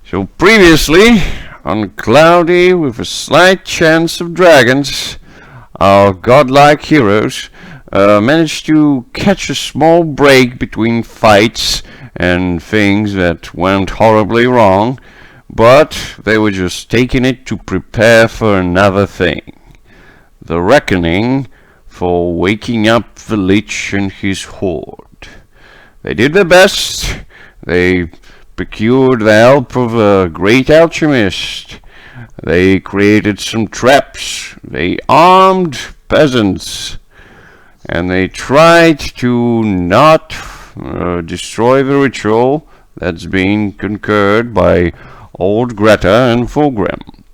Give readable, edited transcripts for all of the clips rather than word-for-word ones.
So previously, on Cloudy with a slight chance of dragons, our godlike heroes managed to catch a small break between fights and things that went horribly wrong, but they were just taking it to prepare for another thing. The reckoning for waking up the Lich and his horde. They did their best. They procured the help of a great alchemist. They created some traps. They armed peasants. And they tried to not destroy the ritual that's being concurred by old Greta and Fulgrim.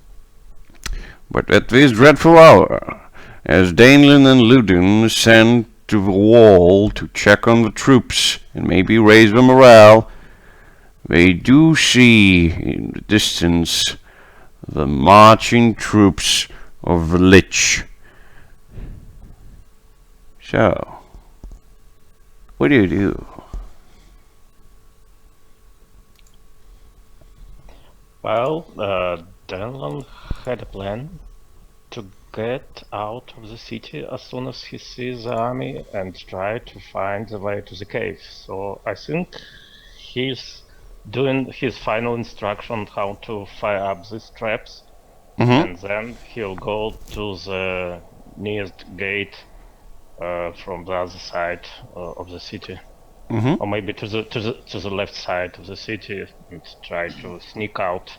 But at this dreadful hour, as Dainlin and Ludin sent to the wall to check on the troops and maybe raise the morale, they do see in the distance the marching troops of the Lich. So, what do you do? Well, Denlon had a plan to get out of the city as soon as he sees the army and try to find the way to the cave. So I think he's doing his final instruction how to fire up these traps, and then he'll go to the nearest gate from the other side of the city, or maybe to the left side of the city, and try to sneak out.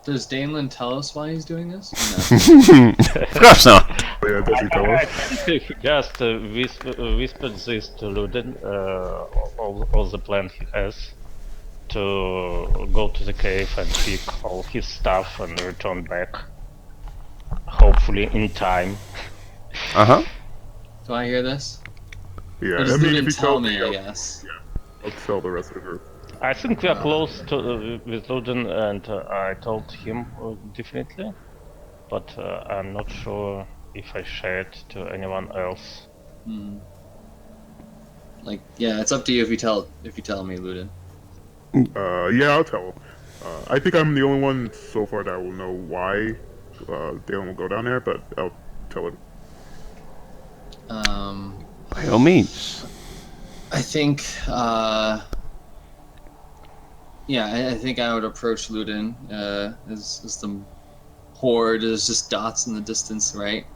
Does Dainlin tell us why he's doing this? Of course not. Yeah, does he tell I us? think he just whispered this to Luden, all the plan he has to go to the cave and pick all his stuff and return back, hopefully in time. Do I hear this? Yeah, Or does I mean, if Luden you tell tell me, I I'll- guess? I'll tell the rest of the group. I think we are close to with Luden, and I told him definitely, but I'm not sure if I shared to anyone else. Like, yeah, it's up to you if you tell me, Luden. Yeah, I'll tell him. I think I'm the only one so far that will know why Dalen will go down there, but I'll tell him. By all means. I think, yeah, I think I would approach Luden as the horde is just dots in the distance, right?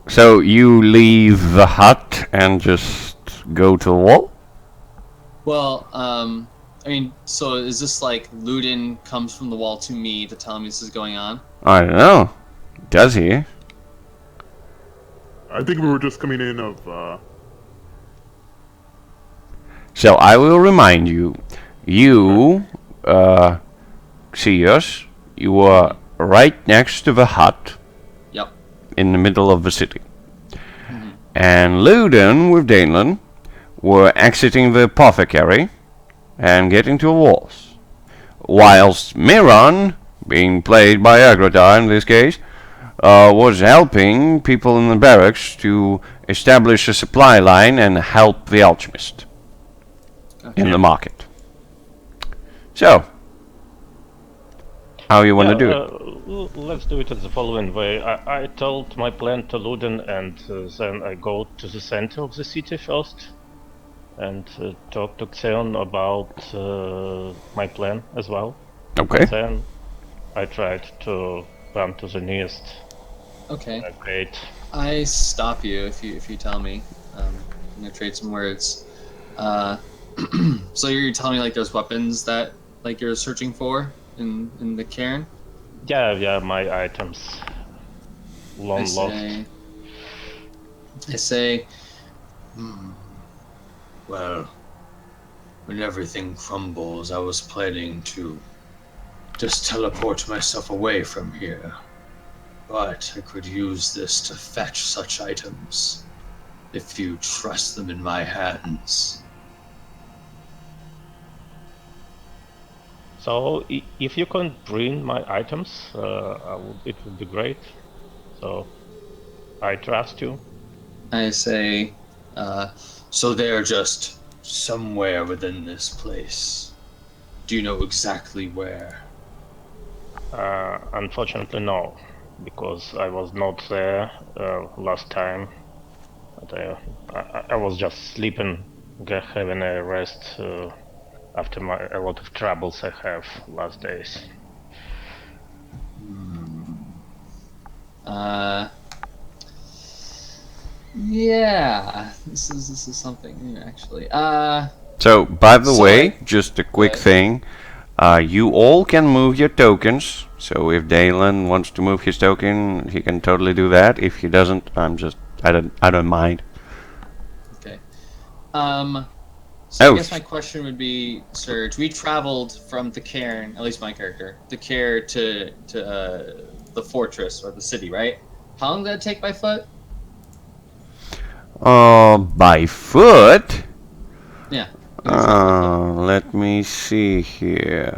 So you leave the hut and just go to the wall? Well, I mean, so is this like Luden comes from the wall to me to tell me this is going on? I don't know. Does he? I think we were just coming in of, So I will remind you. You see us. You are right next to the hut. Yep. In the middle of the city. And Luden with Dainlin were exiting the apothecary and getting to the walls. Whilst Miron, being played by Agrotar in this case, was helping people in the barracks to establish a supply line and help the alchemist in the market. So, how you want to do it? Let's do it in the following way. I told my plan to Luden, and then I go to the center of the city first and talk to Xeon about my plan as well. Okay. Then I tried to run to the nearest gate. I stop you if you tell me. I'm gonna trade some words. So you're telling me like there's weapons that like you're searching for in the cairn? Yeah, my items. Long lost. I say, Well, when everything crumbles, I was planning to just teleport myself away from here. But I could use this to fetch such items, if you trust them in my hands. So if you can bring my items, it would be great. So I trust you. I say, So they're just somewhere within this place. Do you know exactly where? Unfortunately, no, because I was not there last time. But I was just sleeping, having a rest after a lot of troubles I have last days. Yeah, this is something new actually. So, by the So way, I- just a quick Right. thing. You all can move your tokens. So if Dalen wants to move his token, he can totally do that. If he doesn't, I don't mind. Okay. So Oh, I guess my question would be, Serge, we traveled from the cairn, at least my character, the cairn to the fortress or the city, right? How long did that take by foot? by foot. Yeah. We can travel by foot. Let me see here.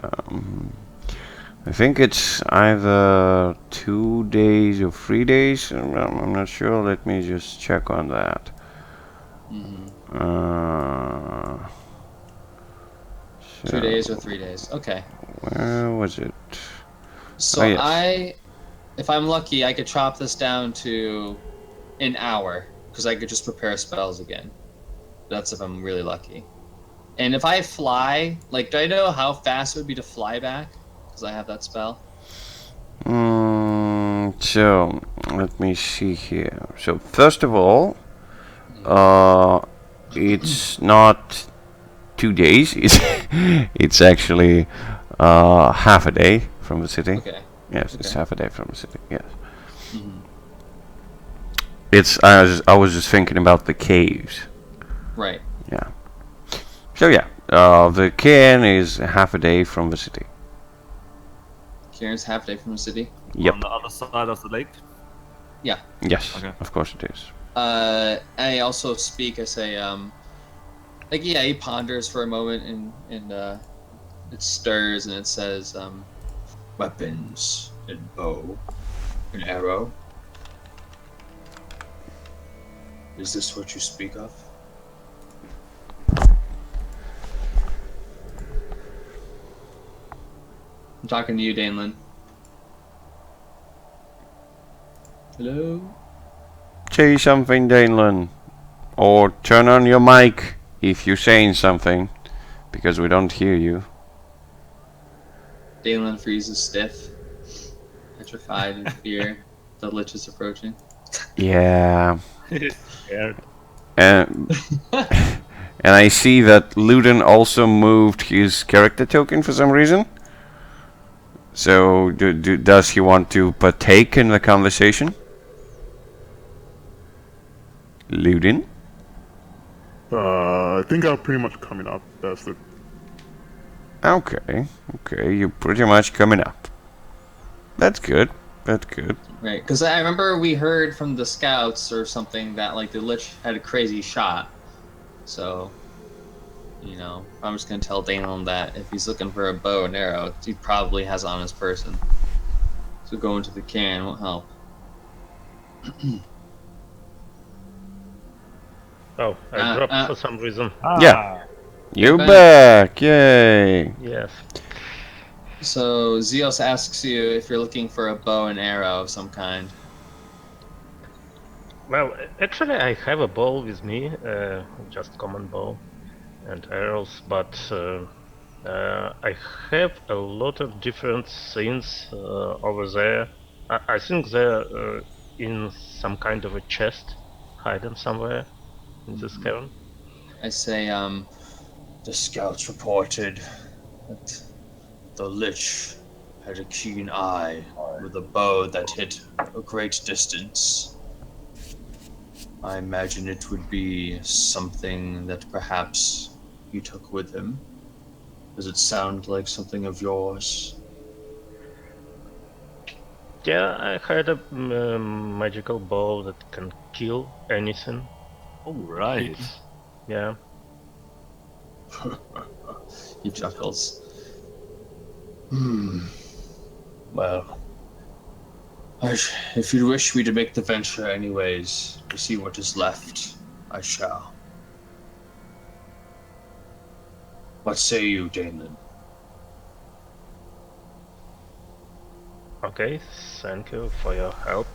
I think it's either 2 days or 3 days. I'm not sure. Let me just check on that. Uh, 2 days or 3 days. Okay. Where was it? So Yes. if I'm lucky, I could chop this down to an hour because I could just prepare spells again. That's if I'm really lucky. And if I fly, like, do I know how fast it would be to fly back? Because I have that spell. So let me see here. So first of all, it's not 2 days. It's actually half a day from the city. Okay. Yes, it's Okay. half a day from the city. Yes. Mhm. It's I was just thinking about the caves. Right. Yeah. So yeah, the cairn is half a day from the city. Kieran's half day from the city. Yep. On the other side of the lake. Yeah. Yes. Okay. Of course it is. I also speak. I say, like, yeah. He ponders for a moment, and it stirs, and it says, Weapons and bow and arrow. Is this what you speak of? I'm talking to you, Danelin. Hello. Say something, Danelin. Or turn on your mic if you're saying something, because we don't hear you. Danelin freezes stiff, petrified in fear. The lich is approaching. Yeah. Yeah, And and I see that Luden also moved his character token for some reason. So does he want to partake in the conversation? Luden? I think I'm pretty much coming up. That's it. Okay, you're pretty much coming up. That's good. That's good. Right, because I remember we heard from the scouts or something that, like, the lich had a crazy shot. So, you know, I'm just gonna tell Danelin that if he's looking for a bow and arrow, he probably has it on his person. So going to the cairn won't help. Oh, I dropped for some reason. Yeah. You're back. back. Yay. Yes. So Zeos asks you if you're looking for a bow and arrow of some kind. Well, actually, I have a bow with me, just common bow and arrows, but I have a lot of different things over there. I think they're in some kind of a chest, hidden somewhere in this cavern. I say, The scouts reported that the lich had a keen eye with a bow that hit a great distance. I imagine it would be something that perhaps he took with him. Does it sound like something of yours? Yeah, I had a magical bow that can kill anything. All right. Yeah. he chuckles. Well, if you wish me to make the venture anyways, to see what is left, I shall. What say you, Damon? Okay, thank you for your help.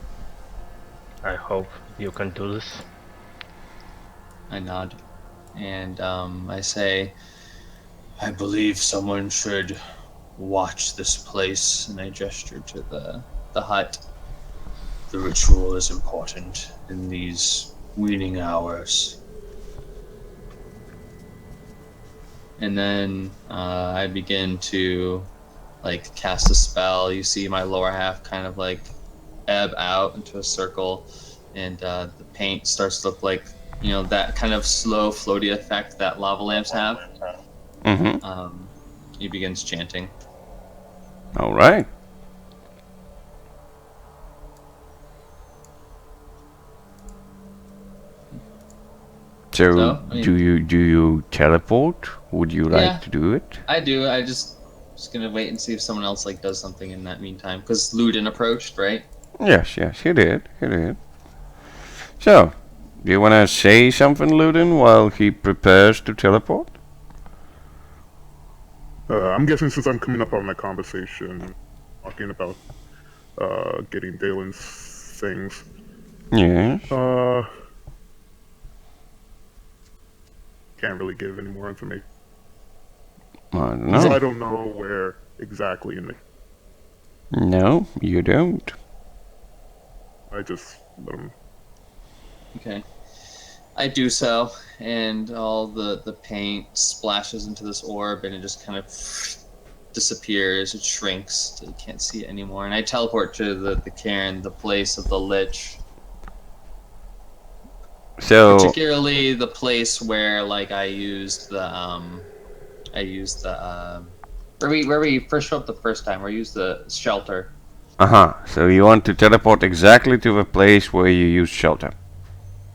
I hope you can do this. I nod, and I say, I believe someone should watch this place. and I gesture to the hut. The ritual is important in these weaning hours. And then I begin to like cast a spell. You see my lower half kind of like ebb out into a circle, and the paint starts to look like, you know, that kind of slow floaty effect that lava lamps have. Mm-hmm. He begins chanting. All right. So, So, I mean- do you teleport? Would you Yeah. like to do it? I do. I just gonna wait and see if someone else like does something in that meantime, because Ludin approached, right? Yes, he did. So, do you want to say something, Ludin, while he prepares to teleport? I'm guessing since I'm coming up on my conversation, talking about getting Dalen's things. Yes. Can't really give any more information. I don't So know. I don't know where exactly in the. No, you don't. I just let him. Okay. I do so, and all the paint splashes into this orb, and it just kind of disappears. It shrinks till you can't see it anymore. And I teleport to the cairn, the place of the lich. So, Particularly the place where like I used the where we first showed up the first time, where I used the shelter. so you want to teleport exactly to the place where you used shelter.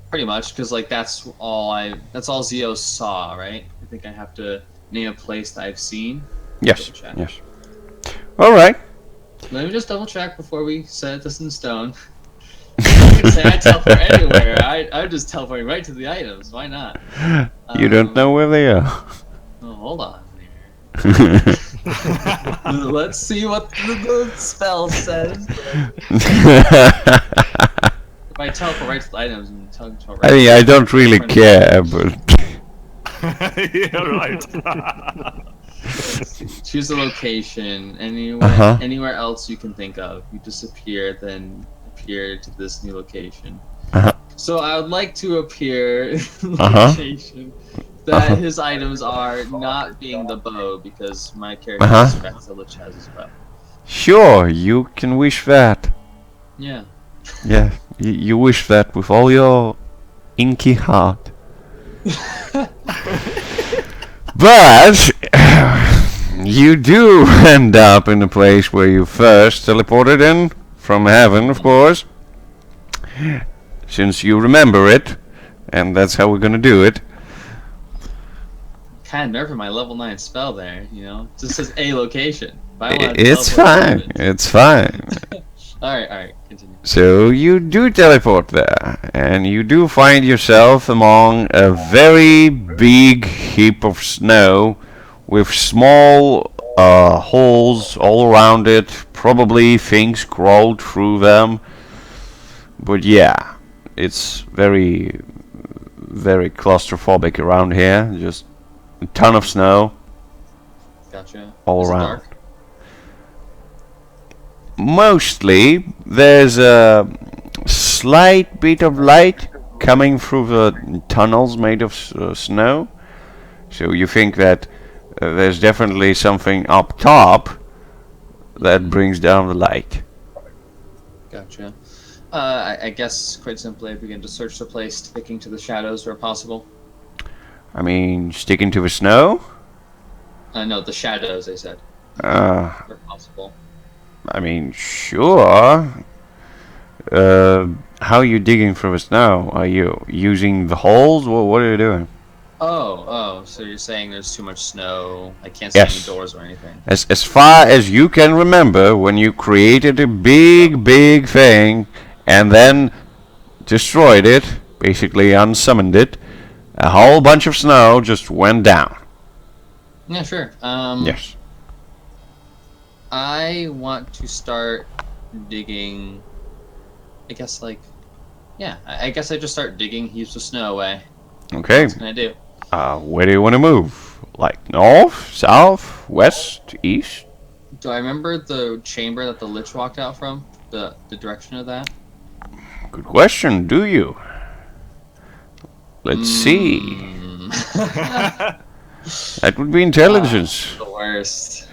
Pretty much, because like that's all Zio saw, right? I think I have to name a place that I've seen. Yes, Double check. yes. All right. Let me just double check before we set this in stone. I can say I teleport anywhere. I just teleport right to the items. Why not? You don't know where they are. Oh, hold on here. Let's see what the spell says. If I teleport right to the items and teleport right I mean, to I don't really different- care, but Yeah, right. Choose a location anywhere else you can think of. You disappear, then appear to this new location. So I would like to appear in the location that his items are not being the bow, because my character suspects the lich has his bow. sure, you can wish that. Yeah. Yeah, you wish that with all your inky heart. But you do end up in the place where you first teleported in from heaven, of course. Since you remember it, and that's how we're gonna do it. Kind of nerfing my level 9 spell there, you know? It just says a location. If I wanted to It's teleport fine. to it- It's fine. Alright, continue. So you do teleport there, and you do find yourself among a very big heap of snow with small holes all around it, probably things crawled through them. But yeah, it's very, very claustrophobic around here. Just a ton of snow Gotcha. all Is it around. dark? Mostly, there's a slight bit of light coming through the tunnels made of snow. So you think that there's definitely something up top that brings down the light. Gotcha. I guess, quite simply, I begin to search the place, sticking to the shadows where possible. I mean, sticking to the snow? No, the shadows, I said, Uh, where possible. I mean, sure. How are you digging through the snow? Are you using the holes? What are you doing? Oh, so you're saying there's too much snow, I can't see any Yes. doors or anything. As far as you can remember, when you created a big thing and then destroyed it, basically unsummoned it, a whole bunch of snow just went down. Yeah, sure. Yes. I want to start digging. I guess I guess I just start digging heaps of snow away. Okay. What can I do? Where do you want to move? Like north, south, west, east? Do I remember the chamber that the lich walked out from? The direction of that? Good question. Do you? Let's see. That would be intelligence. The worst.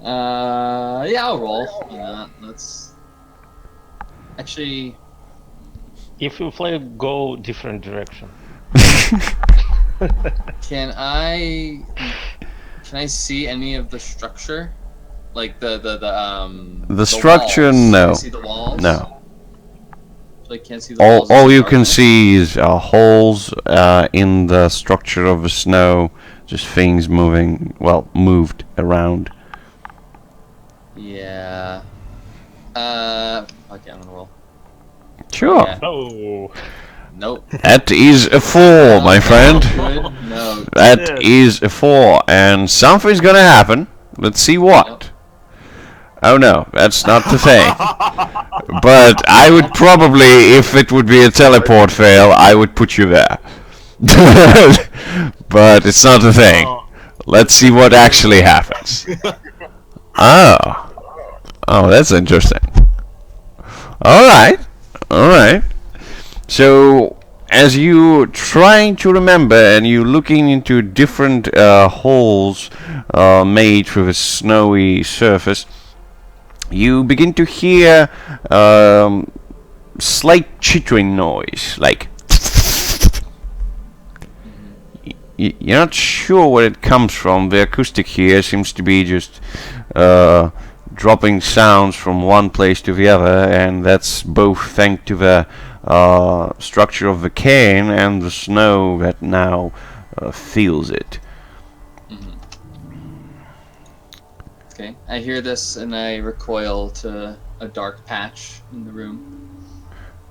Yeah, I'll roll. Let's. Actually, If you play, go different direction. can I see any of the structure? Like the structure, walls? no. Can I see the walls? No. So I can't see the walls. All in the you can darkness? see is holes in the structure of the snow, just things moved around. Yeah. Okay, I'm gonna roll. Sure. Yeah. Oh, Nope. That is a 4, my friend. Good. No. That is a 4, and something's gonna happen. Let's see what. Nope. Oh no, that's not the thing. But I would probably, if it would be a teleport fail, I would put you there. But it's not the thing. Let's see what actually happens. Oh. Oh, that's interesting. Alright. Alright. So, as you trying to remember and you looking into different holes made through a snowy surface, you begin to hear slight chittering noise, like you're not sure where it comes from. The acoustic here seems to be just dropping sounds from one place to the other, and that's both thanks to the structure of the cane and the snow that now feels it. Okay. I hear this and I recoil to a dark patch in the room.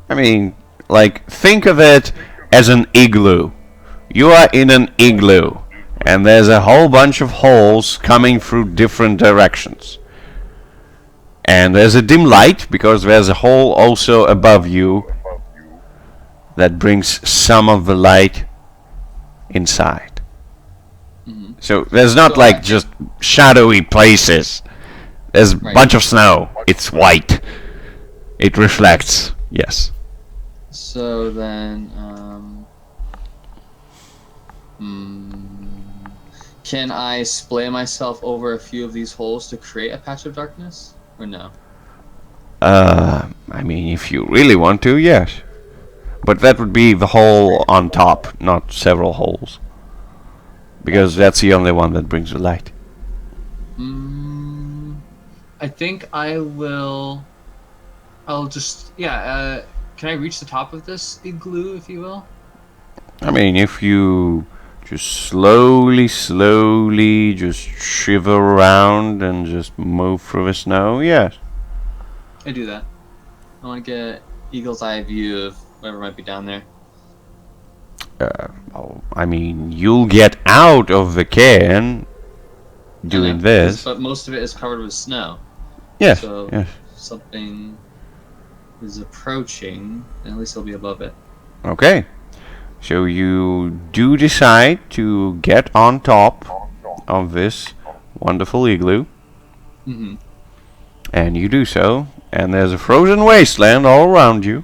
I mean, like, think of it as an igloo. You are in an igloo, and there's a whole bunch of holes coming through different directions. And there's a dim light, because there's a hole also above you that brings some of the light inside. So there's not like just shadowy places. There's a bunch of snow. It's white. It reflects. Yes. So then, can I splay myself over a few of these holes to create a patch of darkness, or no? I mean, if you really want to, yes. But that would be the hole on top, not several holes. Because that's the only one that brings the light. I think I will. I'll just can I reach the top of this igloo, if you will? I mean, if you just slowly just shiver around and just move through the snow, yes. I do that. I want to get eagle's eye view of whatever might be down there. I mean, you'll get out of the can doing this. But most of it is covered with snow. Yes, So yes. something is approaching, and at least it'll be above it. Okay. So you do decide to get on top of this wonderful igloo. Mm-hmm. And you do so. And there's a frozen wasteland all around you.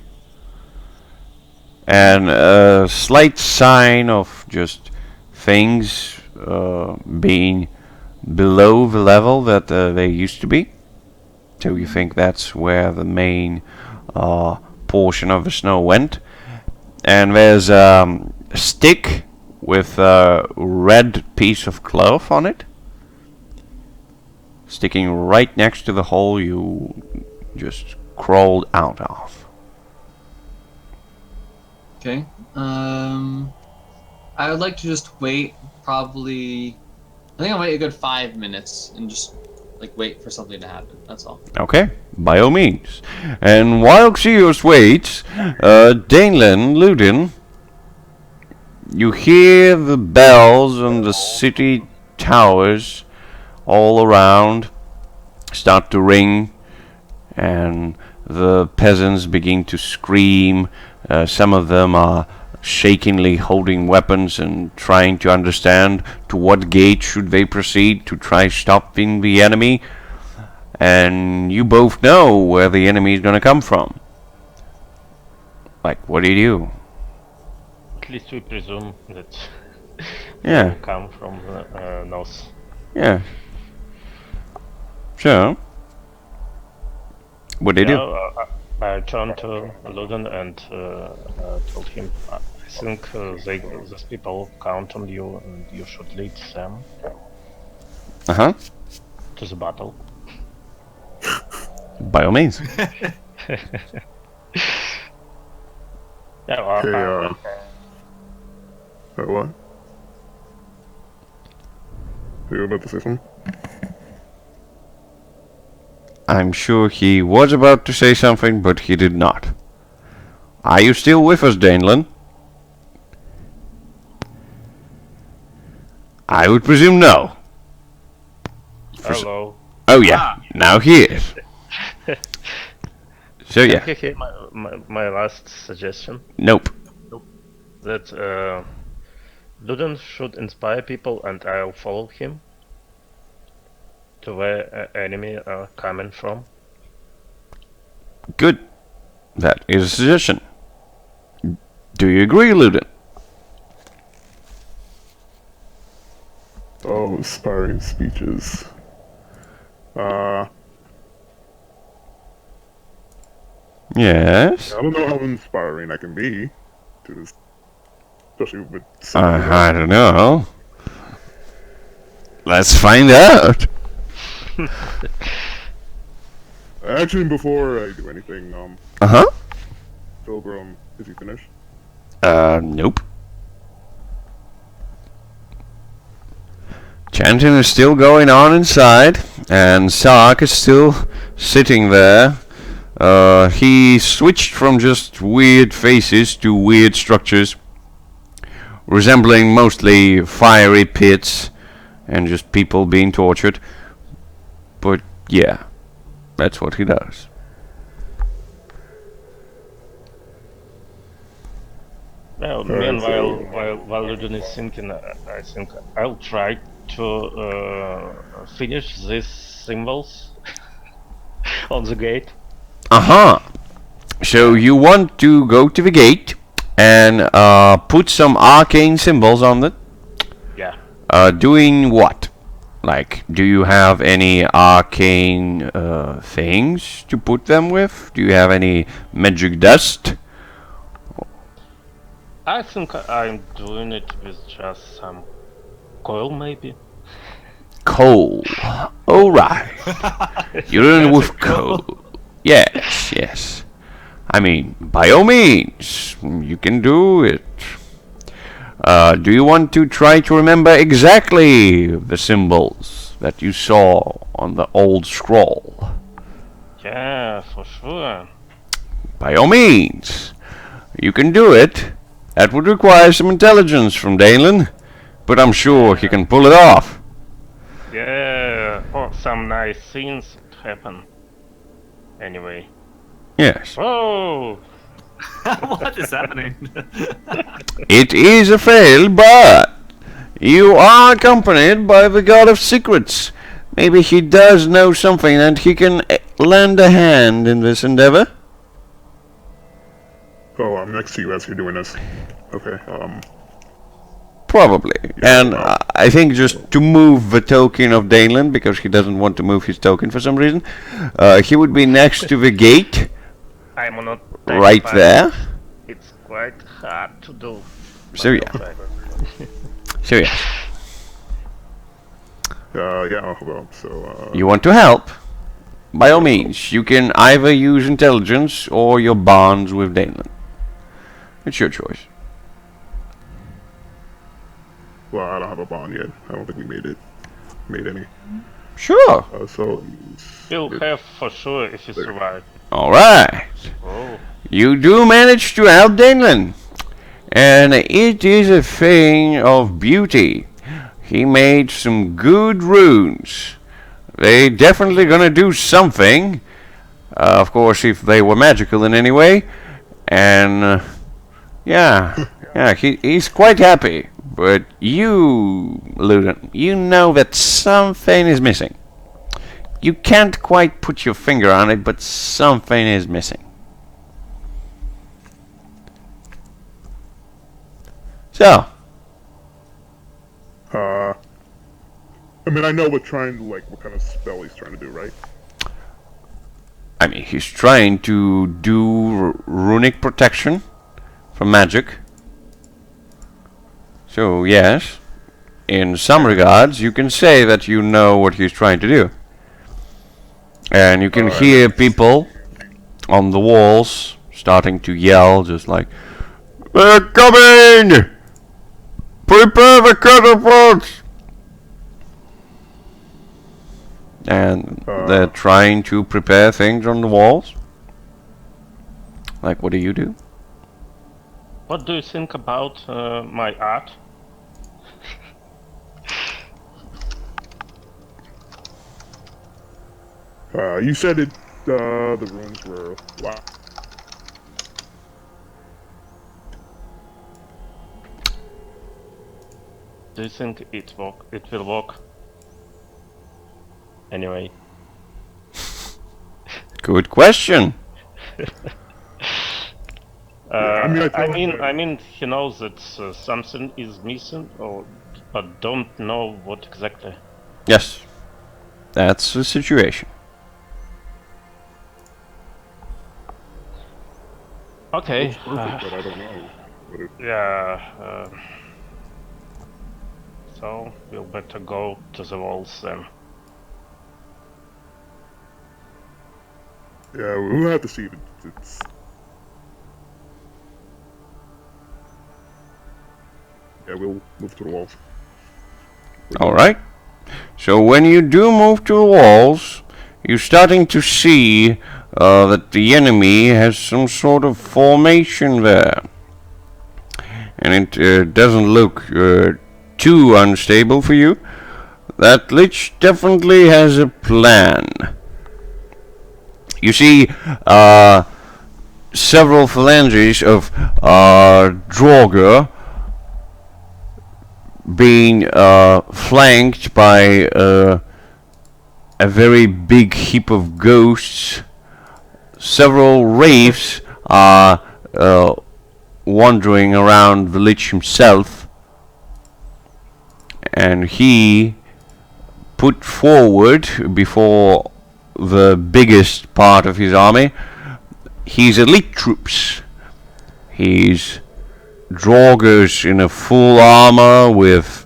And a slight sign of just things being below the level that they used to be. So you think that's where the main portion of the snow went. And there's a stick with a red piece of cloth on it, sticking right next to the hole you just crawled out of. Okay. I would like to just wait. Probably. I think I'll wait a good 5 minutes and just wait for something to happen. That's all. Okay, by all means. And while Xios waits, Danelan, Ludin, you hear the bells on the city towers all around start to ring, and the peasants begin to scream. Some of them are shakingly holding weapons and trying to understand to what gate should they proceed to try stopping the enemy. And you both know where the enemy is gonna come from. Like, what do you do? At least we presume that Yeah, they come from the north. yeah. So, what do you do? I turned to Luden and told him, I think these people count on you and you should lead them Uh-huh. to the battle. By all means. Yeah, Okay, what? You were about to say something? I'm sure he was about to say something, but he did not. Are you still with us, Danelan? I would presume no. hello. Oh yeah, now he is. So yeah, Can you hear my last suggestion? nope. That Luden should inspire people and I'll follow him to where enemy are coming from. Good. That is a suggestion. Do you agree, Luden? Oh, inspiring speeches. Yes. I don't know how inspiring I can be to this, especially with. I don't know. Let's find out. Actually, before I do anything, Uh-huh. Pilgrim, is he finished? Nope. Chanting is still going on inside, and Sark is still sitting there. He switched from just weird faces to weird structures, resembling mostly fiery pits and just people being tortured. But yeah, that's what he does. Well, meanwhile, while Luden is thinking, I think I'll try to finish these symbols on the gate. Uh-huh. So you want to go to the gate and put some arcane symbols on it? Yeah. Doing what? Like, do you have any arcane things to put them with? Do you have any magic dust? I think I'm doing it with just some coil, maybe. Coal. Alright. You're doing it with coal. Yes, yes. I mean, by all means, you can do it. Do you want to try to remember exactly the symbols that you saw on the old scroll? Yeah, for sure. By all means. You can do it. That would require some intelligence from Dalen, but I'm sure he can pull it off. Yeah, or some nice scenes would happen. Anyway. Yes. Whoa! What is happening? It is a fail, but you are accompanied by the God of Secrets. Maybe he does know something and he can lend a hand in this endeavor. Oh, I'm next to you as you're doing this. Okay, Probably. And I think just to move the token of Dalen, because he doesn't want to move his token for some reason, he would be next to the gate, I'm not right there. It's quite hard to do. So yeah. So yeah. yeah, well, so, You want to help? By all means, you can either use intelligence or your bonds with Dalen. It's your choice. well, I don't have a bond yet. I don't think we made any. Sure. So, You'll have for sure if you survive. Alright. Oh. You do manage to help Dalen. And it is a thing of beauty. He made some good runes. they definitely gonna do something. Of course, if they were magical in any way. And yeah, he's quite happy. But you, Luden, you know that something is missing. You can't quite put your finger on it, but something is missing. So, I mean, I know what kind of spell he's trying to do, right? I mean, he's trying to do runic protection from magic. So, yes, in some regards, you can say that you know what he's trying to do. And you can hear people on the walls starting to yell, just like, "They're coming! Prepare the catapults!" And they're trying to prepare things on the walls. Like, what do you do? What do you think about my art? You said it. The runes were wow. Do you think it will work? Anyway. Good question. I mean, he knows that something is missing, but don't know what exactly. Yes, that's the situation. Okay. It's perfect, but I don't know. Yeah. So we'll better go to the walls then. Yeah, we'll have to see if it's. Yeah, we'll move to the walls. Alright. So when you do move to the walls, you're starting to see that the enemy has some sort of formation there. And it doesn't look too unstable for you. That Lich definitely has a plan. You see several phalanges of Draugr being flanked by a very big heap of ghosts. Several wraiths are wandering around the Lich himself, and he put forward before the biggest part of his army his elite troops. He's Draugrs in a full armor with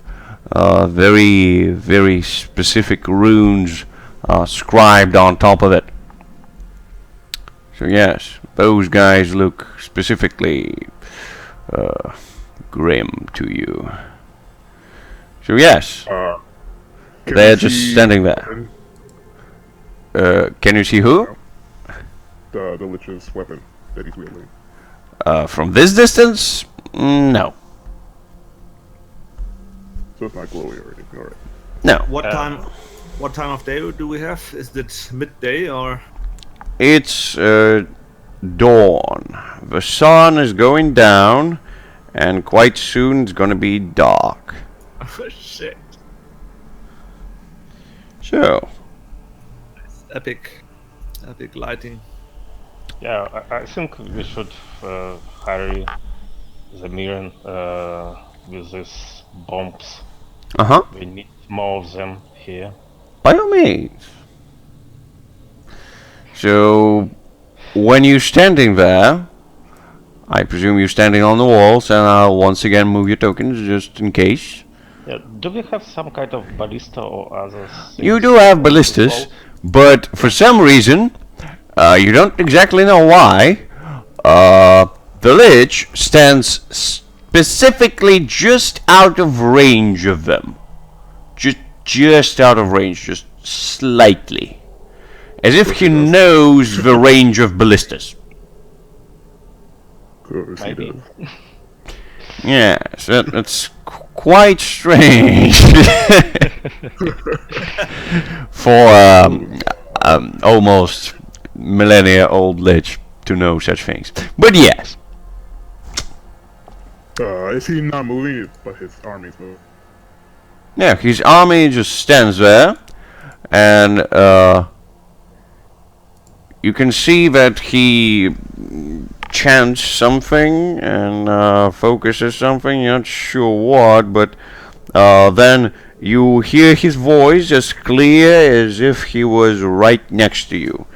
very, very specific runes scribed on top of it. So yes, those guys look specifically grim to you. So yes, they're just standing there. Can you see who? The Lich's weapon that he's wielding. From this distance? No. So it's not glowy or anything, alright. No. What time of day do we have? Is it midday or? It's dawn. The sun is going down, and quite soon it's gonna be dark. Oh shit. So. Epic lighting. Yeah, I think we should hurry the Mirren with these bombs. We need more of them here. By all means. So, when you're standing there, I presume you're standing on the walls, and I'll once again move your tokens just in case. Yeah, do we have some kind of ballista or other things? You do have ballistas, but for some reason, you don't exactly know why, the Lich stands specifically just out of range of them. Just out of range, just slightly. As if he knows the range of ballistas. Of course he does. Yes, that's quite strange for almost millennia-old lich to know such things. But yes. Is he not moving, but his army's moving? Yeah, his army just stands there, and you can see that he chants something and focuses something, you're not sure what, but then you hear his voice as clear as if he was right next to you.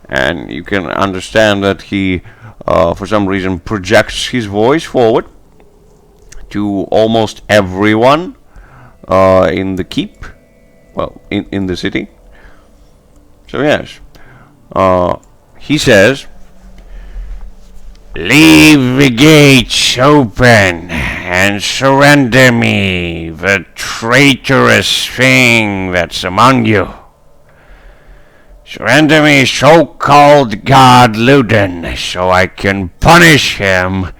And you can understand that he, for some reason, projects his voice forward to almost everyone in the keep, well, in the city. So yes, he says, "Leave the gates open and surrender me the traitorous thing that's among you. Surrender me so-called God Ludin, so I can punish him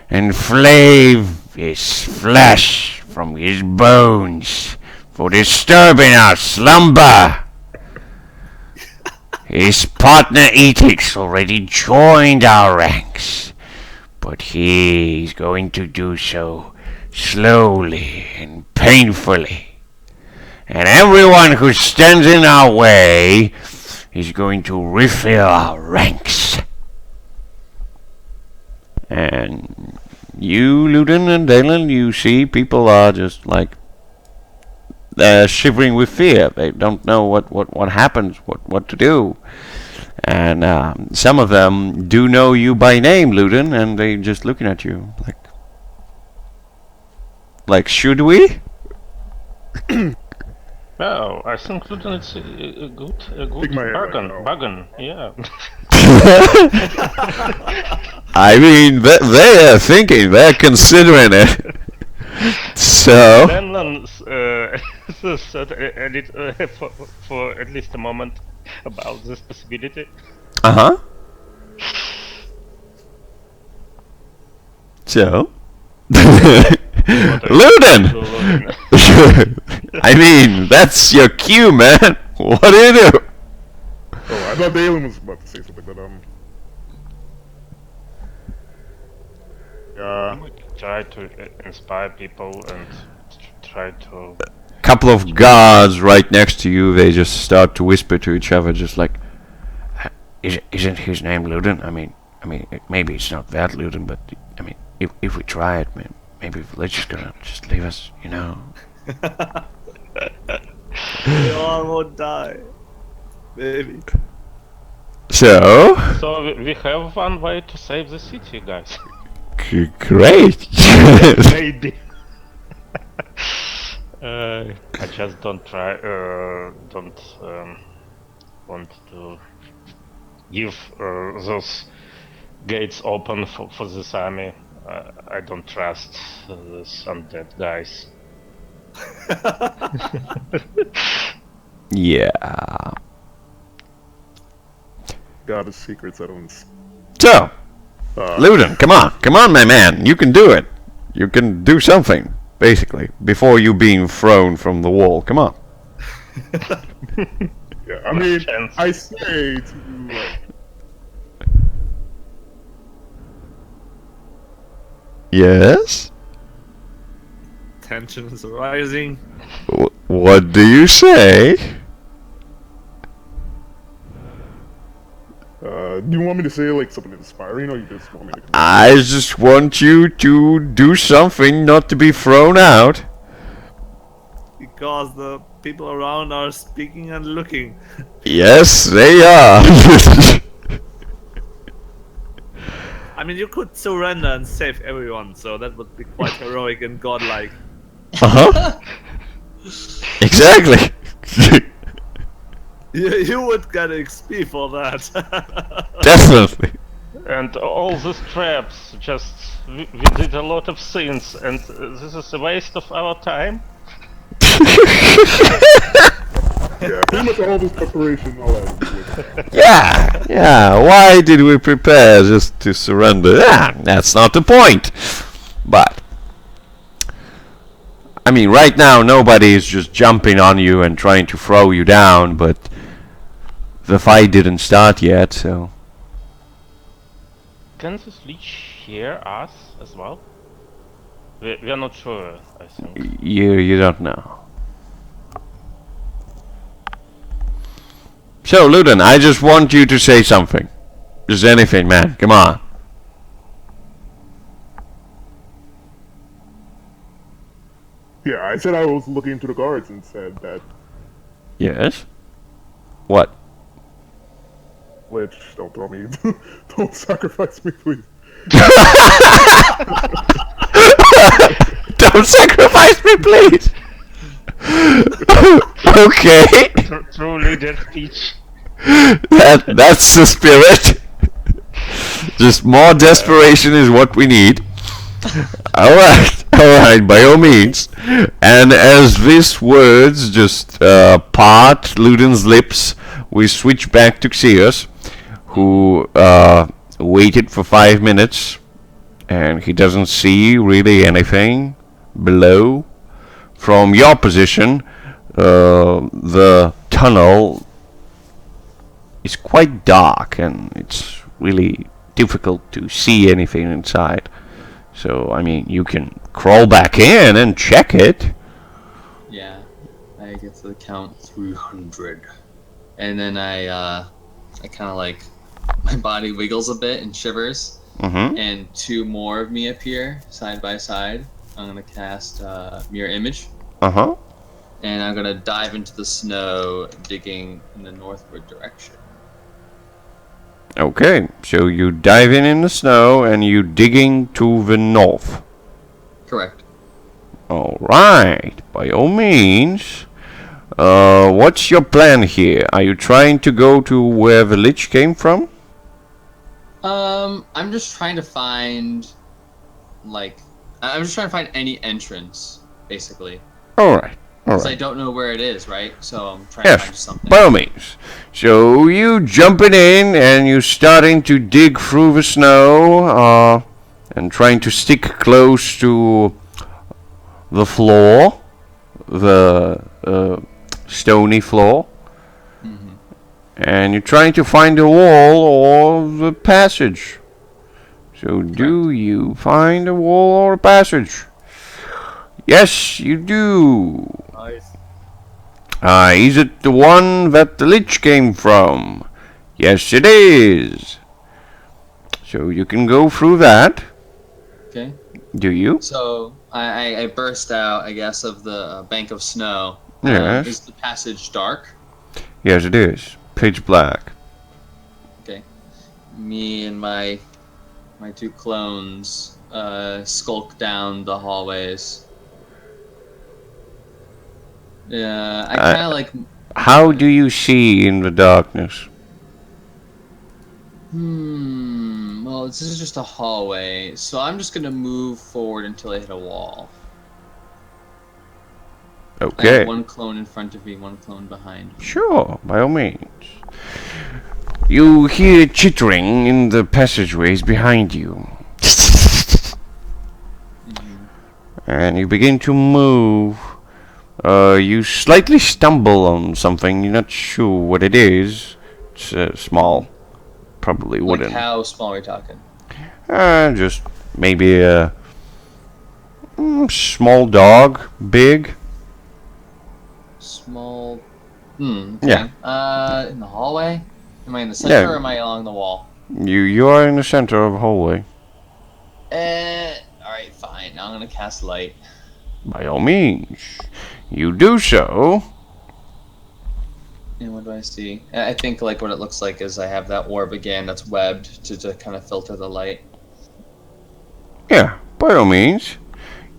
and flay his flesh from his bones for disturbing our slumber. His partner Etix already joined our ranks, but he's going to do so slowly and painfully. And everyone who stands in our way is going to refill our ranks." And you, Ludin and Dalen, you see people are just like shivering with fear. They don't know what happens, what to do. And some of them do know you by name, Ludin, and they just looking at you like should we? Oh, I think Luton is a good Pick my head right bargain. now. Bargain, yeah. I mean, they are thinking, they're considering it. So, Denland thought for at least a moment about this possibility. uh-huh. So, Ludin! I mean, that's your cue, man. What do you do? Oh, I thought Dalen was about to say something, but Try to inspire people and try to. Couple of guards right next to you, they just start to whisper to each other, just like, isn't his name Ludin? I mean, maybe it's not that Ludin, but I mean, if we try it, maybe the Lich is gonna just leave us, you know. We all won't die. Maybe. So, We have one way to save the city, guys. great. Maybe. I just don't want to give those gates open for this army. I don't trust these undead guys. Yeah. God is secrets. I don't. So, Ludin, come on, my man. You can do it. You can do something, basically, before you being thrown from the wall. Come on. Yeah, I mean, chance. I say to like, Yes? Tension is rising. What do you say? do you want me to say like something inspiring, or you just want me to? I just want you to do something, not to be thrown out. Because the people around are speaking and looking. Yes, they are. I mean, you could surrender and save everyone, so that would be quite heroic and godlike. Uh-huh. Exactly. You would get XP for that. Definitely. And all these traps, just we did a lot of sins, and this is a waste of our time. Yeah, pretty much all this preparation, all that. Yeah. Why did we prepare just to surrender? Yeah, that's not the point. But I mean, right now nobody is just jumping on you and trying to throw you down, but the fight didn't start yet, so... Can this leech hear us as well? We are not sure, I think. You don't know. So, Luden, I just want you to say something. Just anything, man. Come on. Yeah, I said I was looking into the guards and said that Yes? What? Lich, don't throw me. Don't sacrifice me, please. Don't sacrifice me, please! Okay. Truly their speech. That's the spirit. Just more desperation is what we need. Alright, by all means. And as these words just part Luden's lips, we switch back to Xeos, who waited for 5 minutes, and he doesn't see really anything below. From your position, the tunnel is quite dark, and it's really difficult to see anything inside. So, I mean, you can crawl back in and check it. Yeah, I get to the count 300, and then I kind of like my body wiggles a bit and shivers, and 2 more of me appear side by side. I'm gonna cast Mirror Image, and I'm gonna dive into the snow, digging in the northward direction. Okay, so you dive in the snow and you digging to the north. Correct. Alright, by all means. What's your plan here? Are you trying to go to where the lich came from? I'm just trying to find, I'm just trying to find any entrance, basically. Alright, Because I alright. don't know where it is, right? So I'm trying to find Yes, something. by all means. So you jumping in and you starting to dig through the snow, and trying to stick close to the floor, the stony floor. And you're trying to find a wall or the passage. So do you find a wall or a passage? Yes, you do. Nice. Is it the one that the lich came from? Yes, it is. So you can go through that. Okay. Do you? So I burst out, I guess, of the bank of snow. Yes. Is the passage dark? Yes, it is. Pitch black. Okay. Me and my 2 clones skulk down the hallways. Yeah, I kind of like. How do you see in the darkness? Well, this is just a hallway, so I'm just gonna move forward until I hit a wall. I Okay. have 1 clone in front of me, 1 clone behind me. Sure, by all means. You hear chittering in the passageways behind you. And you begin to move. You slightly stumble on something. You're not sure what it is. It's small. Probably Like wooden. how small are we talking? Just maybe a small dog. Big. Small. Okay. Yeah. In the hallway? Am I in the center Yeah. or am I along the wall? You are in the center of a hallway. Alright, fine. Now I'm gonna cast light. By all means. You do so. And what do I see? I think like what it looks like is I have that orb again that's webbed to kind of filter the light. Yeah, by all means.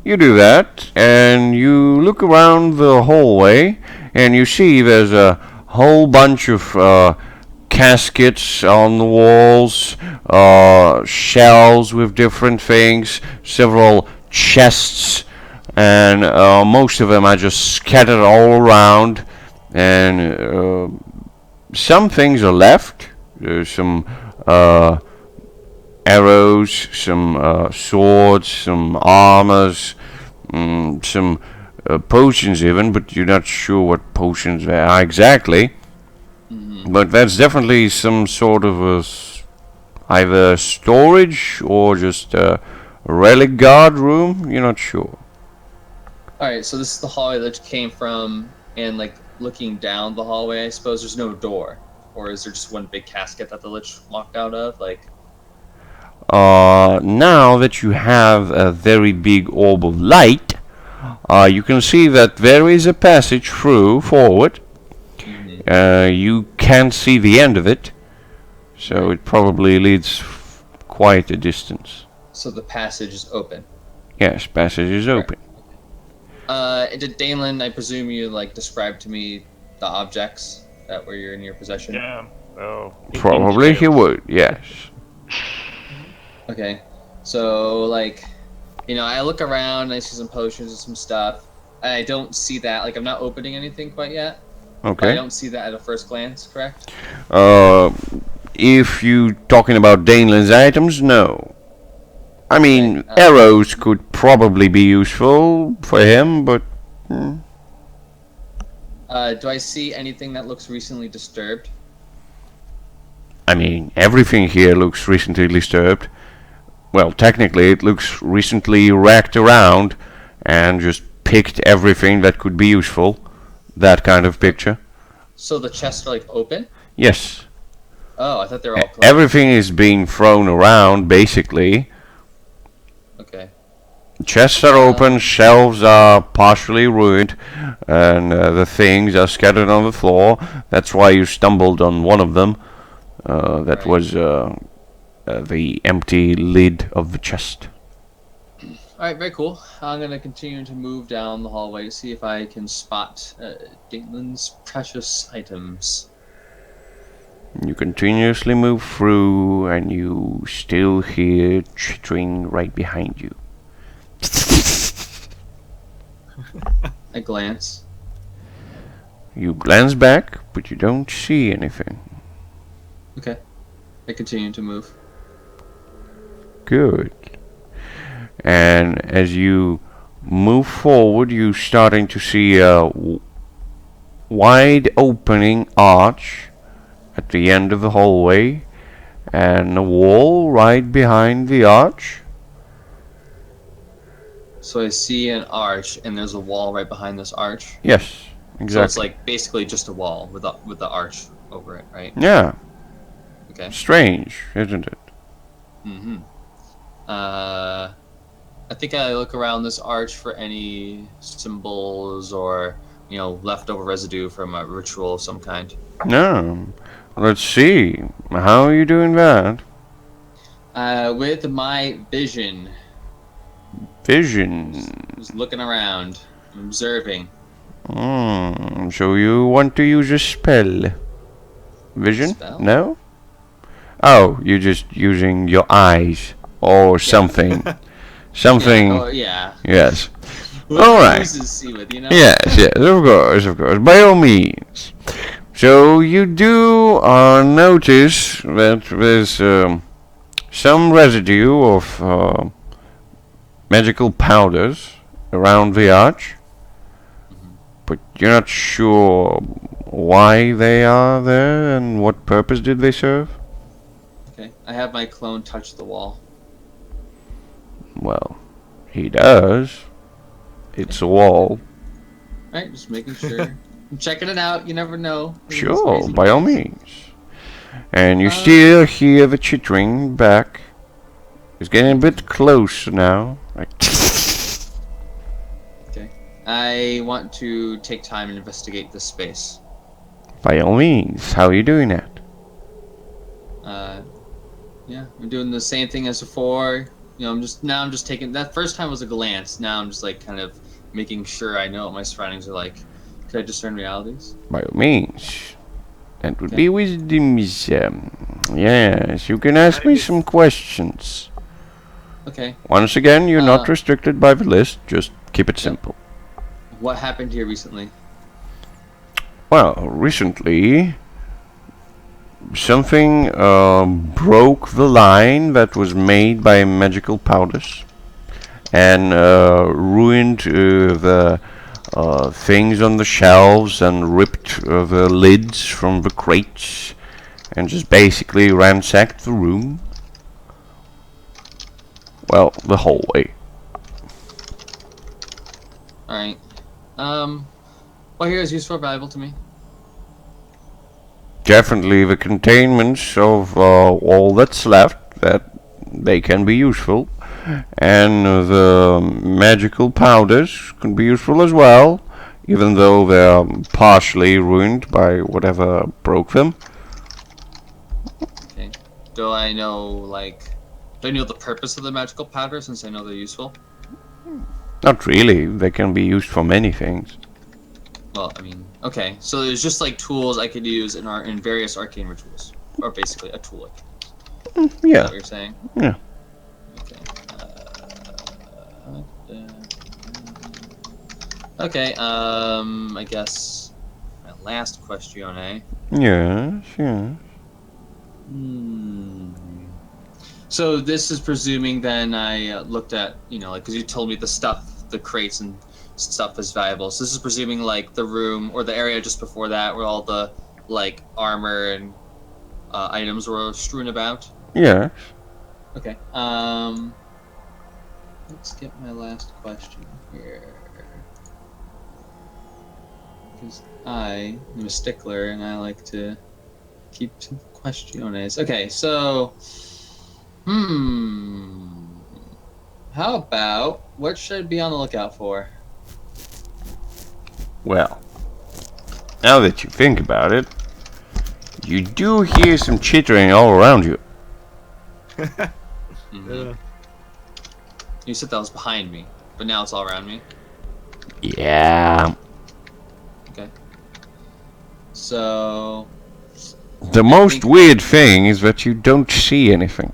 You do that, and you look around the hallway, and you see there's a whole bunch of caskets on the walls, shelves with different things, several chests, and most of them are just scattered all around, and some things are left. There's some arrows, some swords, some armors, some potions even, but you're not sure what potions they are exactly. But that's definitely some sort of either storage or just a relic guard room. You're not sure. Alright, so this is the hallway that you came from, and like looking down the hallway, I suppose there's no door. Or is there just one big casket that the Lich walked out of? Like, now that you have a very big orb of light, you can see that there is a passage through forward. You can't see the end of it, so it probably leads quite a distance. so the passage is open. Yes, passage is open. Did Daneland, I presume you like described to me the objects that were in your possession? Yeah. Well, Probably he would, yes. Okay, so like, you know, I look around, I see some potions and some stuff. I don't see that, like I'm not opening anything quite yet. I Okay. don't see that at a first glance, correct? If you talking about Daneland's items, no. I mean, Okay, arrows could probably be useful for him, but Do I see anything that looks recently disturbed? I mean, everything here looks recently disturbed. Well, technically, it looks recently racked around and just picked everything that could be useful. That kind of picture. So the chests are like open? Yes. Oh, I thought they were all closed. Everything is being thrown around, basically. Okay. Chests are open, shelves are partially ruined, and the things are scattered on the floor. That's why you stumbled on one of them. That Right. was the empty lid of the chest. Alright, very cool. I'm gonna continue to move down the hallway to see if I can spot Daneland's precious items. You continuously move through, and you still hear chittering right behind you. I glance. You glance back, but you don't see anything. Okay. I continue to move. Good. And as you move forward, you're starting to see a wide opening arch at the end of the hallway, and a wall right behind the arch. So I see an arch, and there's a wall right behind this arch. Yes, So it's exactly. like basically just a wall with the arch over it, right? Yeah, Okay. strange, isn't it? Mm-hmm. I think I look around this arch for any symbols or, you know, leftover residue from a ritual of some kind. No. Let's see. How are you doing that? With my vision, Vision. just looking around, observing. So you want to use a spell? Vision? Spell? No? Oh, you're just using your eyes or something. Something. Yeah, oh, yeah. Yes. Who Alright. uses see with, you know? Yes, yes, of course, of course. By all means. So you do notice that there's some residue of magical powders around the arch, but you're not sure why they are there and what purpose did they serve. Okay. I have my clone touch the wall. Well, he does. It's a wall. Right, just making sure. I'm checking it out. You never know. It's Sure, crazy. by all means. And you still hear the chittering back. It's getting a bit closer now. Like, Okay. I want to take time and investigate this space. by all means. How are you doing that? Yeah, I'm doing the same thing as before. You know, I'm just taking that first time was a glance. Now I'm just like kind of making sure I know what my surroundings are like. Could I discern realities? By all means. That would Okay. be wisdom's. Yes, you can ask me some questions. Okay. Once again, you're not Uh, restricted by the list. Just keep it simple. What happened here recently? Well, recently, something broke the line that was made by magical powders and ruined the things on the shelves and ripped the lids from the crates and just basically ransacked the room. Well, the hallway. Alright. What here is useful or valuable to me? Definitely the containments of all that's left, that they can be useful. And the magical powders can be useful as well, even though they're partially ruined by whatever broke them. Okay. Do I know the purpose of the magical powder since I know they're useful? Not really, they can be used for many things. Well, I mean, okay. So there's just like tools I could use in various arcane rituals. Or basically a tool. Is that Yeah, what you're saying? yeah. Okay. Okay, I guess my last question, eh? Yes, yes. So this is presuming then I looked at, because you told me the crates and stuff is valuable. So this is presuming like the room or the area just before that where all the like armor and items were strewn about. Yes. Okay. Let's get my last question here. Because I am a stickler and I like to keep simple questions. Okay, so how about what should I be on the lookout for? Well, now that you think about it, you do hear some chittering all around you. You said that was behind me, but now it's all around me. Yeah. Okay. So The most weird thing is that you don't see anything.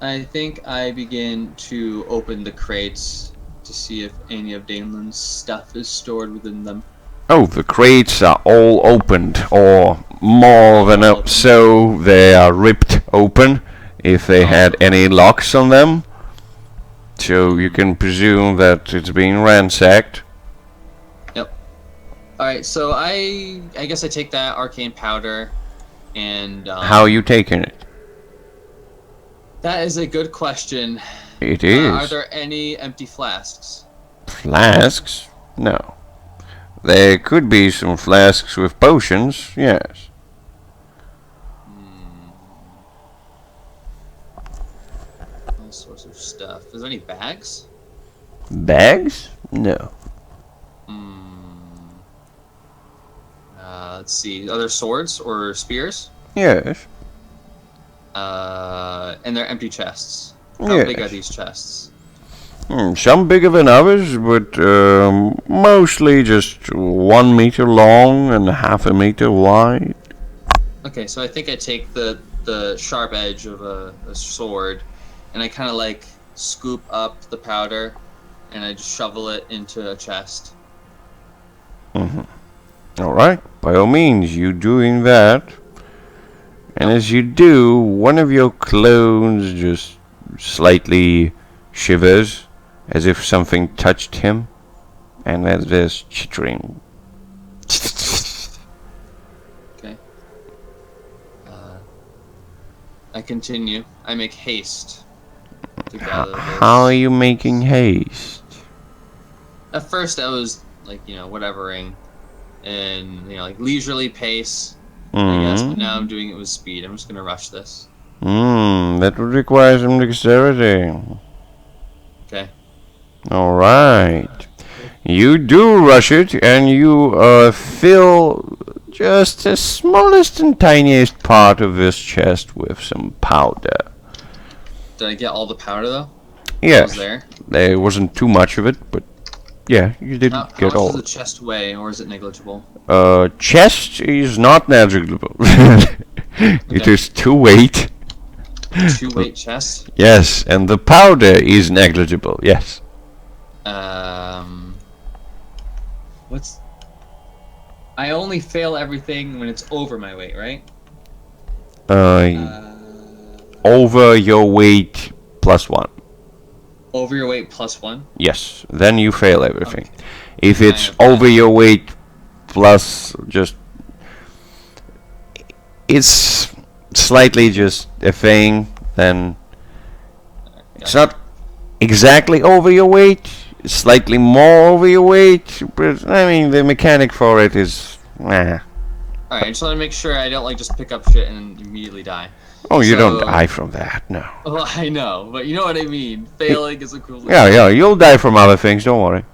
I think I begin to open the crates to see if any of Damon's stuff is stored within them. Oh, the crates are all opened, or more than so they are ripped open if they had any locks on them. So you can presume that it's being ransacked. Yep. Alright, so I guess I take that arcane powder and How are you taking it? that is a good question. It is. Are there any empty flasks? Flasks? No. There could be some flasks with potions, yes. All sorts of stuff. Is there any bags? Bags? No. Let's see. Are there swords or spears? Yes. And they're empty chests. How Yes. big are these chests? Some bigger than others, but mostly just 1 meter long and half a meter wide. Okay, so I think I take the sharp edge of a sword, and I kind of like scoop up the powder, and I just shovel it into a chest. Alright, by all means, you doing that. And as you do, one of your clones just slightly shivers, as if something touched him, and as there's chittering. Okay. I continue. I make haste to gather this. How are you making haste? At first, I was like, whatevering, and like leisurely pace, I guess. But now I'm doing it with speed. I'm just gonna rush this. That would require some dexterity. Okay. Alright. You do rush it, and you fill just the smallest and tiniest part of this chest with some powder. Did I get all the powder though? Yes. Was there? There wasn't too much of it, but yeah, you did How get much all. does the chest weigh, or is it negligible? Chest is not negligible. It is 2 weight. 2 weight chest? Yes, and the powder is negligible. Yes. What's... I only fail everything when it's over my weight, right? Over your weight plus 1. Over your weight +1? Yes, then you fail everything. Okay. If it's have over your weight plus just... It's slightly just a thing, then... It's not exactly over your weight, it's slightly more over your weight, but I mean the mechanic for it is... Alright, I just want to make sure I don't like just pick up shit and immediately die. Oh, you don't So- die from that, no. Well, I know, but you know what I mean. Failing is equivalent. Yeah, you'll die from other things, don't worry.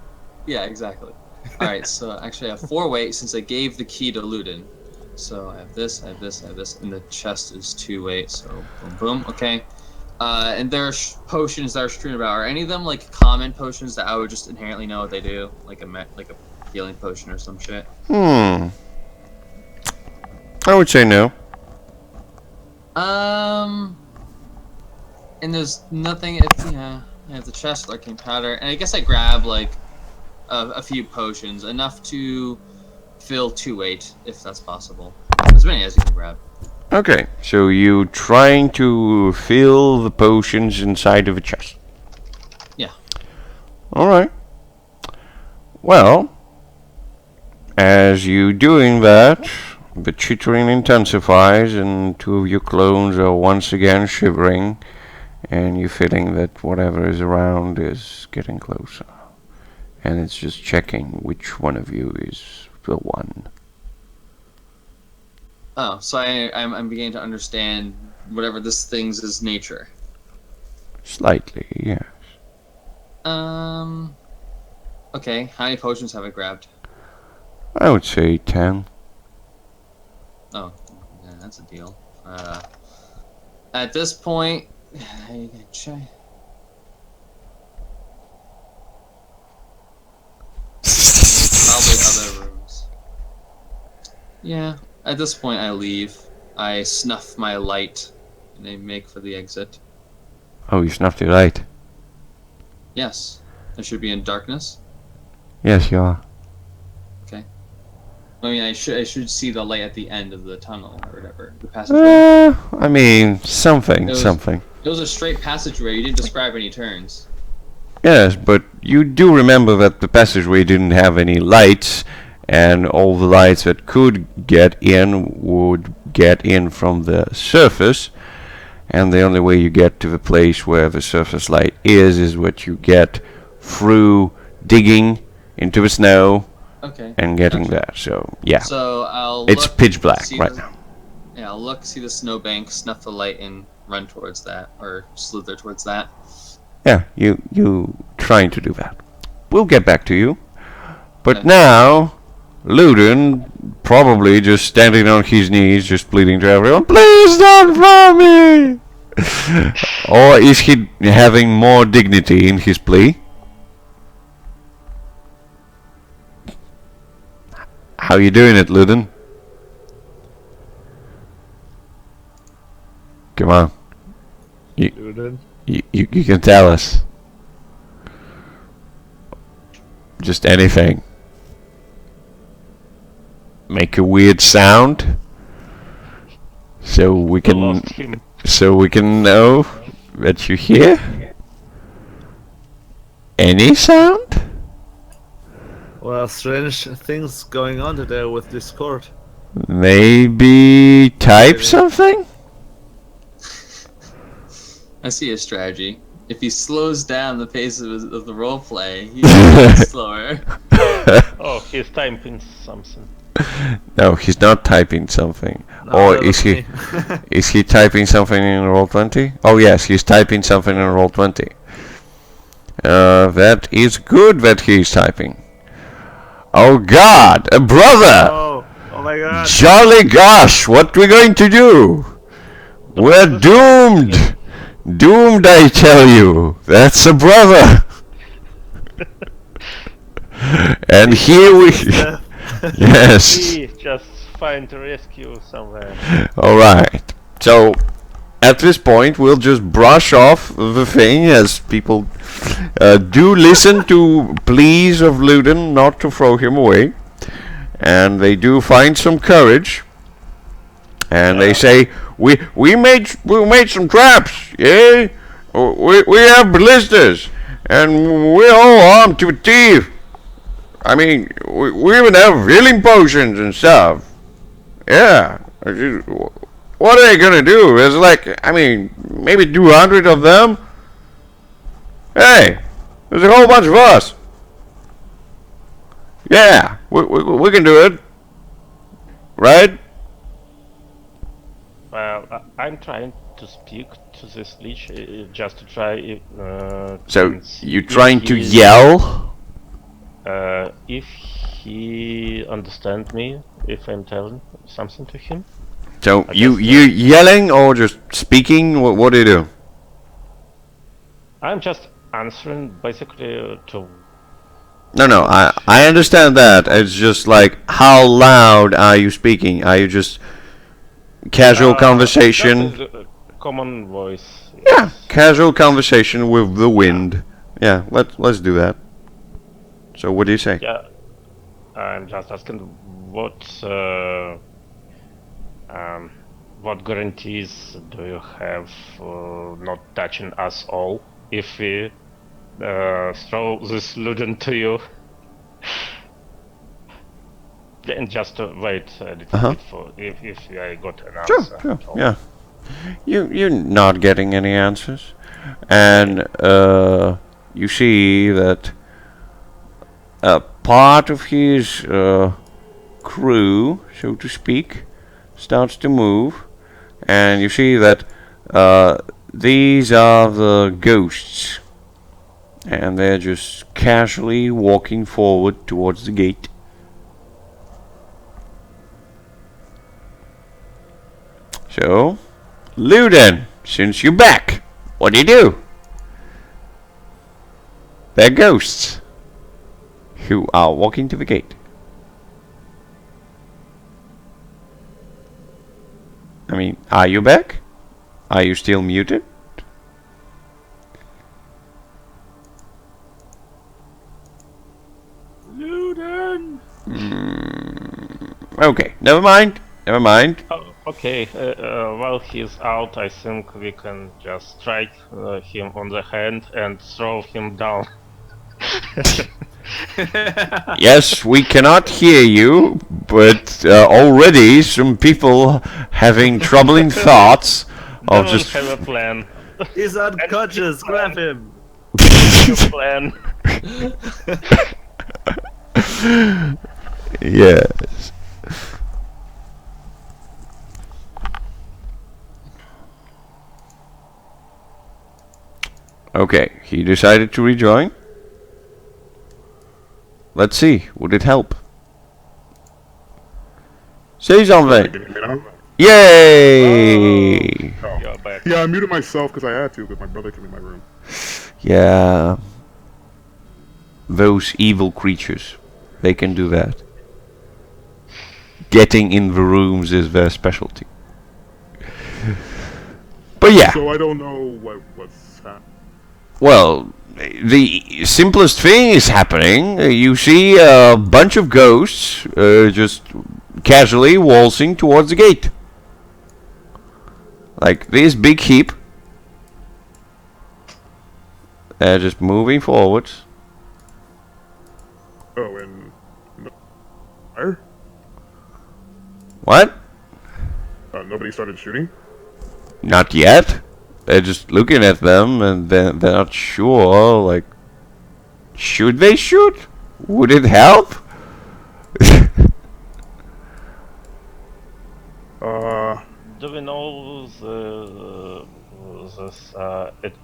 Yeah, exactly. Alright, so actually I have 4 weight since I gave the key to Ludin. So I have this, I have this, I have this, and the chest is 2 weight, so boom, boom, okay. And there are potions that are strewn about. Are any of them like common potions that I would just inherently know what they do? Like a healing potion or some shit? I would say no. And there's nothing. Yeah, I have the chest, arcane powder, and I guess I grab like a few potions, enough to fill 2 weight, if that's possible. As many as you can grab. Okay, so you trying to fill the potions inside of a chest. Yeah. Alright. Well, as you doing that, the chittering intensifies and 2 of your clones are once again shivering, and you're feeling that whatever is around is getting closer. And it's just checking which one of you is the one. Oh, so I'm beginning to understand whatever this thing's is nature. Slightly, yes. Okay, how many potions have I grabbed? I would say 10. Oh, yeah, that's a deal. At this point, I try. Probably other rooms. Yeah, at this point I leave. I snuff my light, and I make for the exit. Oh, you snuffed it right. Yes, I should be in darkness. Yes, you are. Okay. I mean, I should see the light at the end of the tunnel or whatever, the passageway. I mean, something. It was a straight passageway. You didn't describe any turns. Yes, but you do remember that the passageway didn't have any lights, and all the lights that could get in would get in from the surface, and the only way you get to the place where the surface light is what you get through digging into the snow Okay. and getting Gotcha. there. So, yeah. So I'll. It's look, pitch black see right the- now. Yeah, I'll look, see the snowbank, snuff the light, and run towards that, or slither towards that. Yeah, you trying to do that. We'll get back to you. But Okay. now, Ludin, probably just standing on his knees, just pleading to everyone, please don't throw me! Or is he having more dignity in his plea? How you doing it, Ludin? Come on. Ludin. You can tell us. Just anything. Make a weird sound. So we We can lost him. know that you hear. Any sound? Well, strange things going on today with Discord. Maybe type something? I see a strategy. If he slows down the pace of the roleplay, he's going slower. Oh, he's typing something. No, he's not typing something. No, Or that is was he me. is he typing something in Roll20? Oh yes, he's typing something in Roll20. That is good that he's typing. Oh God, a brother! Oh my god. Jolly gosh, what we going to do? We're doomed! Doomed, I tell you! That's a brother! And here we... Yes! He just find a rescue somewhere. Alright. So, at this point, we'll just brush off the thing as people do listen to pleas of Ludin not to throw him away. And they do find some courage. And they say, we made some traps, yeah? We have ballistas. and we're all armed to the teeth. I mean, we even have healing potions and stuff. Yeah. What are they gonna do? There's like, I mean, maybe 200 of them. Hey, there's a whole bunch of us. Yeah, we can do it. Right? Well, I'm trying to speak to this leech just to try. So, see you're if trying to he- yell? If he understands me, if I'm telling something to him. So, I you guess, yelling or just speaking? What do you do? I'm just answering basically to. No, I understand that. It's just like, how loud are you speaking? Are you just casual conversation? Just a common voice. Yeah, casual conversation with the wind. Yeah, let's do that. So what do you say? Yeah, I'm just asking what guarantees do you have for not touching us all if we throw this Luden to you? And just wait a little bit for if I got an answer. Sure, yeah. You're not getting any answers, and you see that a part of his crew, so to speak, starts to move, and you see that these are the ghosts, and they're just casually walking forward towards the gate. So, Luden, since you're back, what do? They're ghosts who are walking to the gate. I mean, are you back? Are you still muted? Luden! Okay, never mind. Oh, okay, while he's out, I think we can just strike him on the hand and throw him down. Yes, we cannot hear you, but already some people having troubling thoughts of Don't just... have a plan. He's unconscious, grab him! Your plan. Yes. Okay, he decided to rejoin. Let's see, would it help? Say something! Can you hear me now? Yay! Oh. You're back. Yeah, I muted myself because I had to, because my brother came in my room. Yeah. Those evil creatures, they can do that. Getting in the rooms is their specialty. But yeah. So I don't know what's happening. Well, the simplest thing is happening. You see a bunch of ghosts just casually waltzing towards the gate. Like this big heap. They're just moving forwards. Oh, and fire? What? Nobody started shooting? Not yet. They're just looking at them and they're not sure, like, should they shoot? Would it help? Do we know this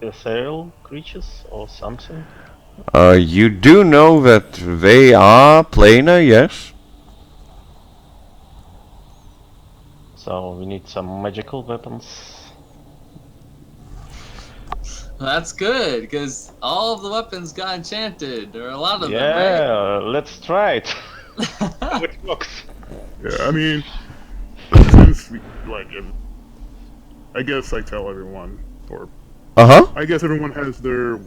ethereal creatures or something? You do know that they are planar, yes? So we need some magical weapons. That's good, because all of the weapons got enchanted, or a lot of them, Yeah, let's try it. How it works. Yeah, I mean, since we, like, I guess I tell everyone, or Uh-huh. I guess everyone has their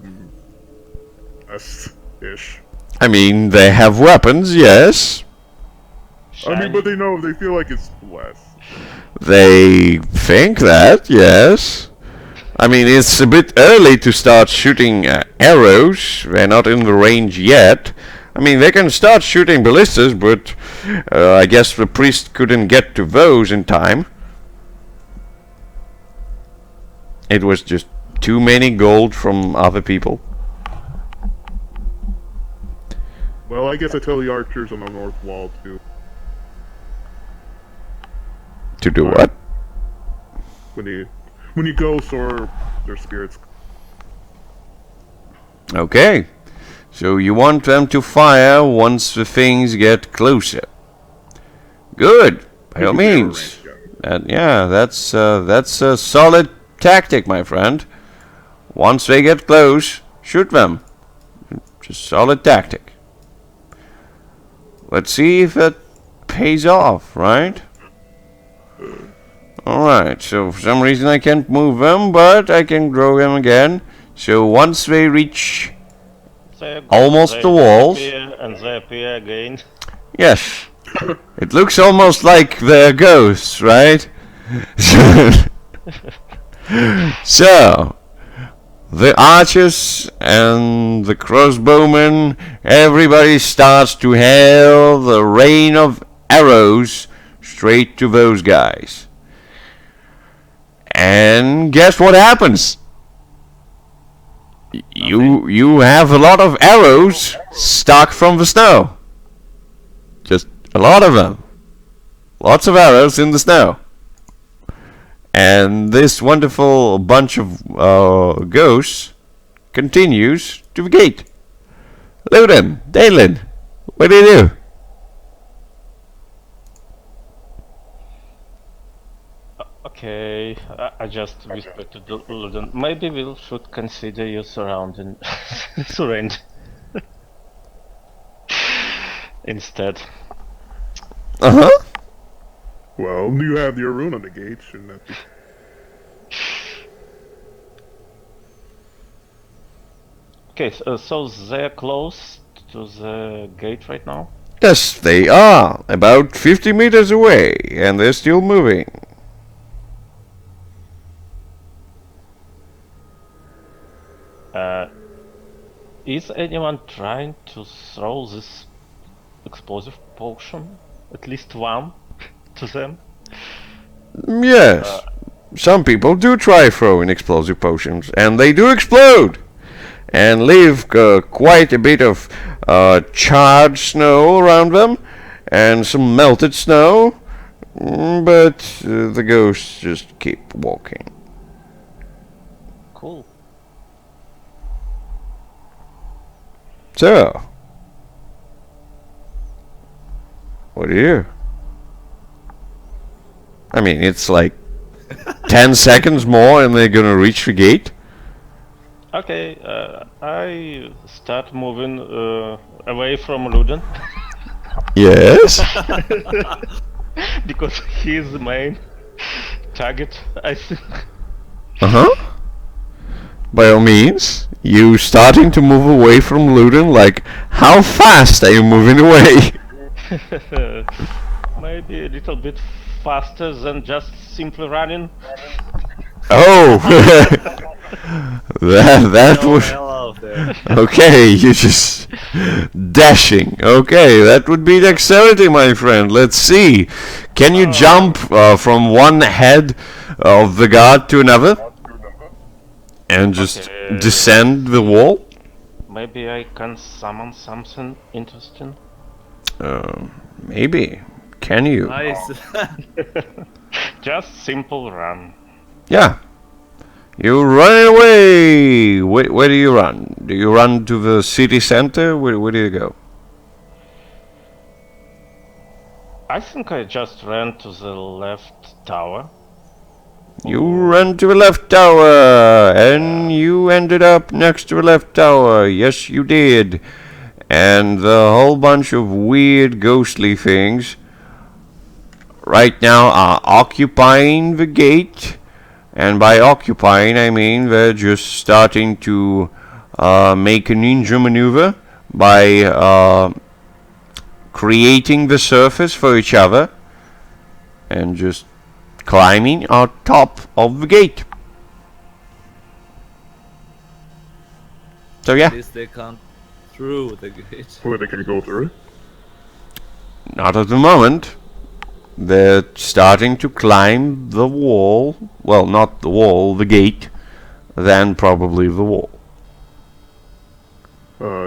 best-ish. I mean, they have weapons, yes. I mean, but they know, they feel like it's less. They think that, yes. I mean, it's a bit early to start shooting arrows. They're not in the range yet. I mean, they can start shooting ballistas, but I guess the priest couldn't get to those in time. It was just too many gold from other people. Well, I guess I tell the archers on the north wall To do what? when you go, soar their spirits. Okay. So you want them to fire once the things get closer. Good. By all means. That's a solid tactic, my friend. Once they get close, shoot them. Just solid tactic. Let's see if it pays off, right? Alright, so for some reason I can't move them, but I can grow them again. So once they reach almost the walls. And they appear again. Yes. It looks almost like they're ghosts, right? So, the archers and the crossbowmen, everybody starts to hail the rain of arrows straight to those guys. And guess what happens? You have a lot of arrows stuck from the snow. Just a lot of them. Lots of arrows in the snow. And this wonderful bunch of ghosts continues to the gate. Luden, Dalen, what do you do? Okay, I just whispered to Luden. Maybe we should consider you surrounding surrender instead. Uh-huh. Well, you have your rune on the gate, shouldn't that be? Okay, so they're close to the gate right now? Yes, they are. About 50 meters away, and they're still moving. Is anyone trying to throw this explosive potion? At least one to them? Yes. Some people do try throwing explosive potions, and they do explode! And leave quite a bit of charred snow around them, and some melted snow, but the ghosts just keep walking. Cool. So, what do you? I mean, it's like 10 seconds more and they're gonna reach the gate. Okay, I start moving away from Luden Yes. because he's the main target, I think. Uh-huh. By all means, you starting to move away from Luden, like, how fast are you moving away? Maybe a little bit faster than just simply running. Oh! that Oh, was... hell out there. Okay, you just... dashing. Okay, that would be dexterity, my friend. Let's see. Can you jump from one head of the guard to another? And just Okay. descend the wall? Maybe I can summon something interesting. Maybe. Can you? Nice. Just simple run. Yeah. You run away! Where do you run? Do you run to the city center? Where do you go? I think I just ran to the left tower. You ran to the left tower, and you ended up next to the left tower. Yes, you did. And the whole bunch of weird ghostly things right now are occupying the gate. And by occupying, I mean they're just starting to make a ninja maneuver by creating the surface for each other and just climbing on top of the gate. So yeah, At least they can't through the gate. Where they can go through. not at the moment. They're starting to climb the wall. Well, not the wall, the gate. Then probably the wall.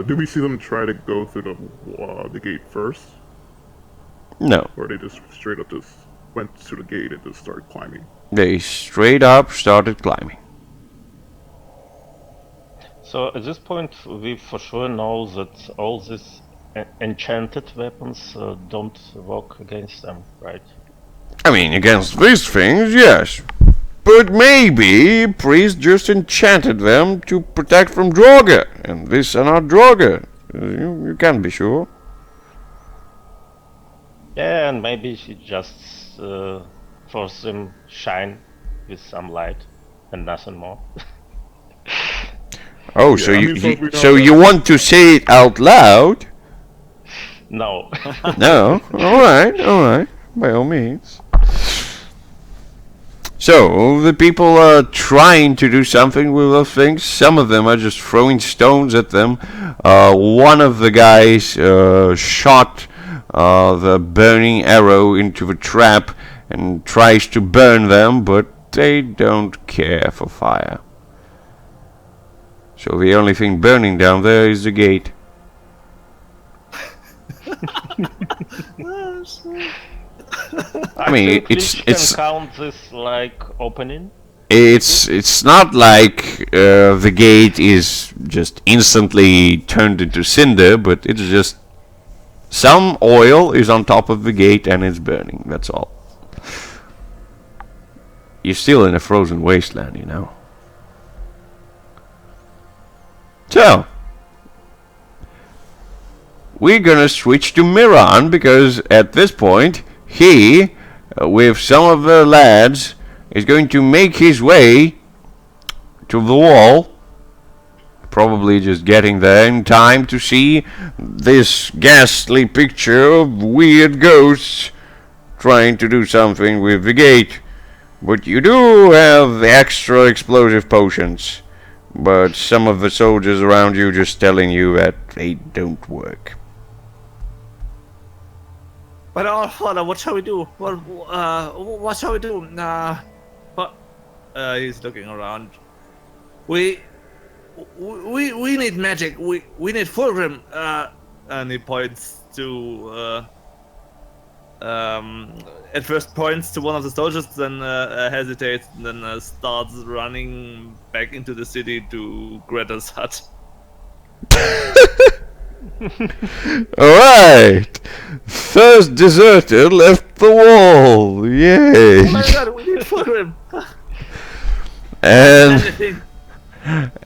Do we see them try to go through the gate first? No. Or they just straight up just went to the gate and just started climbing? They straight up started climbing. So at this point, we for sure know that all these enchanted weapons don't work against them, right? I mean, against these things, yes. But maybe priest just enchanted them to protect from Draugr, and these are not Draugr. You can't be sure. Yeah, and maybe she just forced them shine with some light and nothing more. Oh, Yeah, so I you, mean, so we know so that- you want to say it out loud? No. No. All right. By all means. So the people are trying to do something with those things. Some of them are just throwing stones at them. One of the guys shot the burning arrow into the trap and tries to burn them, but they don't care for fire. So the only thing burning down there is the gate. I mean, think it's we can count this like opening. it's not like the gate is just instantly turned into cinder, but it's just some oil is on top of the gate and it's burning. That's all. You're still in a frozen wasteland, you know. So we're gonna switch to Miran because at this point he, with some of the lads, is going to make his way to the wall. Probably just getting there in time to see this ghastly picture of weird ghosts trying to do something with the gate. But you do have the extra explosive potions. But some of the soldiers around you just telling you that they don't work. But Father, what shall we do? What shall we do? But he's looking around. We need magic. We need Fulgrim. And he points to at first points to one of the soldiers, then hesitates, and then starts running back into the city to Greta's hut. Alright! First deserter left the wall! Yay! Oh my god, we need Fulgrim! And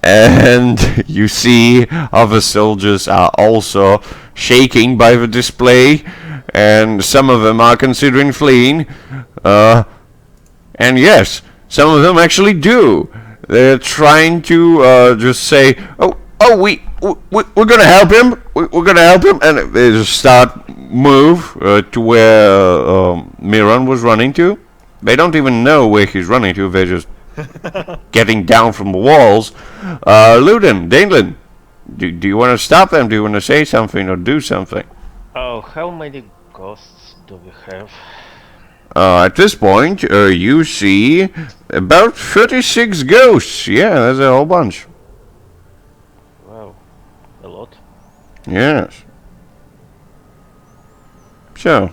and you see other soldiers are also shaking by the display, and some of them are considering fleeing. And yes, some of them actually do. They're trying to just say, we're gonna help him. We're gonna help him, and they just start move to where Miran was running to. They don't even know where he's running to. They're just getting down from the walls. Luden, Danelin, do you want to stop them? Do you want to say something or do something? Oh, how many ghosts do we have? At this point, you see about 36 ghosts. Yeah, there's a whole bunch. Wow, a lot. Yes. So,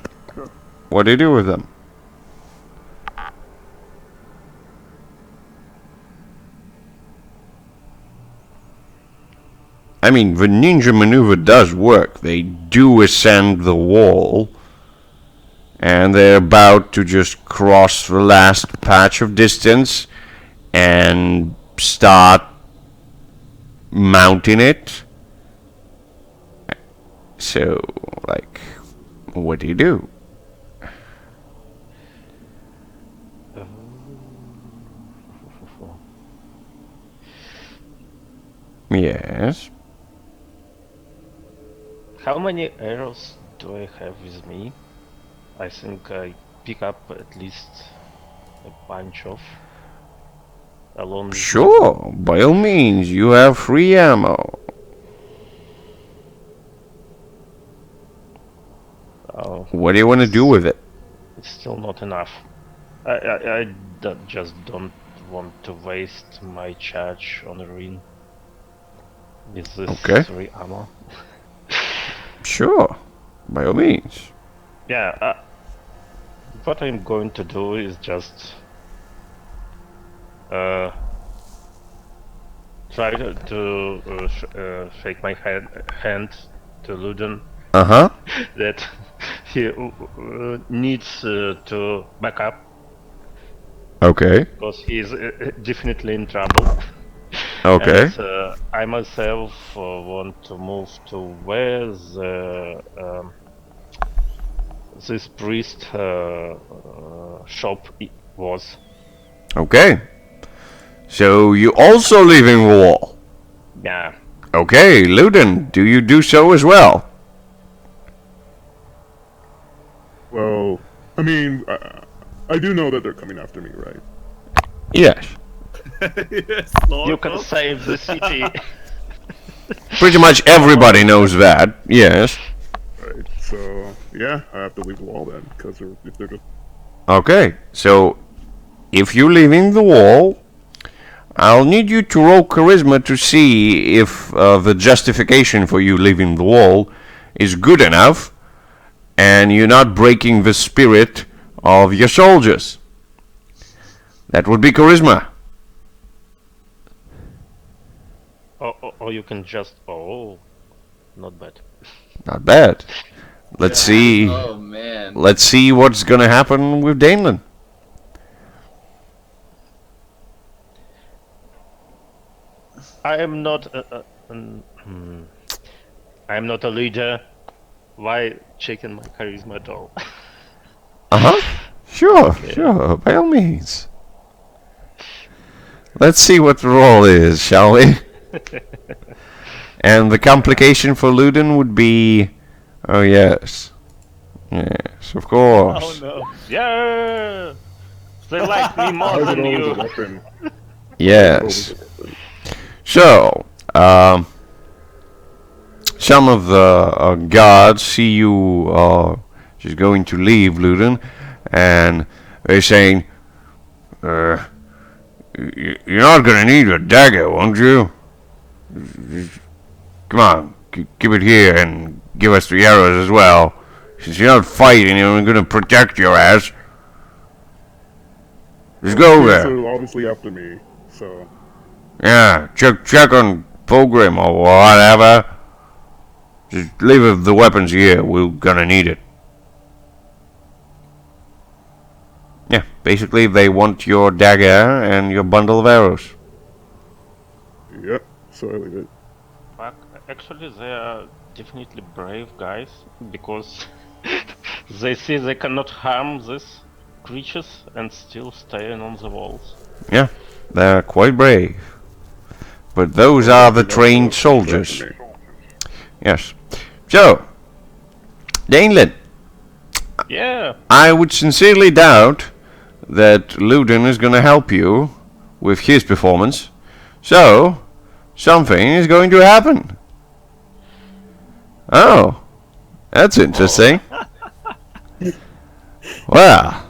what do you do with them? I mean, the ninja maneuver does work. They do ascend the wall, and they're about to just cross the last patch of distance and start mounting it. So, like, what do you do? Yes. How many arrows do I have with me? I think I pick up at least a bunch of along with Sure, by all means, you have free ammo. Oh, What do you want to do with it? it's still not enough. Just don't want to waste my charge on the ring with this Okay. 3 armor. Sure, by all means. Yeah, what I'm going to do is just try to shake my hand to Luden Uh-huh. that he needs to back up Okay. because he's definitely in trouble. Okay. And I myself want to move to where this priest shop was. Okay. So you also leaving the wall? Yeah. Okay, Luden, do you do so as well? Well, I mean, I do know that they're coming after me, right? Yes. Yes, You can save the city. Pretty much everybody knows that. Yes. Right. So yeah, I have to leave the wall then, because if they're just Okay, so if you're leaving the wall, I'll need you to roll charisma to see if the justification for you leaving the wall is good enough and you're not breaking the spirit of your soldiers. That would be charisma. Or you can just... Oh, not bad. Not bad. Let's see. Oh man. Let's see what's gonna happen with Danelan. I am not I am not a leader. Why checking my charisma at all? Uh-huh. Sure, by all means. Let's see what the roll is, shall we? And the complication for Luden would be... Oh, yes. Yes, of course. Oh no. Yeah! They like me more how's it than always a you. weapon? Yes. So, some of the guards see you just going to leave Luden, and they're saying, you're not gonna need a dagger, won't you? Come on, keep it here and give us the arrows as well. Since you're not fighting, you're gonna protect your ass. Just go Okay, there. So obviously after me. So Yeah, check on Pilgrim or whatever. Just leave the weapons here. We're gonna need it. Yeah, basically they want your dagger and your bundle of arrows. yep. So I leave it. Fuck, actually they are definitely brave guys because they see they cannot harm these creatures and still staying on the walls. Yeah, they're quite brave. But those are the trained soldiers. Yes. So, Danelan, Yeah, I would sincerely doubt that Luden is gonna help you with his performance. So, something is going to happen. Oh, that's interesting. Well,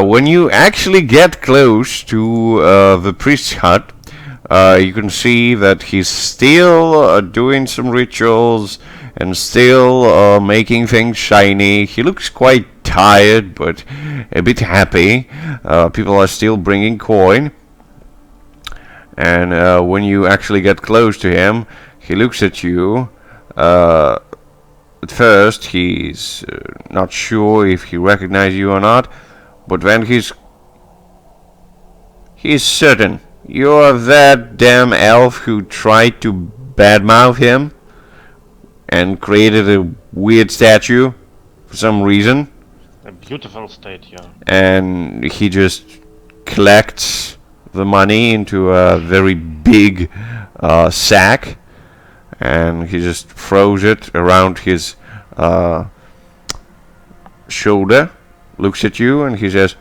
when you actually get close to the priest's hut, you can see that he's still doing some rituals and still making things shiny. He looks quite tired, but a bit happy. People are still bringing coin. And when you actually get close to him, he looks at you. At first, he's not sure if he recognizes you or not, but then he's certain. You're that damn elf who tried to badmouth him and created a weird statue for some reason. a beautiful statue. And he just collects the money into a very big sack, and he just throws it around his shoulder, looks at you, and he says,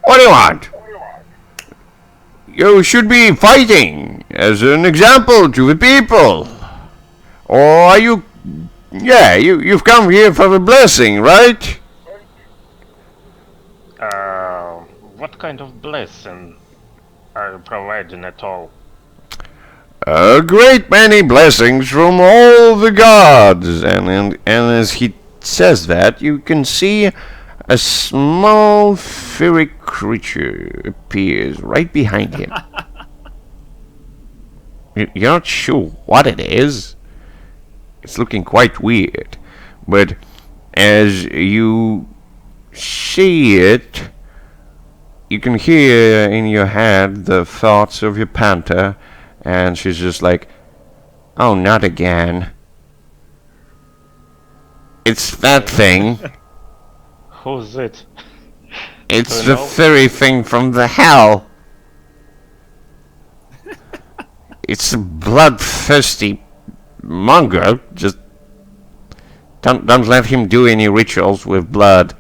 "What do you want? You should be fighting as an example to the people. Or are you Yeah, you've come here for the blessing, right? What kind of blessing are you providing at all? A great many blessings from all the gods. And as he says that, you can see a small furry creature appears right behind him. You're not sure what it is. It's looking quite weird. But as you see it, you can hear in your head the thoughts of your panther, and she's just like, oh, not again. It's that thing. Who's it? It's Do the you know? furry thing from the hell. It's a bloodthirsty mongrel. Just don't let him do any rituals with blood.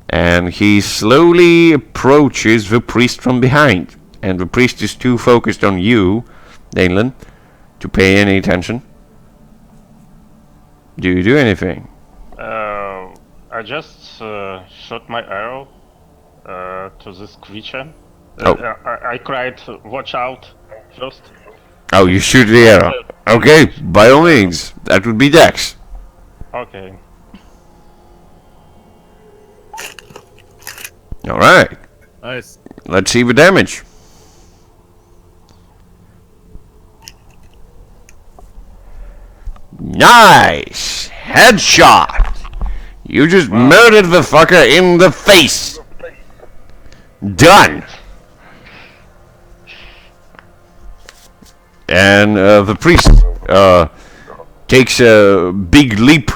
And he slowly approaches the priest from behind. And the priest is too focused on you, Danelan, to pay any attention. Do you do anything? I just shot my arrow to this creature. Oh. I cried, watch out, first. Oh, you shoot the arrow. Okay, by all means. That would be Dex. Okay. Alright, Nice. let's see the damage. Nice! Headshot! You just murdered the fucker in the face! Done! And the priest takes a big leap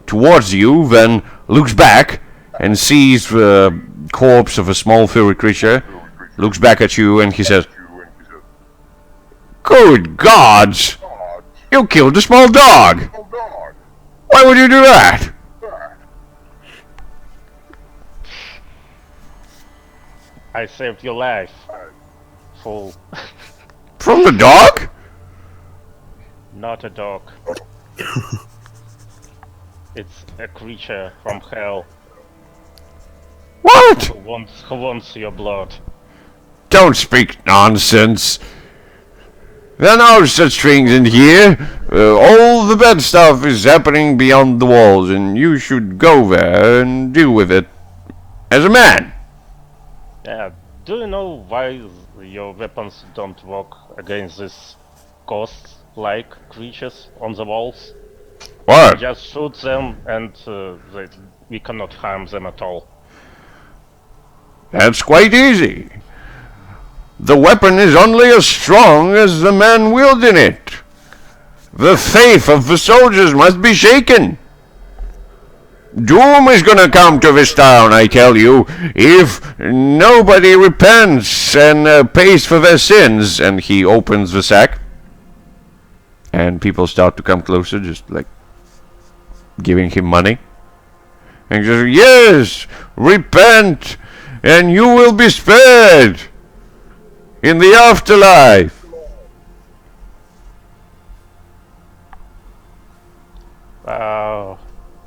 towards you, then looks back and sees the corpse of a small furry creature, looks back at you, and he says, good gods! You killed a small dog! Why would you do that? I saved your life. Fool. From the dog? Not a dog. It's a creature from hell What? who wants your blood. Don't speak nonsense. There are no such things in here. All the bad stuff is happening beyond the walls, and you should go there and deal with it as a man. Yeah, do you know why your weapons don't work against these ghost-like creatures on the walls? What? Just shoot them and we cannot harm them at all. That's quite easy. The weapon is only as strong as the man wielding it. The faith of the soldiers must be shaken. Doom is gonna come to this town, I tell you, if nobody repents and pays for their sins. And he opens the sack, and people start to come closer, just like giving him money. And he says, yes, repent, and you will be spared in the afterlife.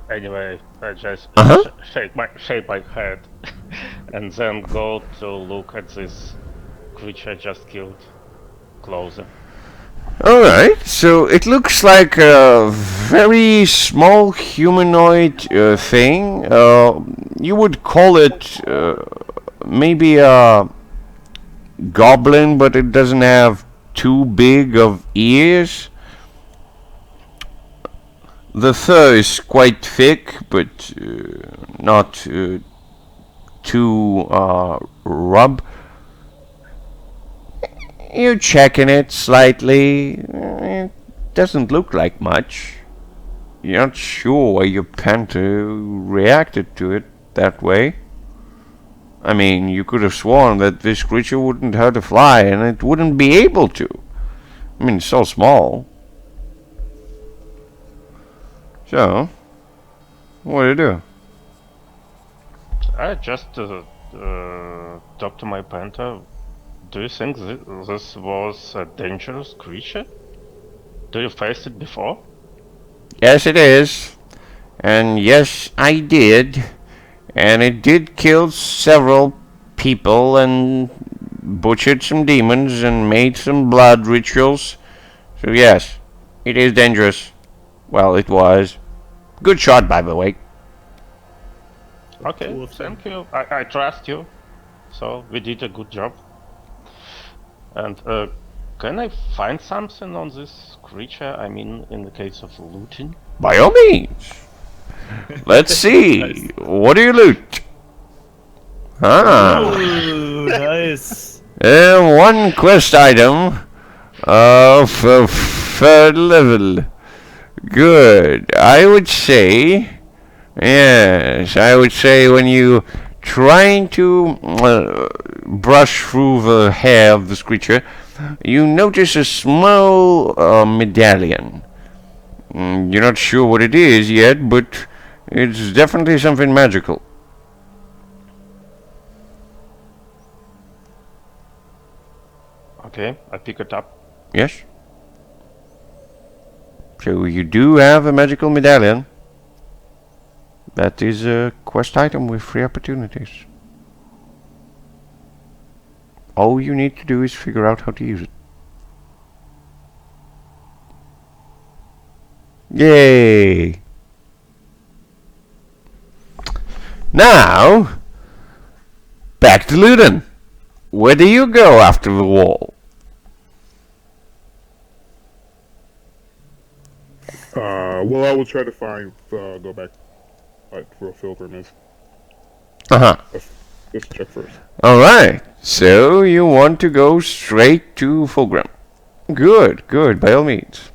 Anyway, I just Uh-huh. shake my head and then go to look at this creature just killed closer. Alright, so it looks like a very small humanoid thing. You would call it maybe a goblin, but it doesn't have too big of ears. The fur is quite thick, but not too rub. You're checking it slightly. It doesn't look like much. You're not sure why your panther reacted to it that way. I mean, you could have sworn that this creature wouldn't hurt a fly, and it wouldn't be able to. I mean, it's so small. So, what do you do? I just talked to my panther. Do you think this was a dangerous creature? Do you face it before? Yes, it is. And yes, I did. And it did kill several people and butchered some demons and made some blood rituals. So yes, it is dangerous. Well, it was. Good shot, by the way. Okay, Cool. thank you. I trust you. So we did a good job. And can I find something on this creature? I mean, in the case of looting? By all means. Let's see. Nice. What do you loot? Ah. Ooh, nice. One quest item of third level. Good. I would say, yes, I would say when you trying to brush through the hair of this creature, you notice a small medallion. You're not sure what it is yet, but it's definitely something magical. Okay, I pick it up. Yes? So you do have a magical medallion. That is a quest item with 3 opportunities. All you need to do is figure out how to use it. Yay! Now, back to Luden. Where do you go after the wall? Well, I will try to find, go back, where Filgrim is. Uh-huh. Let's check first. Alright, so you want to go straight to Fulgrim. Good, good, by all means.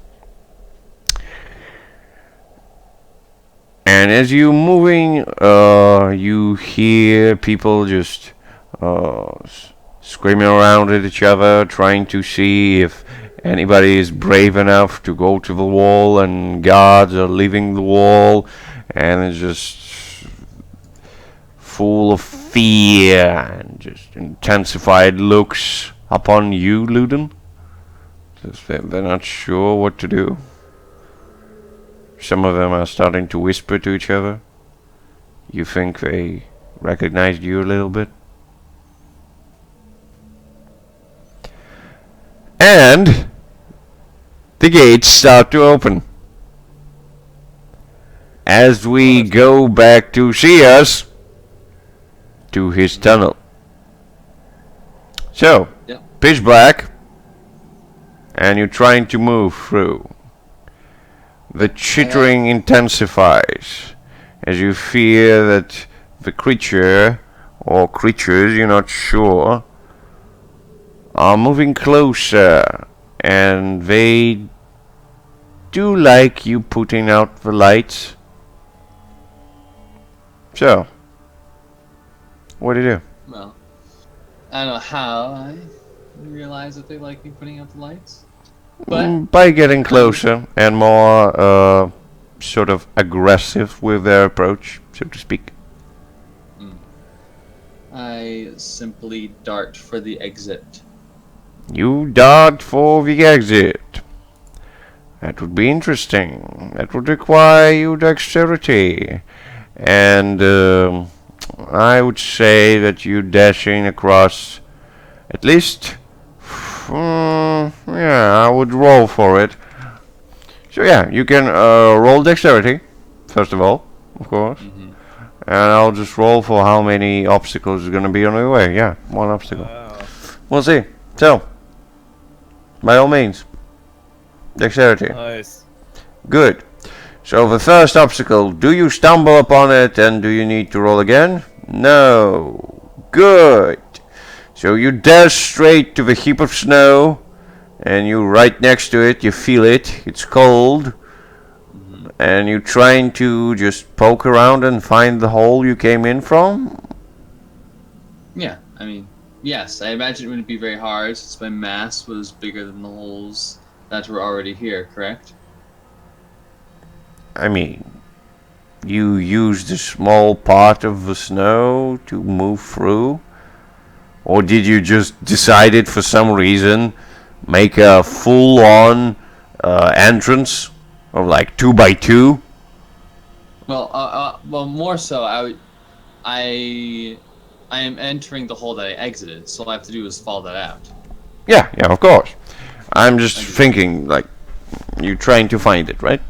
And as you're moving, you hear people just screaming around at each other, trying to see if anybody is brave enough to go to the wall, and guards are leaving the wall, and it's just full of fear and just intensified looks upon you, Luden. Just they're not sure what to do. Some of them are starting to whisper to each other. You think they recognized you a little bit? And the gates start to open. As we go back to see us to his tunnel. So, Yep. pitch black, and you're trying to move through. The chittering intensifies as you fear that the creature, or creatures, you're not sure, are moving closer, and they do like you putting out the lights. So, what do you do? Well, I don't know how I realize that they like me putting out the lights. But By getting closer and more sort of aggressive with their approach, so to speak. I simply dart for the exit. You dart for the exit. That would be interesting. That would require you dexterity. And I would say that you dashing across at least... yeah, I would roll for it. So yeah, you can roll dexterity, first of all, of course. And I'll just roll for how many obstacles is going to be on your way. Yeah, 1 obstacle. We'll see. So, by all means, dexterity. Nice. Good. So the first obstacle, do you stumble upon it and do you need to roll again? No. Good. So you dash straight to the heap of snow, and you right next to it, you feel it, it's cold, and you're trying to just poke around and find the hole you came in from? Yeah, I mean, yes, I imagine it wouldn't be very hard since my mass was bigger than the holes that were already here, correct? I mean, you used a small part of the snow to move through? Or did you just decide it for some reason, make a full-on entrance of like 2 by 2. Well, more so, I am entering the hole that I exited, so all I have to do is follow that out. Yeah, of course. I'm just thinking, like, you're trying to find it, right?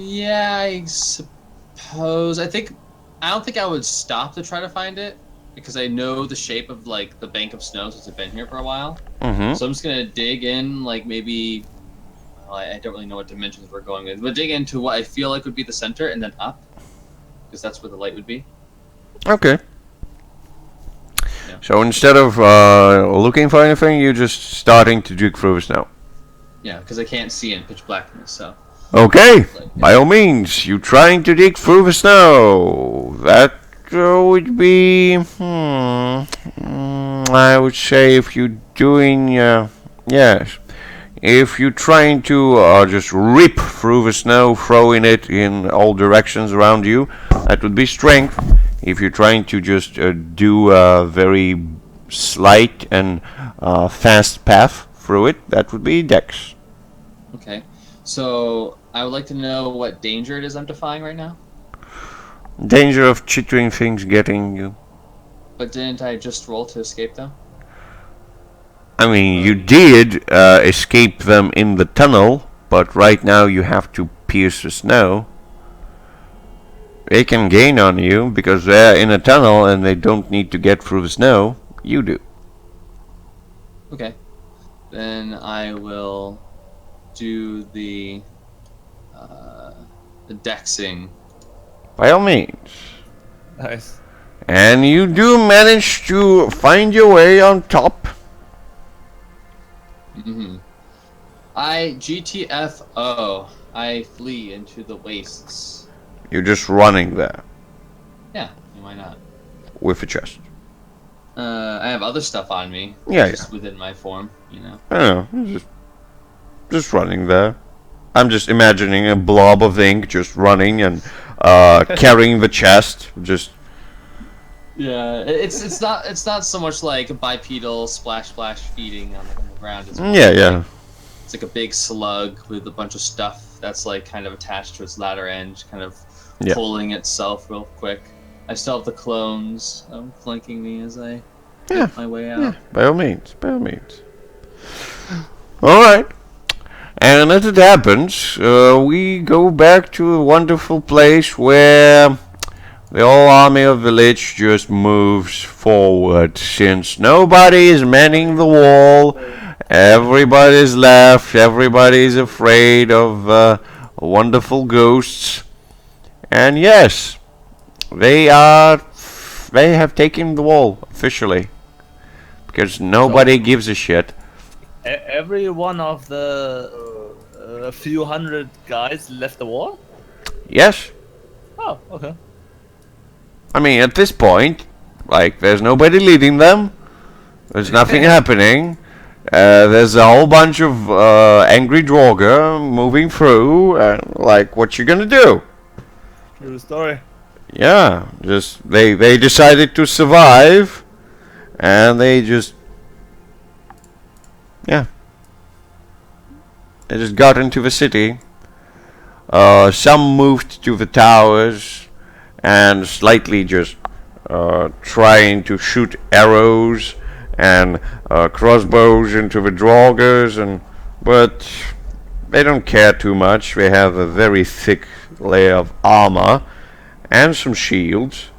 Yeah, I suppose. I don't think I would stop to try to find it, because I know the shape of, like, the bank of snow since I've been here for a while. Mm-hmm. So I'm just gonna dig in, like, maybe... Well, I don't really know what dimensions we're going with, but dig into what I feel like would be the center, and then up, because that's where the light would be. Okay. Yeah. So instead of looking for anything, you're just starting to dig through the snow. Yeah, because I can't see in pitch blackness, so... Okay, Like, by all means, you're trying to dig through the snow. That would be, I would say if you're doing, yes, if you're trying to just rip through the snow, throwing it in all directions around you, that would be strength. If you're trying to just do a very slight and fast path through it, that would be dex. Okay, so I would like to know what danger it is I'm defying right now. Danger of chittering things getting you. But didn't I just roll to escape them? I mean, you did escape them in the tunnel, but right now you have to pierce the snow. They can gain on you because they're in a tunnel and they don't need to get through the snow. You do. Okay, then I will do the dexing. By all means. Nice. And you do manage to find your way on top. GTFO. I flee into the wastes. You're just running there Yeah, why not? with a chest. I have other stuff on me. Yeah, just within my form, you know. I don't know, just running there. I'm just imagining a blob of ink just running and carrying the chest. Just Yeah, it's not so much like a bipedal splash feeding on the ground. It's more yeah. like, it's like a big slug with a bunch of stuff that's like kind of attached to its latter end, kind of pulling itself real quick. I still have the clones flanking me as I make my way out. Yeah, by all means, by all means. All right. And as it happens, we go back to a wonderful place where the whole army of the Lich just moves forward. Since nobody is manning the wall, everybody's left, everybody's afraid of wonderful ghosts. And yes, they have taken the wall officially. Because nobody gives a shit. Every one of the few hundred guys left the war? Yes. Oh, okay. I mean, at this point, like, there's nobody leading them. There's nothing happening. There's a whole bunch of angry Draugr moving through. Like, what you gonna do? True story. Yeah, just they decided to survive, and they just they just got into the city. Some moved to the towers and slightly just trying to shoot arrows and crossbows into the Draugrs, but they don't care too much. They have a very thick layer of armor and some shields.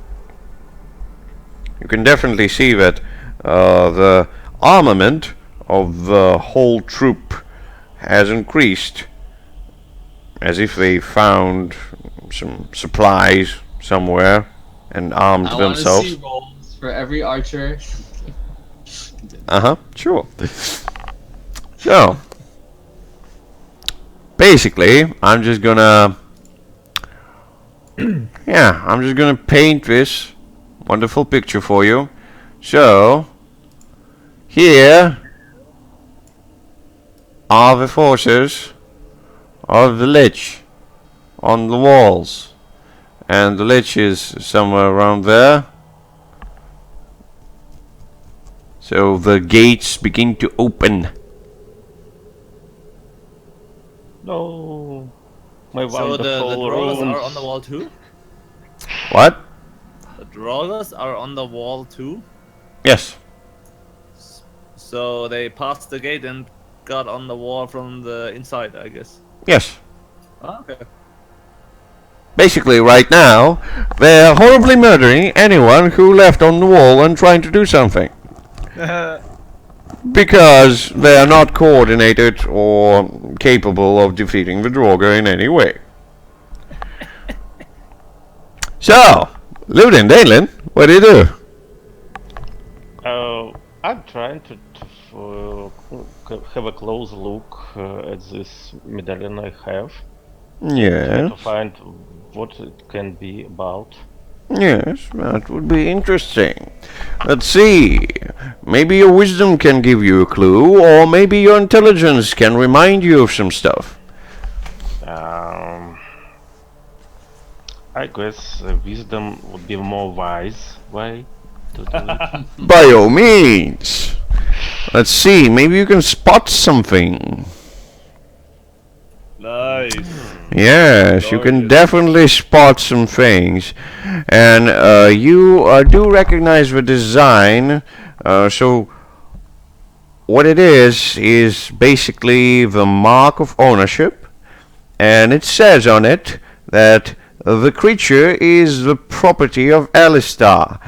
You can definitely see that the armament of the whole troop has increased, as if they found some supplies somewhere and armed themselves. I want to see rolls for every archer. Sure. So, basically, I'm just gonna I'm just gonna paint this wonderful picture for you. So, here are the forces of the Lich on the walls, and the Lich is somewhere around there. So the gates begin to open. No. My So the wonderful drawers runes. are on the wall too? What? The drawers are on the wall too? Yes. So they passed the gate and got on the wall from the inside, I guess. Yes. Ah, okay. Basically, right now, they're horribly murdering anyone who left on the wall and trying to do something. Because they are not coordinated or capable of defeating the Draugr in any way. So, Ludin, Dalen, what do you do? I'm trying to have a close look at this medallion I have. Yes. To find what it can be about. Yes, that would be interesting. Let's see. Maybe your wisdom can give you a clue, or maybe your intelligence can remind you of some stuff. I guess wisdom would be a more wise way to do it. By all means. Let's see, maybe you can spot something. Nice. Yes, you can Glorious. definitely spot some things. And you do recognize the design. So what it is basically the mark of ownership. And it says on it that the creature is the property of Alistar.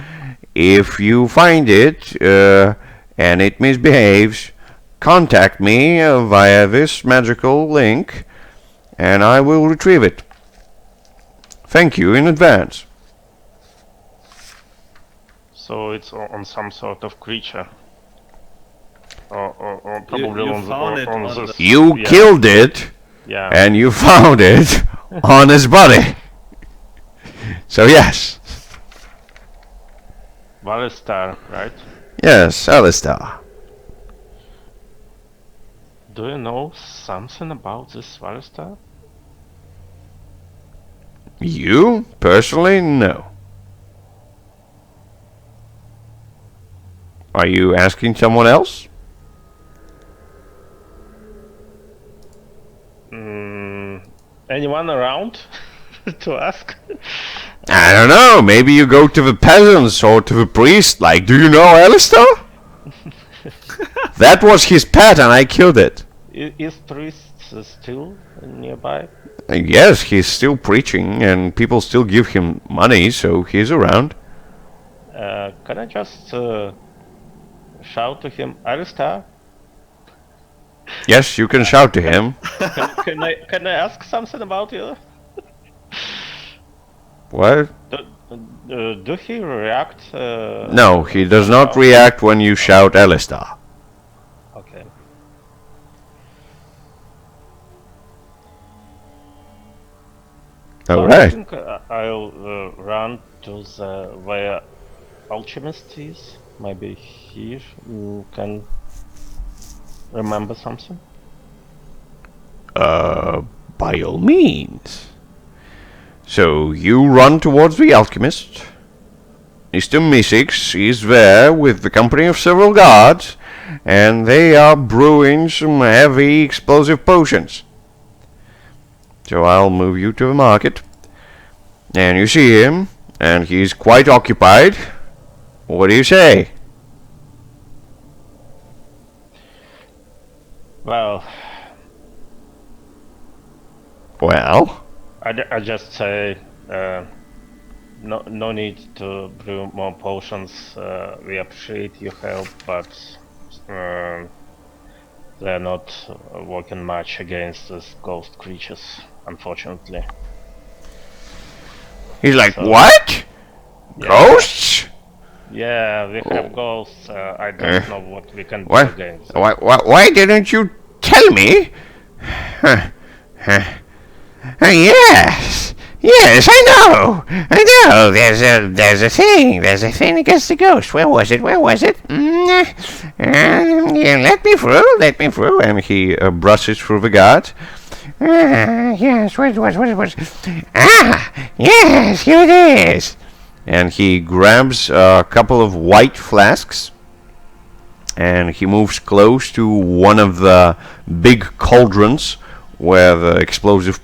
If you find it and it misbehaves, contact me via this magical link and I will retrieve it. Thank you in advance. So it's on some sort of creature. Or probably you on found it on the... the- You yeah, killed it Yeah. and you found it on his body. So yes. Valistar, right? Yes, Alistar. Do you know something about this Valistar? You? Personally, no. Are you asking someone else? Anyone around to ask? I don't know, maybe you go to the peasants or to the priest, like, do you know Alistar? That was his pet and I killed it. Is priest still nearby? Yes, he's still preaching and people still give him money, so he's around. Can I just shout to him, Alistar? Yes, you can shout to him. Can I ask something about you? What? Do he react? No, he does not react when you shout Alistar. Okay. I Alright. think I'll run to where alchemist is. Maybe he can remember something. By all means. So you run towards the alchemist. Mr. Mystics is there with the company of several guards, and they are brewing some heavy explosive potions. So I'll move you to the market. And you see him, and he's quite occupied. What do you say? Well, Well, I just say no need to brew more potions. We appreciate your help, but they're not working much against these ghost creatures, unfortunately. he's like, So- what? Yeah. Ghosts? Yeah, we have ghosts. I don't know what we can do What? against. Why didn't you tell me? Yes, I know. There's a thing against the ghost. Where was it? Yeah, let me through. And he brushes through the guard. Yes, what? Yes, here it is. And he grabs a couple of white flasks. and he moves close to one of the big cauldrons where the explosive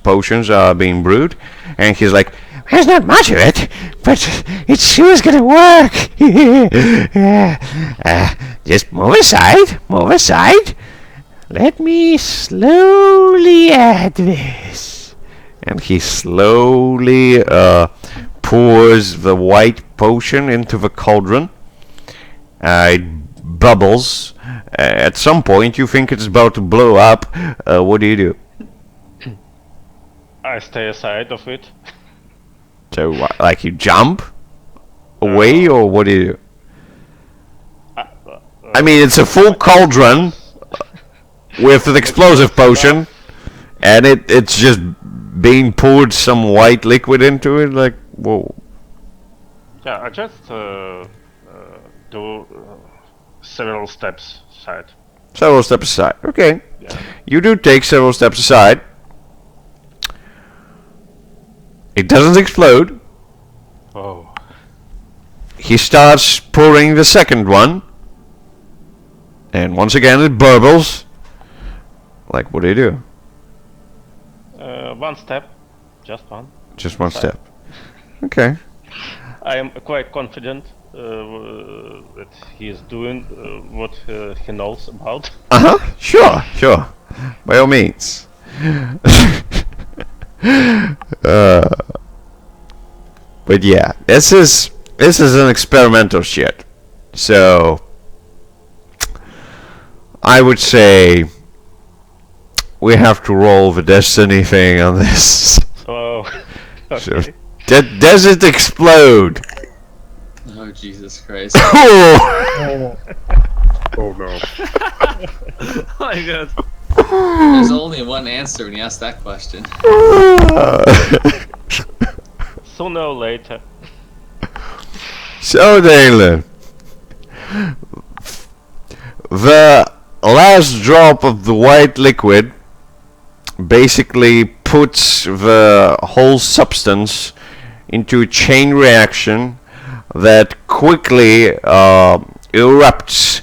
potions are being brewed, and he's like, "There's not much of it, but it sure is gonna work." Just move aside, move aside. Let me slowly add this. And he slowly pours the white potion into the cauldron. It bubbles. At some point you think it's about to blow up. What do you do? I stay aside of it. So, like, you jump away, or what do you do? I mean, it's a full cauldron with an explosive potion, and it's just being poured some white liquid into it. Like, whoa. Yeah, I just do several steps aside. Several steps aside. Okay. Yeah. You do take several steps aside. It doesn't explode. Oh. He starts pouring the second one. And once again it burbles. Like, what do you do? One step. Just one. Just one step. Okay. I am quite confident that he is doing what he knows about. Uh-huh. Sure. By all means. But yeah, this is an experimental shit. So I would say we have to roll the destiny thing on this. Oh. So, Okay. does it explode? Oh, Jesus Christ. Oh! Oh no. Oh my god. There's only one answer when you ask that question. Sooner or later. So, Dalen, the last drop of the white liquid basically puts the whole substance into a chain reaction that quickly erupts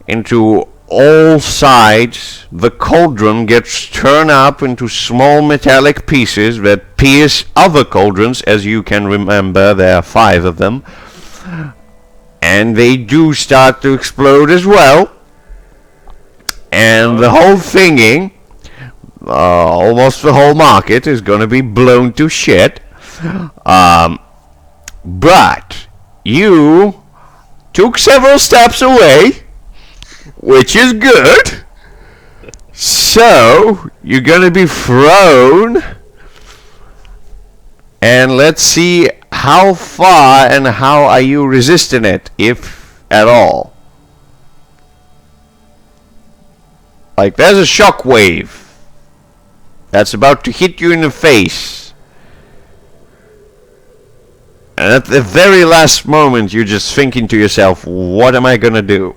into all sides. The cauldron gets turned up into small metallic pieces that pierce other cauldrons. As you can remember, there are 5 of them, and they do start to explode as well, and the whole thingy, almost the whole market, is gonna be blown to shit. But you took several steps away, which is good. So you're gonna be thrown, and let's see how far and how are you resisting it, if at all. Like, there's a shock wave that's about to hit you in the face, and at the very last moment you're just thinking to yourself, what am I gonna do?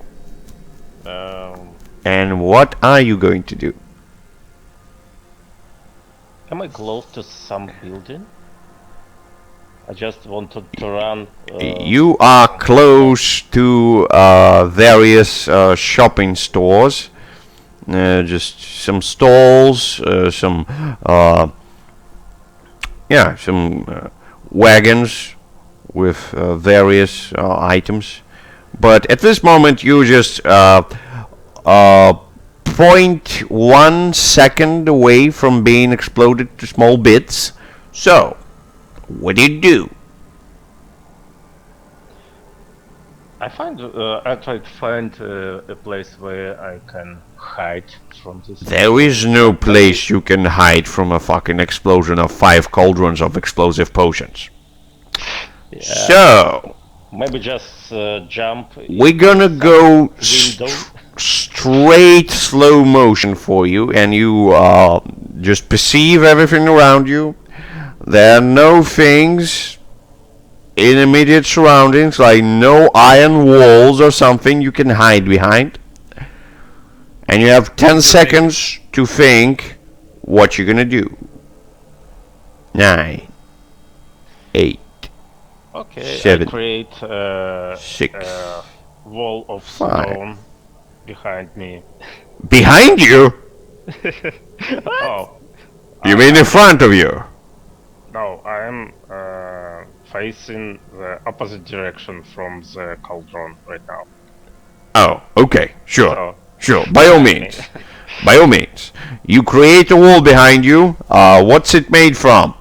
And what are you going to do? Am I close to some building? I just wanted to run. You are close to various shopping stores. Just some stalls, some wagons with various items. But at this moment you just 0.1 second away from being exploded to small bits. So, what do you do? I try to find a place where I can hide from this. There is no place you can hide from a fucking explosion of 5 cauldrons of explosive potions. Yeah. So, Maybe just jump. we're gonna go Window. straight slow motion for you, and you just perceive everything around you. There are no things in immediate surroundings, like no iron walls or something you can hide behind. And you have 10 seconds to think what you're gonna do. 9, 8, Okay, 7, I create 6, wall of Fine. stone behind me. Behind you? Oh, You mean in front of you? no, I'm facing the opposite direction from the cauldron right now. Oh, okay, sure. So, Sure, by all means. By all means. You create a wall behind you. What's it made from?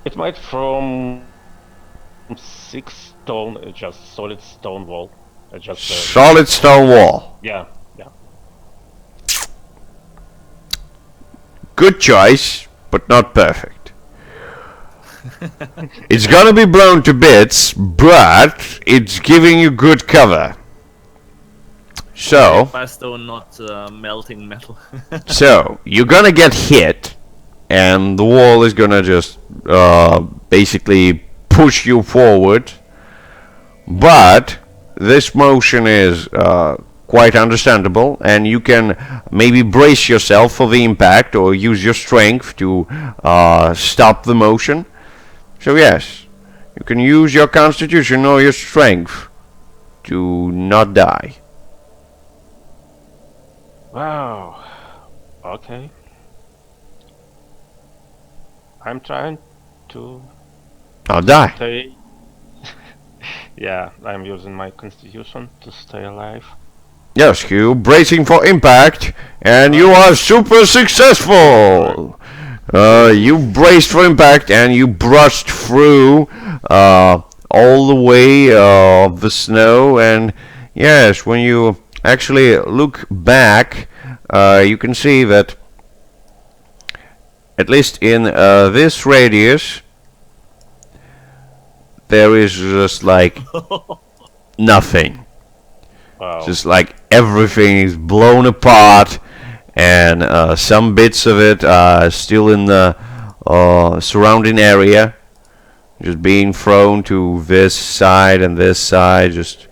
it might from 6 stone, just solid stone wall. Just Solid stone wall. yeah. Good choice, but not perfect. It's gonna be blown to bits, but it's giving you good cover. So, By stone, not melting metal. so you're gonna get hit, and the wall is gonna just basically push you forward. But this motion is quite understandable, and you can maybe brace yourself for the impact or use your strength to stop the motion. So yes, you can use your constitution or your strength to not die. Wow. Okay. I'm trying to Not die. stay. Yeah, I'm using my constitution to stay alive. Yes, you bracing for impact, and you are super successful. You braced for impact, and you brushed through all the way of the snow. And yes, when you actually look back, you can see that at least in this radius, there is just like nothing. Wow. Just like everything is blown apart, and some bits of it are still in the surrounding area, just being thrown to this side and this side, just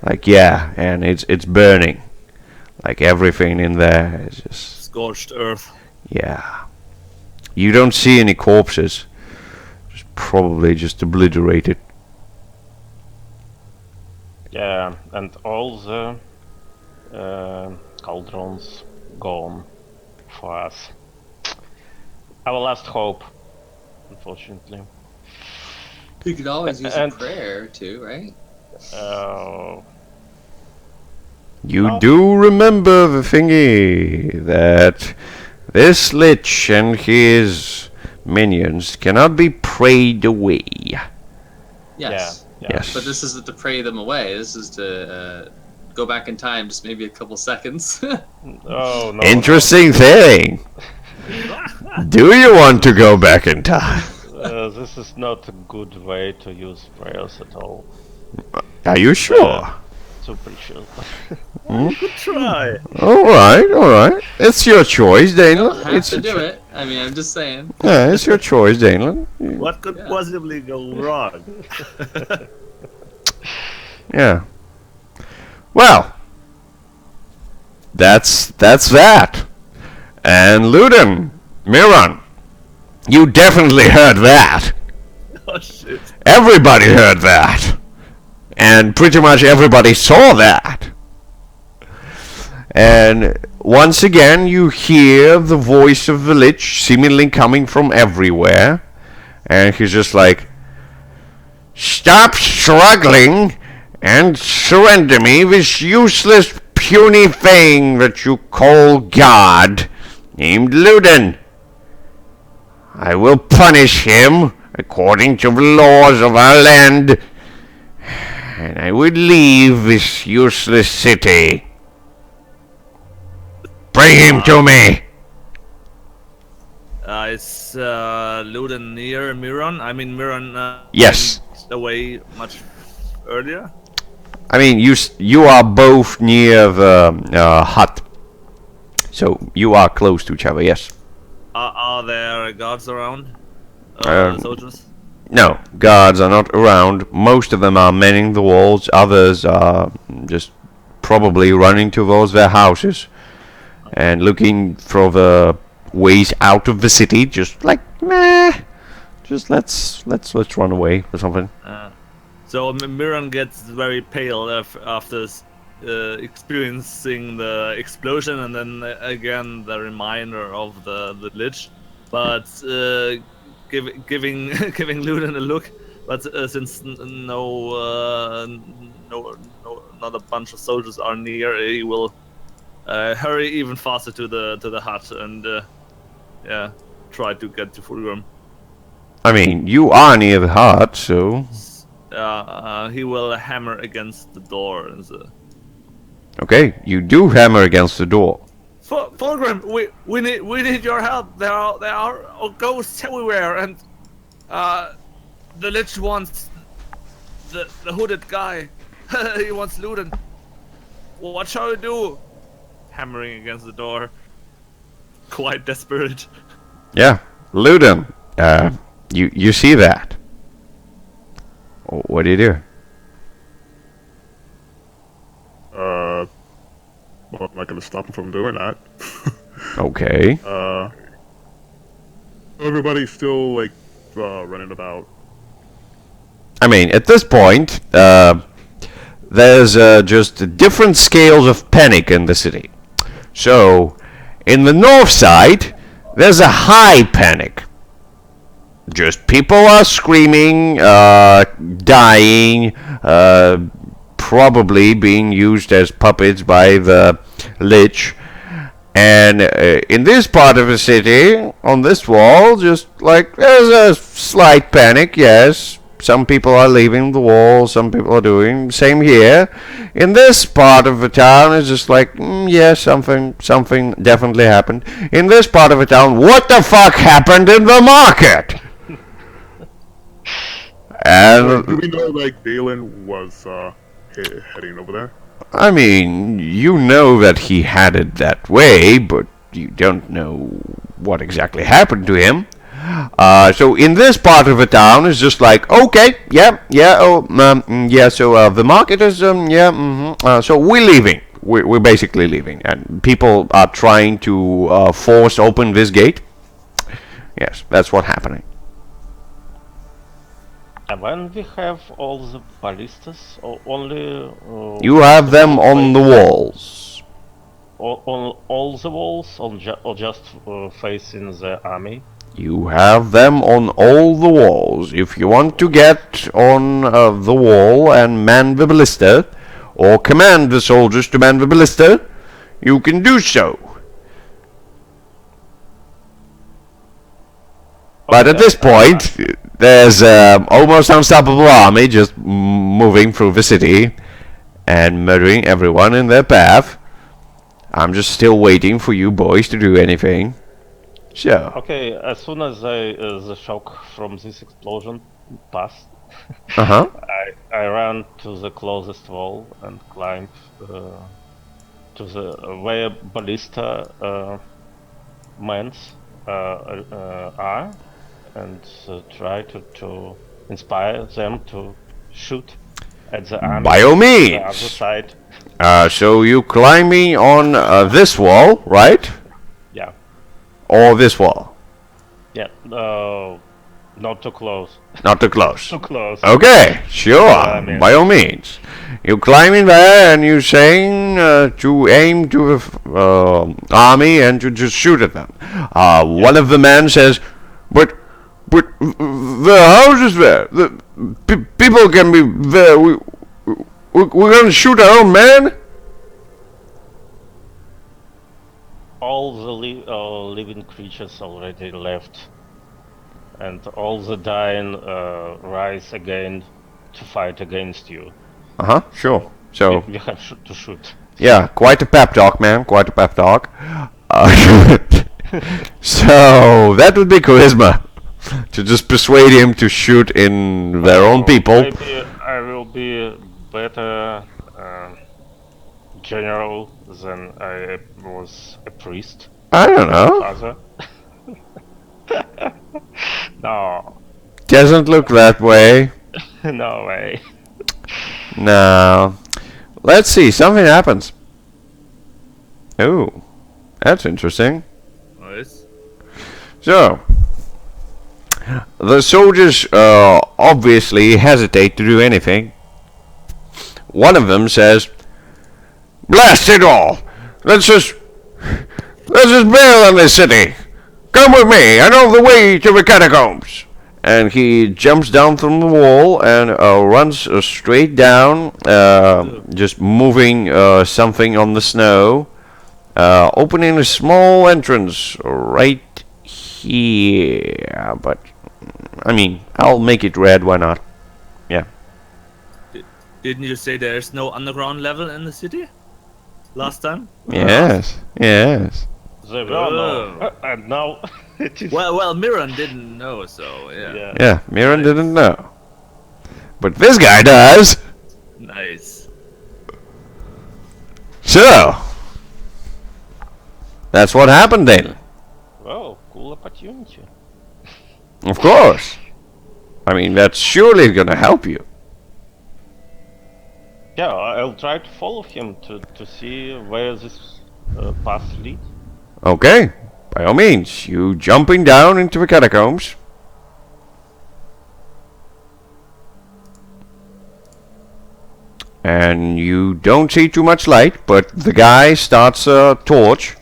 like, yeah, and it's burning. Like everything in there is just, Scorched earth. yeah. You don't see any corpses, just probably just obliterated. Yeah, and all the cauldrons gone for us. Our last hope, unfortunately. You could always use And- a prayer too, right? You No. do remember the thingy that this lich and his minions cannot be prayed away. Yes. Yeah. Yes. But this isn't to pray them away. This is to go back in time, just maybe a couple seconds. Oh no. Interesting thing. Do you want to go back in time? No. This is not a good way to use prayers at all. Are you sure? Super chill. Good try. Alright. It's your choice, Daniel. Don't have It's to your do cho- it. I mean, I'm just saying. Yeah, it's your choice, Daniel. What could Yeah. possibly go wrong? Yeah. Well, that's that. And Luden, Miran, you definitely heard that. Oh shit. Everybody heard that. And pretty much everybody saw that. And once again you hear the voice of the lich seemingly coming from everywhere. And he's just like, stop struggling and surrender me this useless puny thing that you call God, named Luden. I will punish him according to the laws of our land, and I would leave this useless city. Bring him to me! Is Luden near Miron? I mean, Miron Yes. went away much earlier. I mean, you are both near the hut, so you are close to each other, yes. Are there guards around? Soldiers? No, guards are not around. Most of them are manning the walls. Others are just probably running towards their houses and looking for the ways out of the city. Just like, nah, just let's run away or something. So Miran gets very pale after experiencing the explosion, and then again the reminder of the lich. But giving giving Luden a look. But since not a bunch of soldiers are near, he will hurry even faster to the hut and yeah, try to get to Fulgrim. I mean, you are near the hut, so... He will hammer against the door. And Okay, you do hammer against the door. Fulgrim, we need your help. There are ghosts everywhere, and the lich wants the hooded guy. He wants Luden. What shall we do? Hammering against the door. Quite desperate. Yeah, Luden, you see that. What do you do? Well, I'm not gonna stop him from doing that. Okay. Everybody's still like running about. I mean, at this point, there's just different scales of panic in the city. So, in the north side, there's a high panic. Just people are screaming, dying, probably being used as puppets by the lich. And in this part of the city, on this wall, just like there's a slight panic, yes. Some people are leaving the wall, some people are doing. Same here. In this part of the town, it's just like, yes, something definitely happened. In this part of the town, what the fuck happened in the market? And Do we know like Dalen was heading over there? I mean, you know that he had it that way, but you don't know what exactly happened to him. So in this part of the town, it's just like, okay, yeah, so the market is, so we're leaving. We're basically leaving, and people are trying to force open this gate. Yes, that's what's happening. And when we have all the ballistas, or only... You have them on the walls. On all the walls, or just facing the army? You have them on all the walls. If you want to get on the wall and man the ballista, or command the soldiers to man the ballista, you can do so. But at this point, there's almost unstoppable army just moving through the city and murdering everyone in their path. I'm just still waiting for you boys to do anything. So. Okay, as soon as the shock from this explosion passed, I ran to the closest wall and climbed to the where ballista men's are, and try to inspire them to shoot at the army. By all means. On the other side. So you climbing on this wall, right? Yeah. Or this wall? Yeah. Not too close. Not too close. Too close. Okay, sure. By all means. You climbing there and you saying to aim to the army and to just shoot at them. One of the men says, but the house is there. The people can be there. We're gonna shoot our own man? All the living creatures already left, and all the dying rise again to fight against you. Sure. So we have to shoot. Yeah, quite a pep talk, man. Quite a pep talk. So that would be charisma to just persuade him to shoot in their own people. Maybe I will be better general than I was a priest. I don't know. Father. No. Doesn't look that way. No way. No. Let's see. Something happens. Ooh, that's interesting. Nice. So, The soldiers obviously hesitate to do anything. One of them says, "Blast it all! Let's just bail on this city. Come with me. I know the way to the catacombs." And he jumps down from the wall and runs straight down, just moving something on the snow, opening a small entrance right here. But I mean, I'll make it red. Why not? Yeah. Didn't you say there's no underground level in the city? Last time? Yes. Yes. There were no. And now it is. Well, Miran didn't know, so yeah. Yeah. Miran didn't know, but this guy does. Nice. So that's what happened then. Well, cool opportunity. Of course. I mean, that's surely gonna help you. Yeah, I'll try to follow him to see where this path leads. Okay, by all means, you jumping down into the catacombs. And you don't see too much light, but the guy starts a torch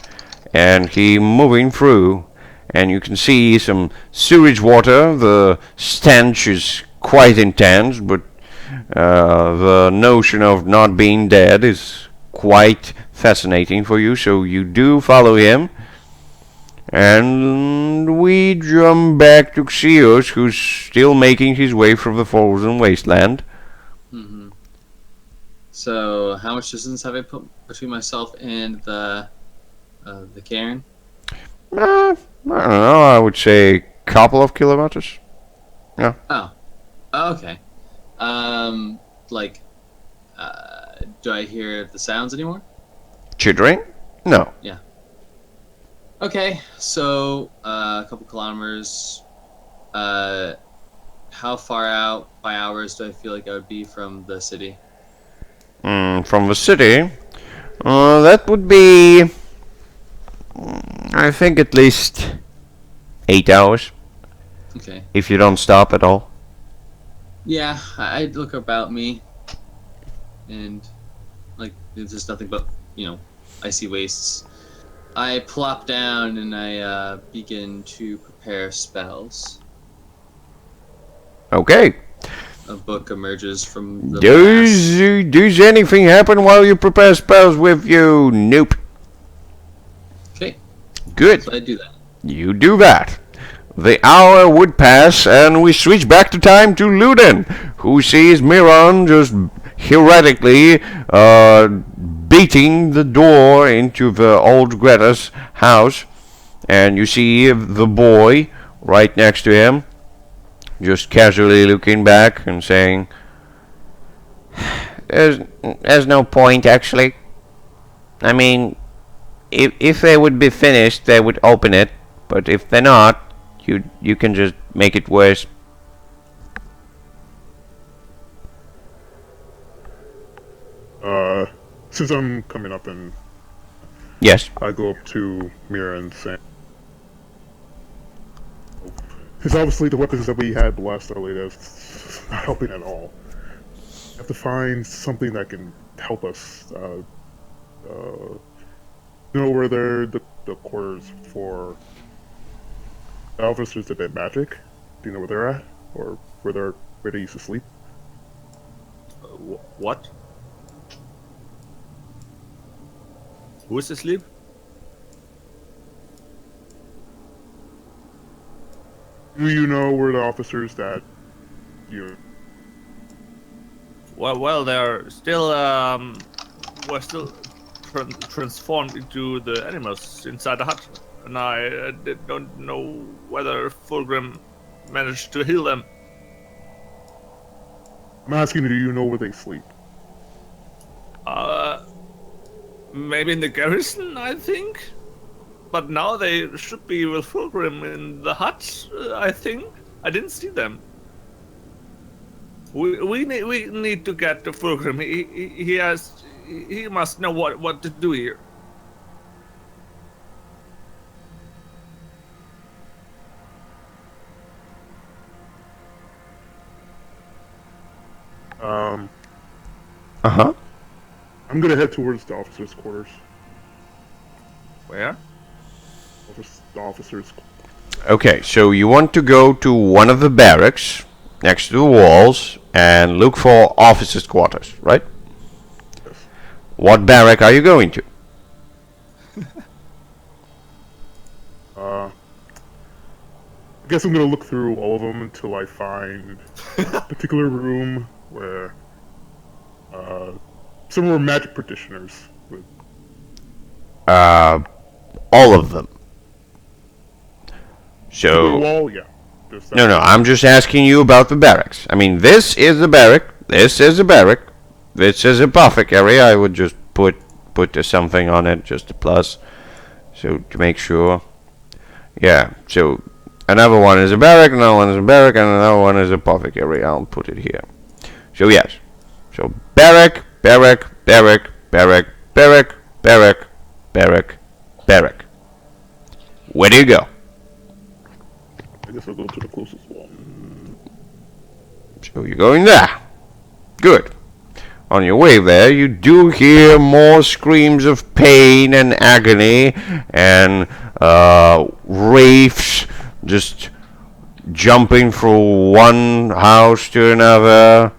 and he moving through, and you can see some sewage water. The stench is quite intense, but the notion of not being dead is quite fascinating for you, so you do follow him. And we jump back to Xios, who's still making his way through the frozen wasteland. Mm-hmm. So, how much distance have I put between myself and the cairn? I don't know, I would say a couple of kilometers. Yeah. Oh, okay. Like, do I hear the sounds anymore? Chittering? No. Okay, so a couple kilometers. How far out by hours do I feel like I would be from the city? From the city, that would be, I think, at least 8 hours, Okay. if you don't stop at all. Yeah, I'd look about me, and like there's just nothing but icy wastes. I plop down and I begin to prepare spells. Okay. A book emerges from the mass. Does anything happen while you prepare spells with you? Nope. Okay, Good. so I do that. You do that. The hour would pass, and we switch back to time to Luden, who sees Miran just heroically beating the door into the old Greta's house, and you see the boy right next to him, just casually looking back and saying, "There's no point, actually. I mean, if they would be finished, they would open it, but if they're not, you can just make it worse." Since I'm coming up and Yes. I go up to Mira and say, because obviously the weapons that we had the last early, that's not helping at all. We have to find something that can help us. Where the quarters for the officers that did magic? Do you know where they're at, or where they used to sleep? What? Who is asleep? Do you know where the officers that you? Well, they're still we're still transformed into the animals inside the hut, and I don't know whether Fulgrim managed to heal them. I'm asking, do you know where they sleep? Maybe in the garrison, I think. But now they should be with Fulgrim in the hut, I think. I didn't see them. We need to get to Fulgrim. He must know what to do here. Um, Uh-huh. I'm gonna head towards the officers' quarters. Where? The officers. Okay, so you want to go to one of the barracks next to the walls and look for officers' quarters, right? Yes. What barrack are you going to? I guess I'm gonna look through all of them until I find a particular room where some more magic practitioners would. All of them. Particular So, wall, yeah. There's that. no, I'm just asking you about the barracks. I mean, this is the barrack, this is a barrack, this is apothecary. I would just put something on it, just a plus, so to make sure. Yeah, so another one is a barrack, another one is a barrack, and another one is apothecary. I'll put it here. So yes, so barrack, barrack, barrack, barrack, barrack, barrack, barrack, barrack. Where do you go? I guess I'll go to the closest one. So you're going there. Good. On your way there, you do hear more screams of pain and agony and wraiths just jumping from one house to another.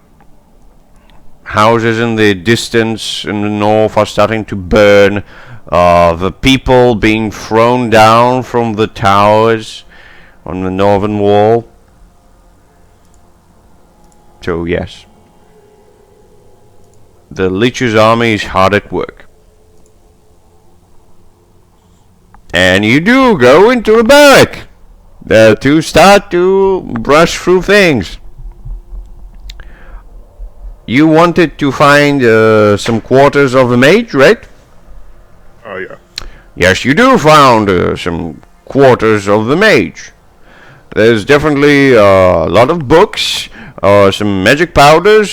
Houses in the distance in the north are starting to burn. The people being thrown down from the towers on the northern wall. So yes, the Lich's army is hard at work. And you do go into the barrack to start to brush through things. You wanted to find some quarters of the mage, right? Oh, yeah. Yes, you do found some quarters of the mage. There's definitely a lot of books, some magic powders,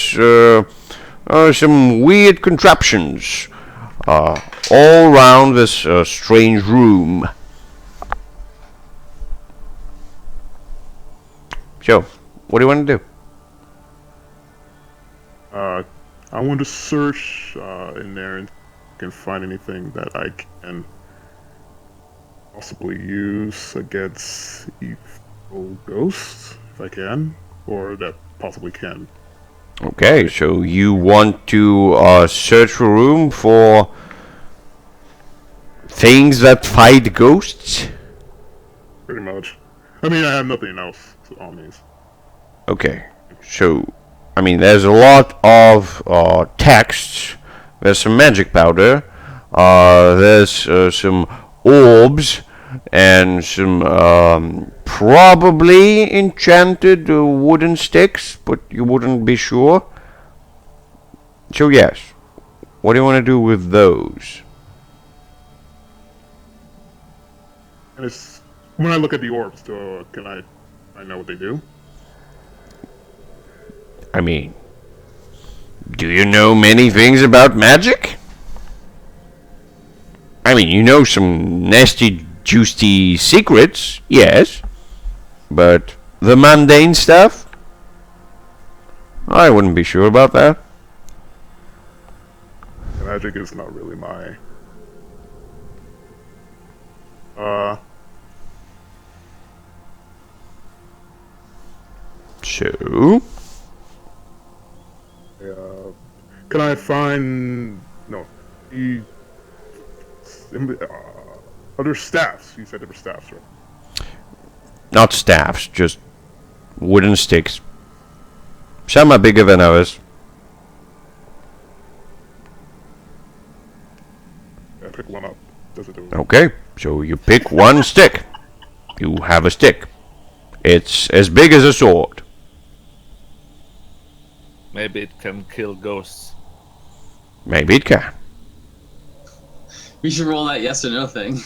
some weird contraptions, all around this strange room. So, what do you want to do? I want to search in there and can find anything that I can possibly use against evil ghosts, if I can, or that possibly can. Okay, so you want to search the room for things that fight ghosts? Pretty much. I mean, I have nothing else on these. Okay, so I mean, there's a lot of texts. There's some magic powder. There's some orbs and some probably enchanted wooden sticks, but you wouldn't be sure. So yes, what do you want to do with those? And it's when I look at the orbs, can I know what they do? I mean, do you know many things about magic? I mean, you know some nasty, juicy secrets, yes. But the mundane stuff? I wouldn't be sure about that. Magic is not really my. So? Can I find the other staffs? You said there were staffs, right? Not staffs, just wooden sticks. Some are bigger than others. I pick one up. Does it do? Okay, so you pick one stick. You have a stick. It's as big as a sword. Maybe it can kill ghosts. Maybe it can. We should roll that yes or no thing.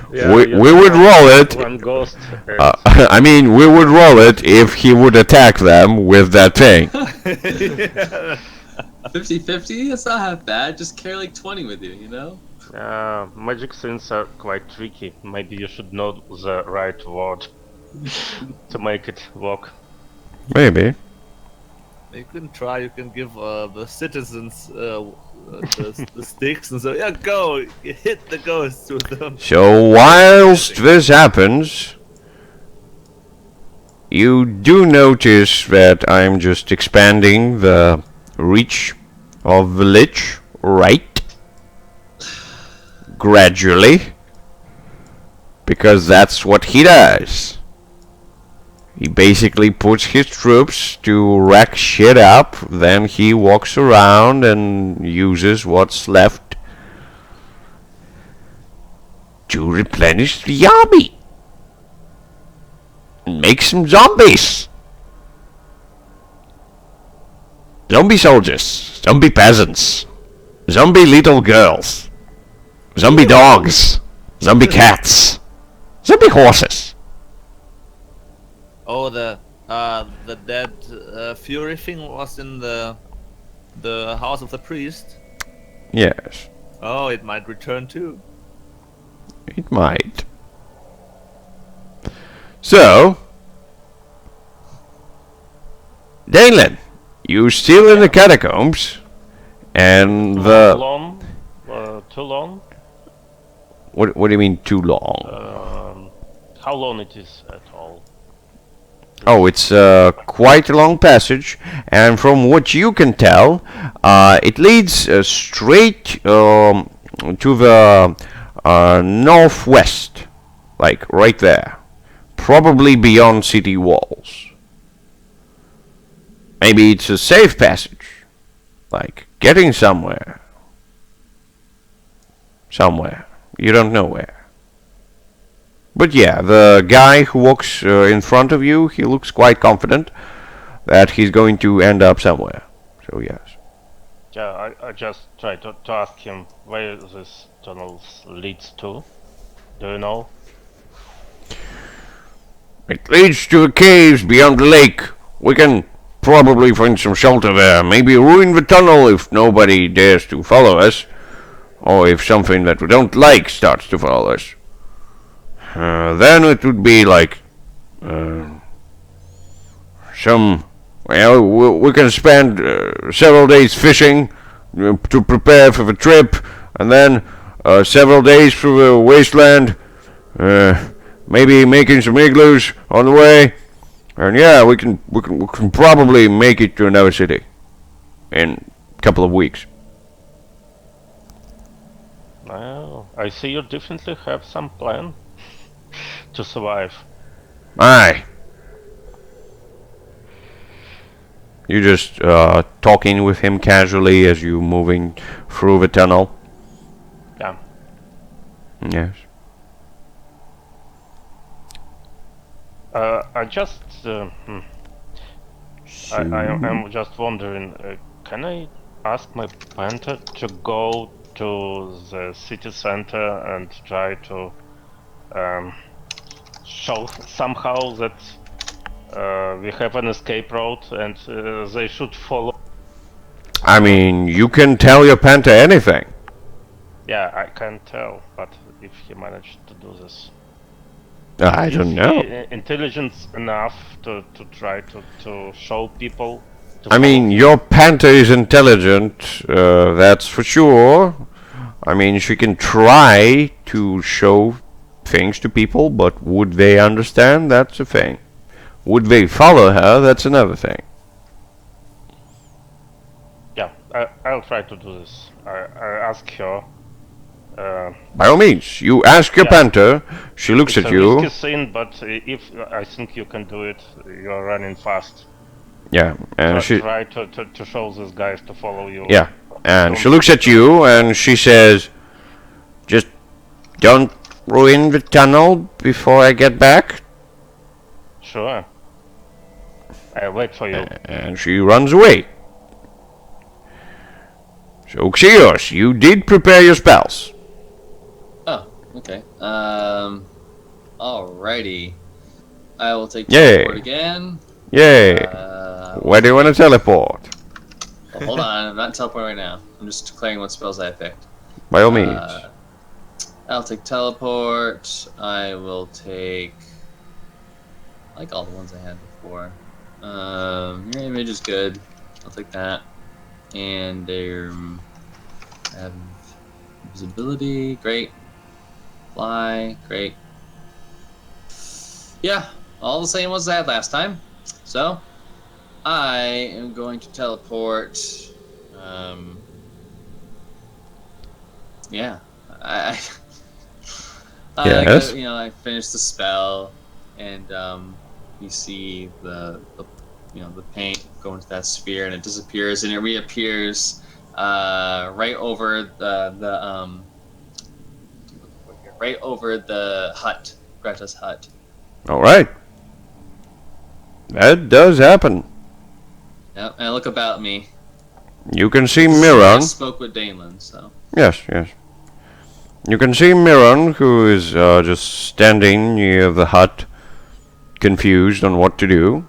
We would roll it. One ghost. I mean, we would roll it if he would attack them with that thing. 50-50? That's not half bad. Just carry like 20 with you, you know? Magic things are quite tricky. Maybe you should know the right word to make it work. Maybe. You can try. You can give the citizens the sticks and say, "Yeah, go hit the ghosts with them." So whilst this happens, you do notice that I'm just expanding the reach of the lich, right? Gradually. Because that's what he does. He basically puts his troops to wreck shit up, then he walks around and uses what's left to replenish the army. And make some zombies. Zombie soldiers, zombie peasants, zombie little girls, zombie dogs, zombie cats, zombie horses. Oh, the dead Fury thing was in the house of the priest. Yes, Oh, it might return too. it might. So, Dalen, you're still in the catacombs, and the... Long? Too long? What do you mean too long? How long it is at all? Oh, it's quite a long passage, and from what you can tell, it leads straight to the northwest, like right there, probably beyond city walls. Maybe it's a safe passage, like getting somewhere. Somewhere. You don't know where. But yeah, the guy who walks in front of you, he looks quite confident that he's going to end up somewhere. So yes. Yeah, I just tried to ask him where this tunnel leads to. Do you know? It leads to the caves beyond the lake. We can probably find some shelter there. Maybe ruin the tunnel if nobody dares to follow us. Or if something that we don't like starts to follow us. Then it would be like we can spend several days fishing to prepare for the trip, and then several days through the wasteland, maybe making some igloos on the way, and yeah, we can probably make it to another city in a couple of weeks. Well, I see you definitely have some plan to survive. Aye. You just talking with him casually as you moving through the tunnel. Yeah. Yes. I just I'm just wondering, can I ask my panther to go to the city center and try to show somehow that we have an escape route and they should follow? I mean, you can tell your panther anything. Yeah, I can tell, but if he managed to do this. I don't know. Intelligent enough to try to show people. I mean, your panther is intelligent, that's for sure. I mean, she can try to show things to people, but would they understand? That's a thing. Would they follow her? That's another thing. Yeah, I'll try to do this. I ask her. By all means, you ask your Yeah. panther, she looks It's at a you. risky thing, but if I think you can do it, you're running fast. Yeah, and she... Try to show these guys to follow you. Yeah, and Don't- she looks at you and she says, just don't ruin the tunnel before I get back. Sure. I'll wait for you. And she runs away. So, Xios, you did prepare your spells. Oh, okay. Alrighty. I will take Yay. teleport again. Yay. Where do you want to teleport? Well, hold on, I'm not teleporting right now. I'm just declaring what spells I picked. By all means. I'll take teleport. I will take... I like all the ones I had before. Your image is good. I'll take that. And have visibility, great. Fly, great. Yeah, all the same as I had last time. So, I am going to teleport. Yeah, Yes. I finished the spell, and you see the paint go into that sphere, and it disappears, and it reappears right over right over the hut, Greta's hut. All right. That does happen. Yep, and I look about me. You can see I Miran. spoke with Daneland, so. Yes, yes. You can see Miran, who is just standing near the hut, confused on what to do.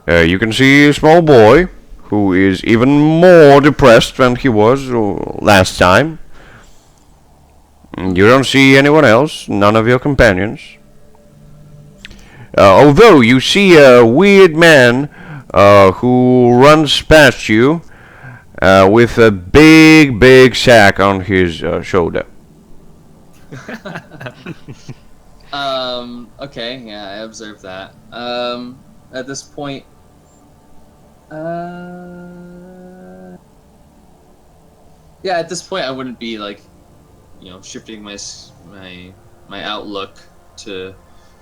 You can see a small boy, who is even more depressed than he was last time. You don't see anyone else, none of your companions. Although you see a weird man who runs past you with a big sack on his shoulder. Okay, yeah, I observed that. At this point, yeah, at this point, I wouldn't be like, shifting my outlook to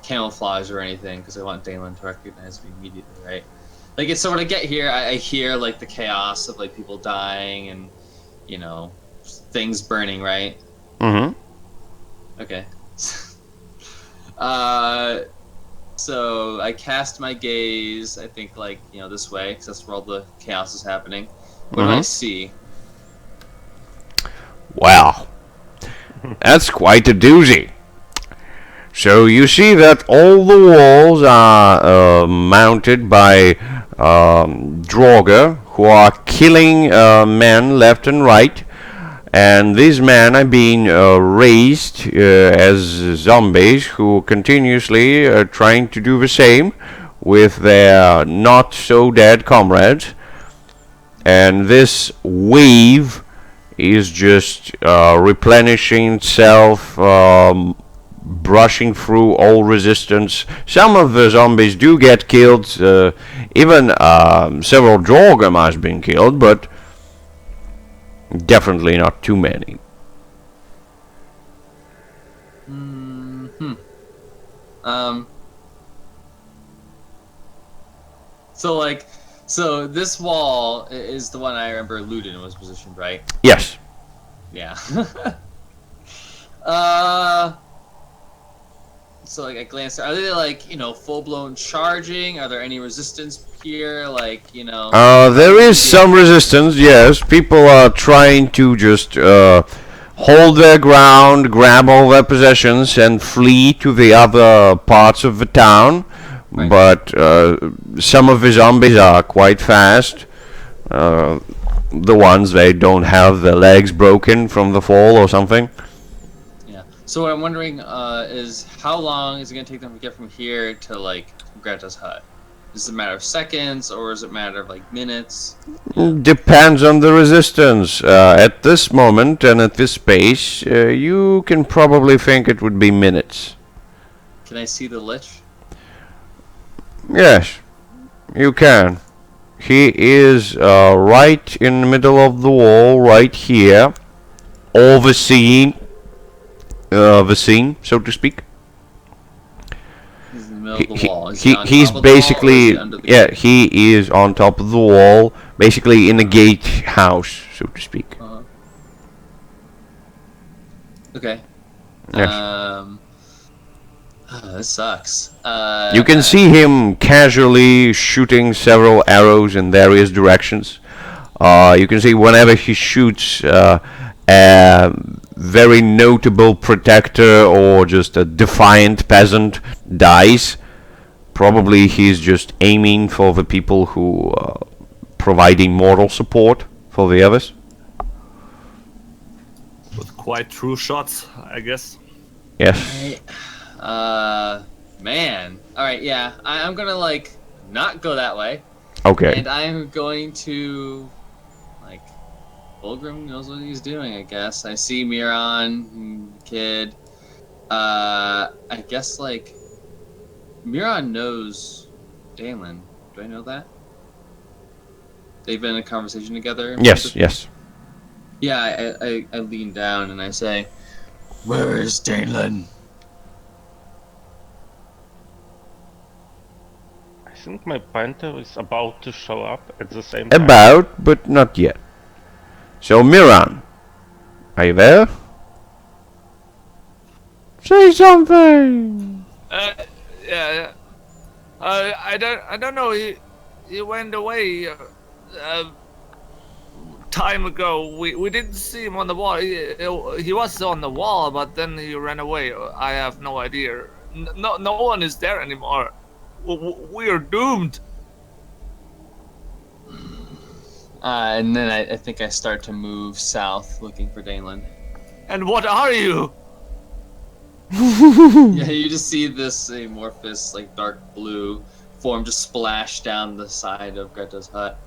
camouflage or anything, because I want Dalen to recognize me immediately, right? Like, so when I get here, I hear like the chaos of like people dying and things burning, right? Mm-hmm. Okay. So I cast my gaze, I think, like, this way, because that's where all the chaos is happening. What do I see? Wow. That's quite a doozy. So you see that all the walls are mounted by Draugr, who are killing men left and right. And these men are being raised as zombies who continuously are trying to do the same with their not so dead comrades. And this wave is just replenishing itself, brushing through all resistance. Some of the zombies do get killed, even several Draugr have been killed, but definitely not too many. So this wall is the one I remember Ludin was positioned, right? Yes. Yeah. So like I glanced. Are they like full blown charging? Are there any resistance here? Like there is some resistance. Yes, people are trying to just hold their ground, grab all their possessions, and flee to the other parts of the town. Right. But some of the zombies are quite fast. The ones they don't have their legs broken from the fall or something. So what I'm wondering is how long is it going to take them to get from here to like Greta's hut? Is it a matter of seconds or is it a matter of like minutes? Depends on the resistance. At this moment and at this pace, you can probably think it would be minutes. Can I see the Lich? Yes, you can. He is right in the middle of the wall, right here, overseeing the scene, so to speak. He's in the middle of the wall. He's basically, he is on top of the wall, basically in a gatehouse, so to speak. Okay. Yes. This sucks. You can see him casually shooting several arrows in various directions. You can see whenever he shoots a very notable protector or just a defiant peasant dies. Probably he's just aiming for the people who are providing moral support for the others. With quite true shots, I guess. Yes. Man. Alright, yeah. I'm gonna, like, not go that way. Okay. And I'm going to, like, Fulgrim knows what he's doing, I guess. I see Miran, kid. I guess, like, Miran knows Dalen. Do I know that? They've been in a conversation together? Yes, yes. Yeah, I lean down and I say, Where is Dalen? I think my panther is about to show up at the same time. About, but not yet. So, Miran, are you there? Say something! Yeah. I don't know. He went away time ago. We didn't see him on the wall. He was on the wall, but then he ran away. I have no idea. No one is there anymore. We are doomed. and then I think I start to move south looking for Dalen. And what are you? Yeah, you just see this amorphous, like, dark blue form just splash down the side of Greta's hut.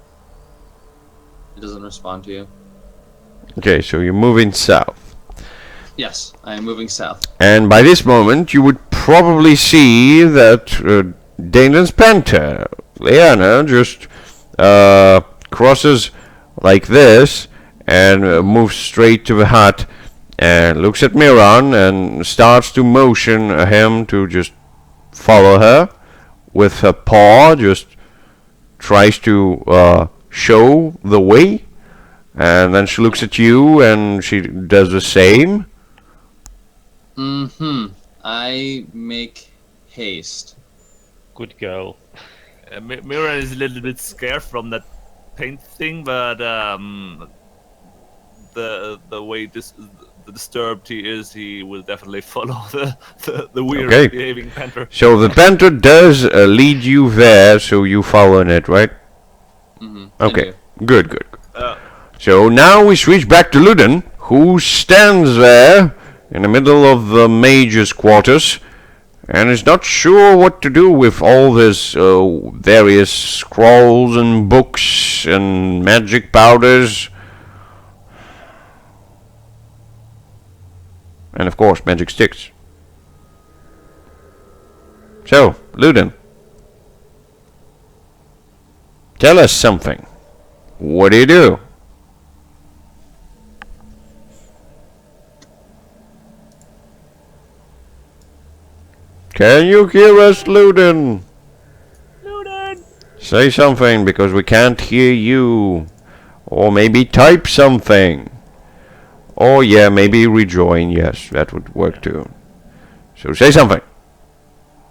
It doesn't respond to you. Okay, so you're moving south. Yes, I am moving south. And by this moment, you would probably see that Dane's panther, Leanna, just crosses like this and moves straight to the hut and looks at Miran and starts to motion him to just follow her with her paw, just tries to show the way, and then she looks at you and she does the same. I make haste. Good girl. Mira is a little bit scared from that paint thing, but the way disturbed he is, he will definitely follow the weird Okay. behaving panther. So the panther does lead you there, so you follow in it, right? I Okay, do. good. So now we switch back to Luden, who stands there in the middle of the mage's quarters and is not sure what to do with all this various scrolls and books and magic powders. And of course, magic sticks. So, Luden, tell us something. What do you do? Can you hear us, Luden? Luden! Say something, because we can't hear you. Or maybe type something. Or yeah, maybe rejoin. Yes, that would work too. So say something.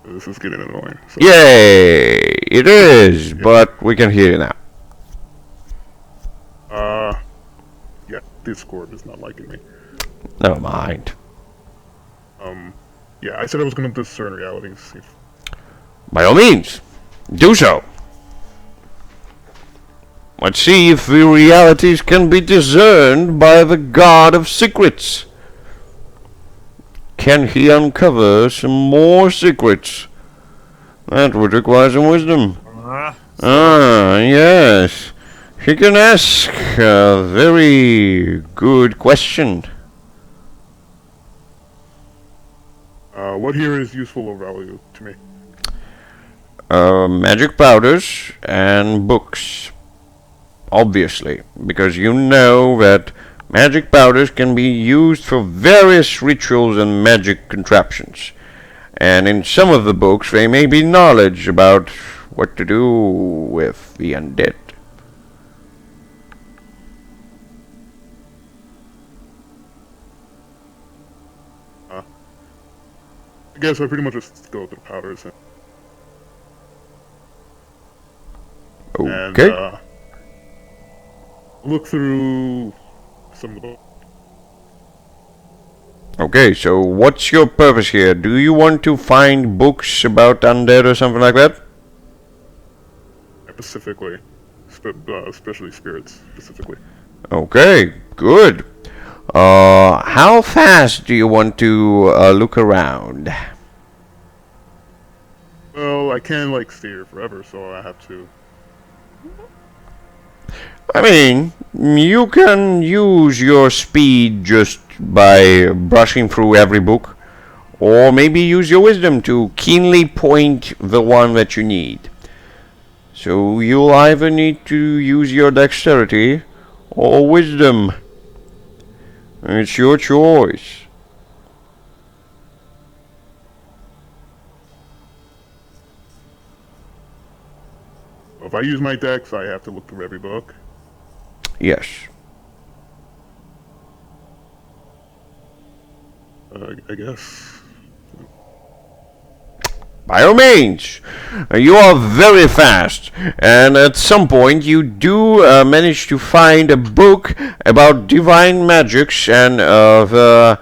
This is getting annoying. So. Yay! It is, but we can hear you now. Yeah, Discord is not liking me. Never mind. Yeah, I said I was gonna discern realities. By all means, do so. Let's see if the realities can be discerned by the God of Secrets. Can he uncover some more secrets? That would require some wisdom. Yes. He can ask a very good question. What here is useful or value to me? Magic powders and books. Obviously, because you know that magic powders can be used for various rituals and magic contraptions. And in some of the books, there may be knowledge about what to do with the undead. I guess I pretty much just go with the powders and Okay. look through some of the books. Okay, so what's your purpose here? Do you want to find books about undead or something like that? Specifically, especially spirits, specifically. Okay, good. How fast do you want to look around? Well, I can't like stay here forever, so I have to I mean, you can use your speed just by brushing through every book, or maybe use your wisdom to keenly point the one that you need. So you'll either need to use your dexterity or wisdom. It's your choice. If I use my dex, I have to look through every book. Yes. I guess. By all means, you are very fast, and at some point you do manage to find a book about divine magics and the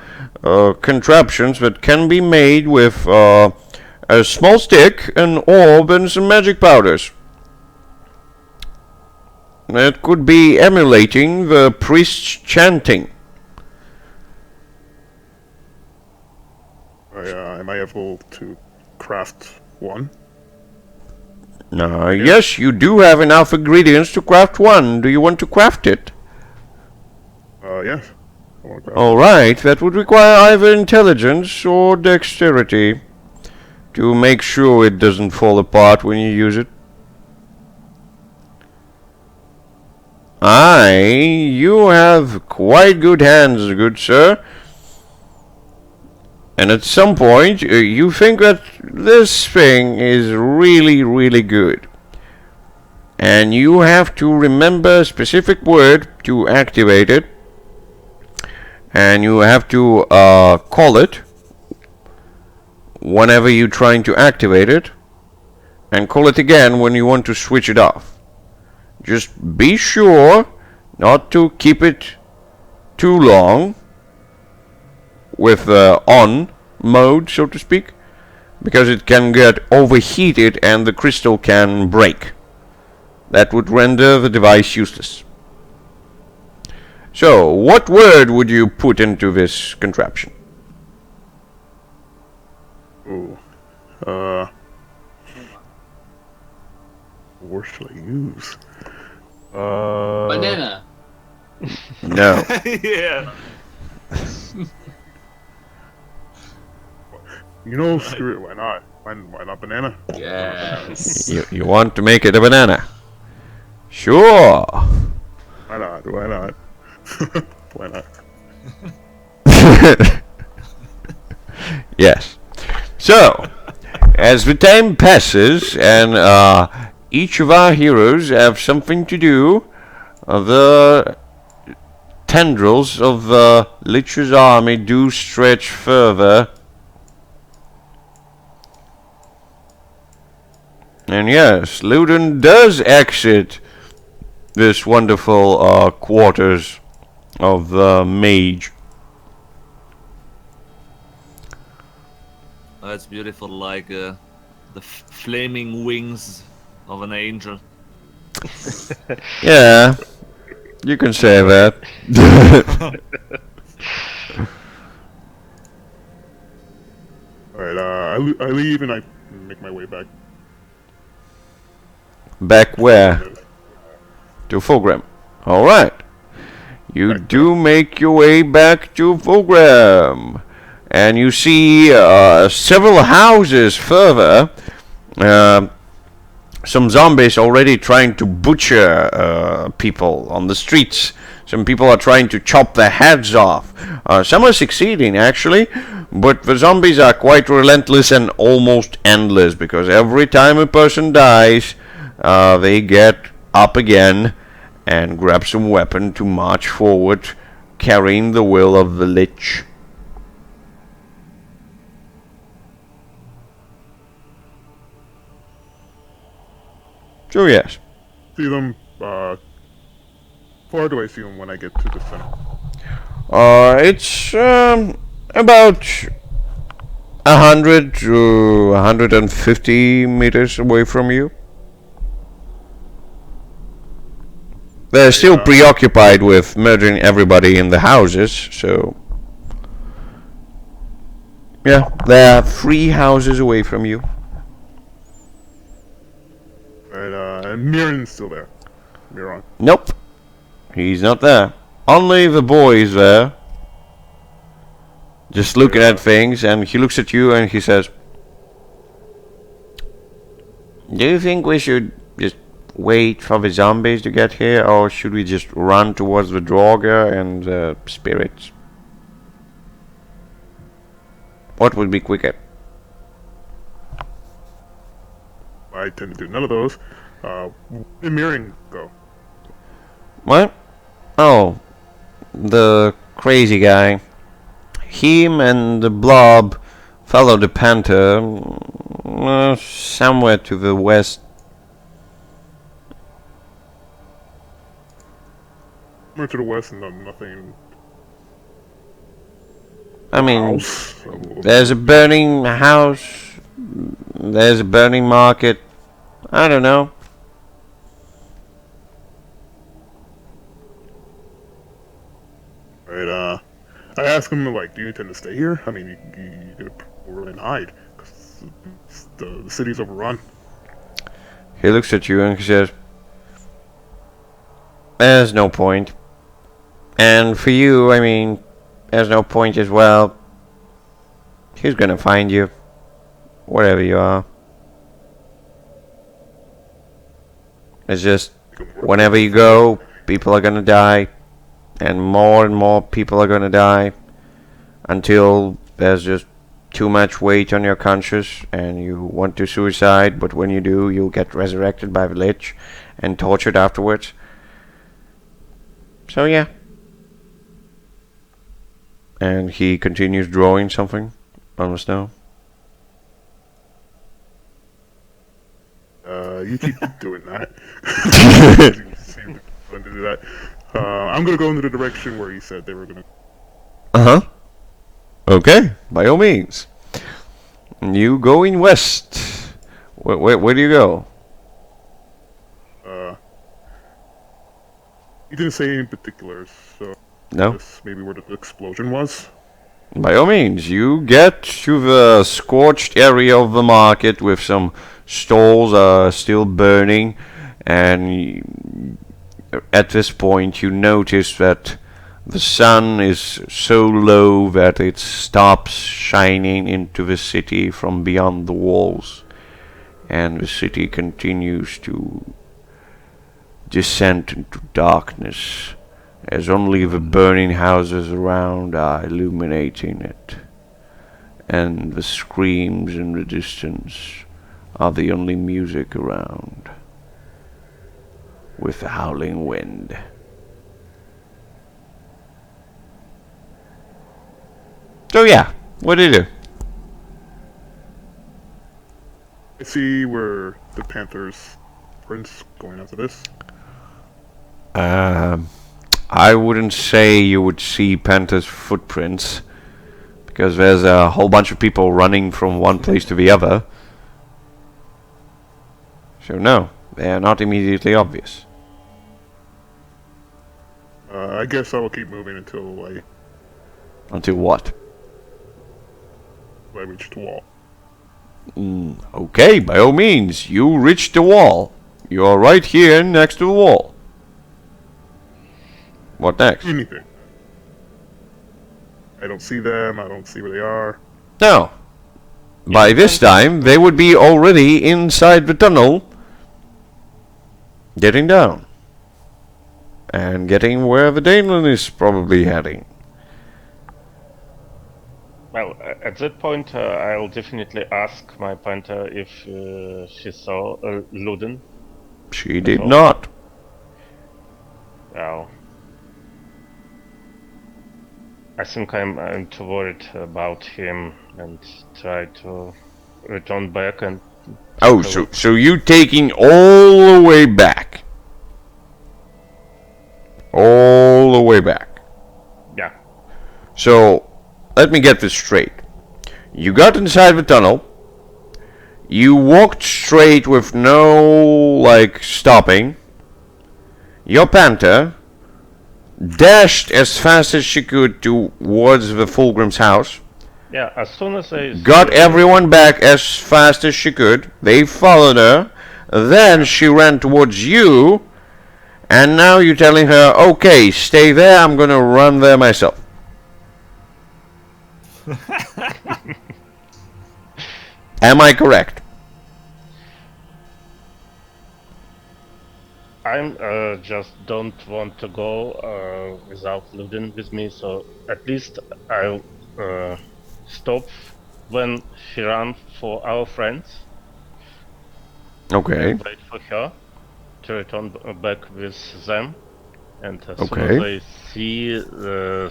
contraptions that can be made with a small stick, an orb, and some magic powders. It could be emulating the priest's chanting. Am I able to craft one? Yes, you do have enough ingredients to craft one. Do you want to craft it? Yes. I want to craft Alright, that would require either intelligence or dexterity to make sure it doesn't fall apart when you use it. You have quite good hands, good sir. And at some point, you think that this thing is really, really good. And you have to remember a specific word to activate it. And you have to call it whenever you're trying to activate it. And call it again when you want to switch it off. Just be sure not to keep it too long with on mode, so to speak, because it can get overheated and the crystal can break. That would render the device useless. So, what word would you put into this contraption? Ooh. What should I use? Banana. No. Yeah. Screw it. Why not? Why not banana? Yes. You want to make it a banana? Sure. Why not? Why not? Why not? Yes. So, as the time passes and each of our heroes have something to do, the tendrils of the Lich's army do stretch further. And yes, Luden does exit this wonderful quarters of the mage. That's beautiful, like the flaming wings of an angel. Yeah, you can say that. Alright, I leave and I make my way back. Back where? To Fulgrim. Alright. You do make your way back to Fulgrim. And you see several houses further. Some zombies already trying to butcher people on the streets. Some people are trying to chop their heads off. Some are succeeding, actually. But the zombies are quite relentless and almost endless. Because every time a person dies, they get up again and grab some weapon to march forward, carrying the will of the Lich. So yes. See them, far do I see them when I get to the center? It's about 100 to 150 meters away from you. They're still preoccupied with murdering everybody in the houses, so... Yeah, they're 3 houses away from you. Alright, And Miran's still there. Miran. Nope. He's not there. Only the boy is there. Just looking at things, and he looks at you and he says, do you think we should just wait for the zombies to get here, or should we just run towards the Draugr and the spirits? What would be quicker? I tend to do none of those. Where did Miran go? What? Oh, the crazy guy. Him and the blob follow the panther somewhere to the west. Somewhere to the west and nothing. I mean, House. there's a burning house. There's a burning market. I don't know. Right, I asked him, like, do you intend to stay here? I mean, you could run and hide, because the city's overrun. He looks at you and he says, there's no point. And for you, I mean, there's no point as well. He's gonna find you, wherever you are. It's just, whenever you go, people are gonna die. And more people are gonna die. Until there's just too much weight on your conscience and you want to suicide, but when you do, you'll get resurrected by the Lich and tortured afterwards. So yeah. And he continues drawing something on the snow. You keep doing that. You seem to do that. I'm gonna go in the direction where he said they were gonna. Uh-huh. Okay, by all means. You going west. Where do you go? He didn't say any particulars, so No? guess maybe where the explosion was. By all means, you get to the scorched area of the market with some stalls still burning, and at this point you notice that the sun is so low that it stops shining into the city from beyond the walls, and the city continues to descend into darkness as only the burning houses around are illuminating it, and the screams in the distance are the only music around, with the howling wind. So yeah, what do you do? I see where the Panthers prints going after this. I wouldn't say you would see Panther's footprints, because there's a whole bunch of people running from one place to the other. So no, they are not immediately obvious. I guess I will keep moving until Until what? I reach the wall. Okay, by all means, you reach the wall. You are right here next to the wall. What next? Anything. I don't see them. I don't see where they are. No. By this time, they would be already inside the tunnel, getting down. And getting where the Daneland is probably heading. Well, at that point, I'll definitely ask my panther if she saw Luden. She did not. Well, I think I'm too worried about him and try to return back and... Oh, so you taking all the way back? All the way back. Yeah. So, let me get this straight. You got inside the tunnel. You walked straight with no, stopping. Your panther dashed as fast as she could towards the Fulgrim's house. Yeah, as soon as I... Got everyone back as fast as she could. They followed her. Then she ran towards you, and now you're telling her, okay, stay there, I'm gonna run there myself. Am I correct? I'm just don't want to go without Luden with me, so at least I'll stop when she runs for our friends Okay. and wait for her to return back with them. And as soon Okay. as I see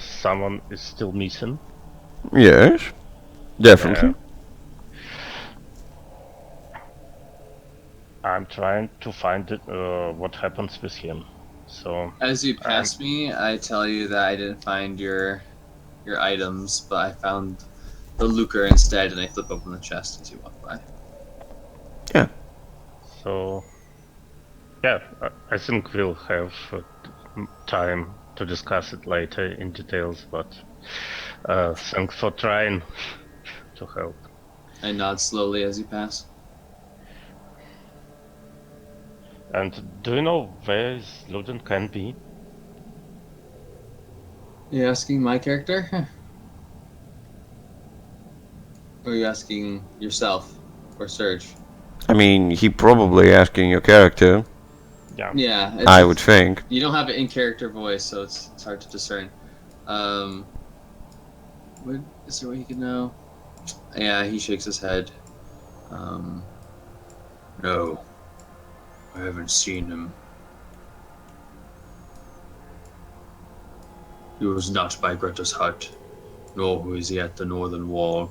someone is still missing, Yes. Definitely. I'm trying to find what happens with him. So As you pass me, I tell you that I didn't find your items, but I found the lucre instead, and I flip open the chest as you walk by. So, yeah, I think we'll have time to discuss it later in details, but thanks for trying to help. I nod slowly as you pass. And do you know where Luden can be? You asking my character? Or are you asking yourself or Serge? I mean, he probably asking your character, Yeah. Yeah, I would think. You don't have an in-character voice, so it's hard to discern. What is there a way you can know? Yeah, he shakes his head. No, I haven't seen him. He was not by Greta's hut, nor was he at the northern wall.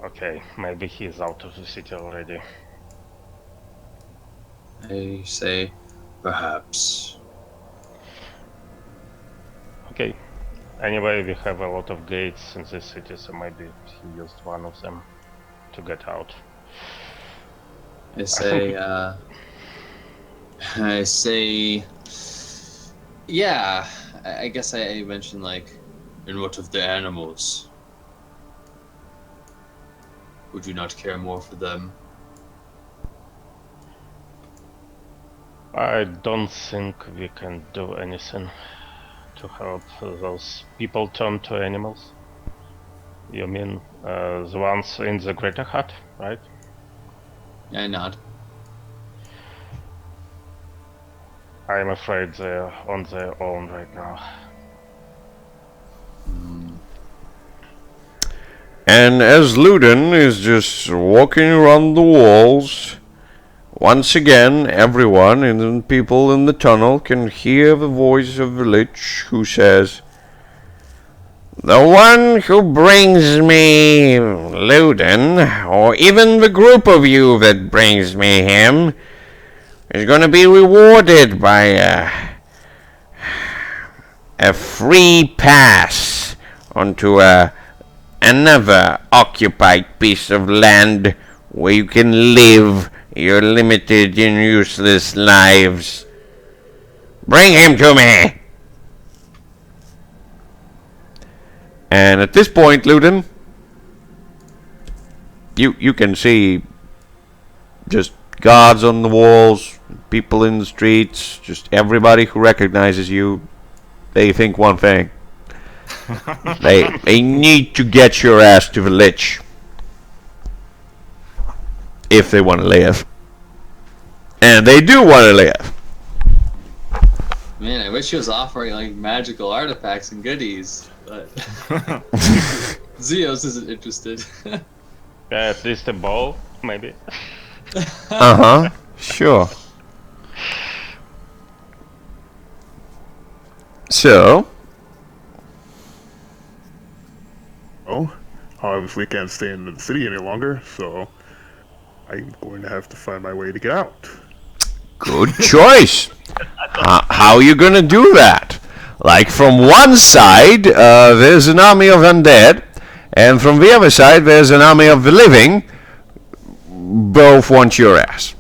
Okay, maybe he's out of the city already. I say, Perhaps. Okay. Anyway, we have a lot of gates in this city, so maybe he used one of them to get out. I say, I say, yeah. I guess I mentioned like, And what of the animals? Would you not care more for them? I don't think we can do anything to help those people turn to animals. You mean the ones in the greater hut, right? I nod. I'm afraid they're on their own right now. And as Luden is just walking around the walls, once again, everyone and the people in the tunnel can hear the voice of the Lich who says, "The one who brings me Luden, or even the group of you that brings me him, is going to be rewarded by a free pass onto another occupied piece of land where you can live your limited and useless lives. Bring him to me!" And at this point, Luden, you can see just guards on the walls, people in the streets, just everybody who recognizes you. They think one thing. They need to get your ass to the Lich. If they want to live. And they do want to live. Man, I wish he was offering like magical artifacts and goodies, but Zeos isn't interested. Yeah, at least a bow, maybe. Uh-huh. Sure. So, Oh, I obviously can't stay in the city any longer, so I'm going to have to find my way to get out. good choice. How are you going to do that? Like, from one side, there's an army of undead, and from the other side, there's an army of the living. Both want your ass.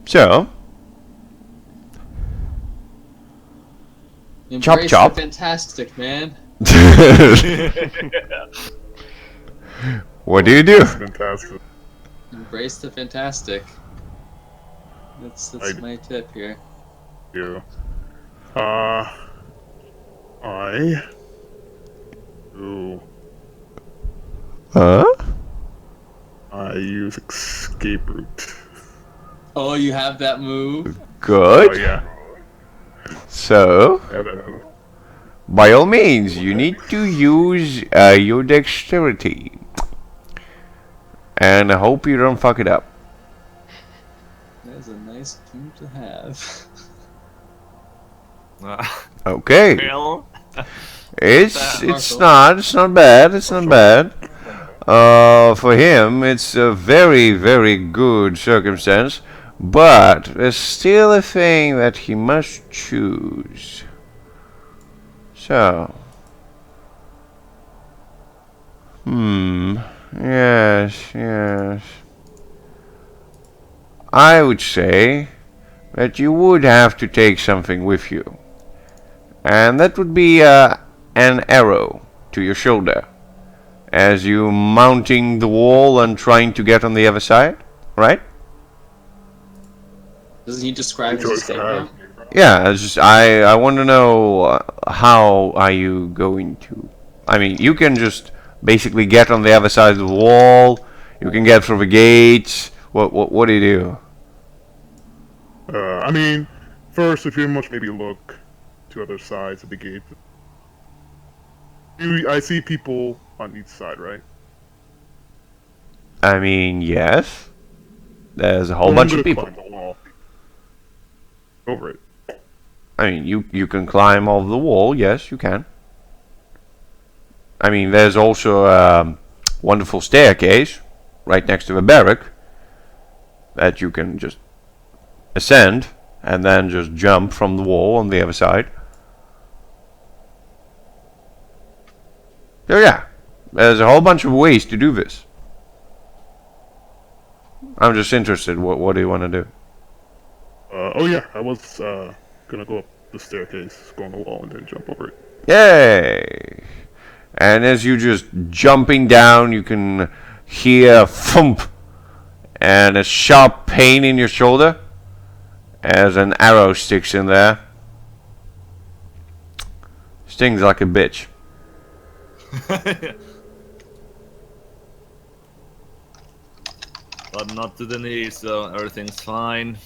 So, Embrace chop. the fantastic, man. What do you do? Fantastic. Embrace the fantastic. That's I- my tip here. You. Ooh. Huh? I use escape route. Oh, you have that move? Good. Oh yeah. So, Yeah, that- by all means, you need to use your dexterity. And I hope you don't fuck it up. That is a nice move to have. Okay. Well, It's Marshall. not bad. It's not bad. For him, it's a very, very good circumstance. But there's still a thing that he must choose. So. Yes. I would say that you would have to take something with you. And that would be an arrow to your shoulder. As you mounting the wall and trying to get on the other side, right? Doesn't he describe his Choice escape to have. route? Yeah, it's just, I want to know how are you going to... I mean, you can just basically get on the other side of the wall. You can get through the gates. What do you do? I mean, first, if you must maybe look to other sides of the gate. I see people on each side, right? I mean, yes. There's a whole I'm bunch gonna of people. climb the wall. Over it. I mean, you can climb over the wall. Yes, you can. I mean, there's also a wonderful staircase right next to the barrack that you can just ascend and then just jump from the wall on the other side. So yeah, there's a whole bunch of ways to do this. I'm just interested. What do you want to do? Oh yeah, I was gonna go up the staircase, go on the wall, and then jump over it. Yay! And as you just jumping down, you can hear thump and a sharp pain in your shoulder as an arrow sticks in there. Stings like a bitch. but not to the knee, so everything's fine.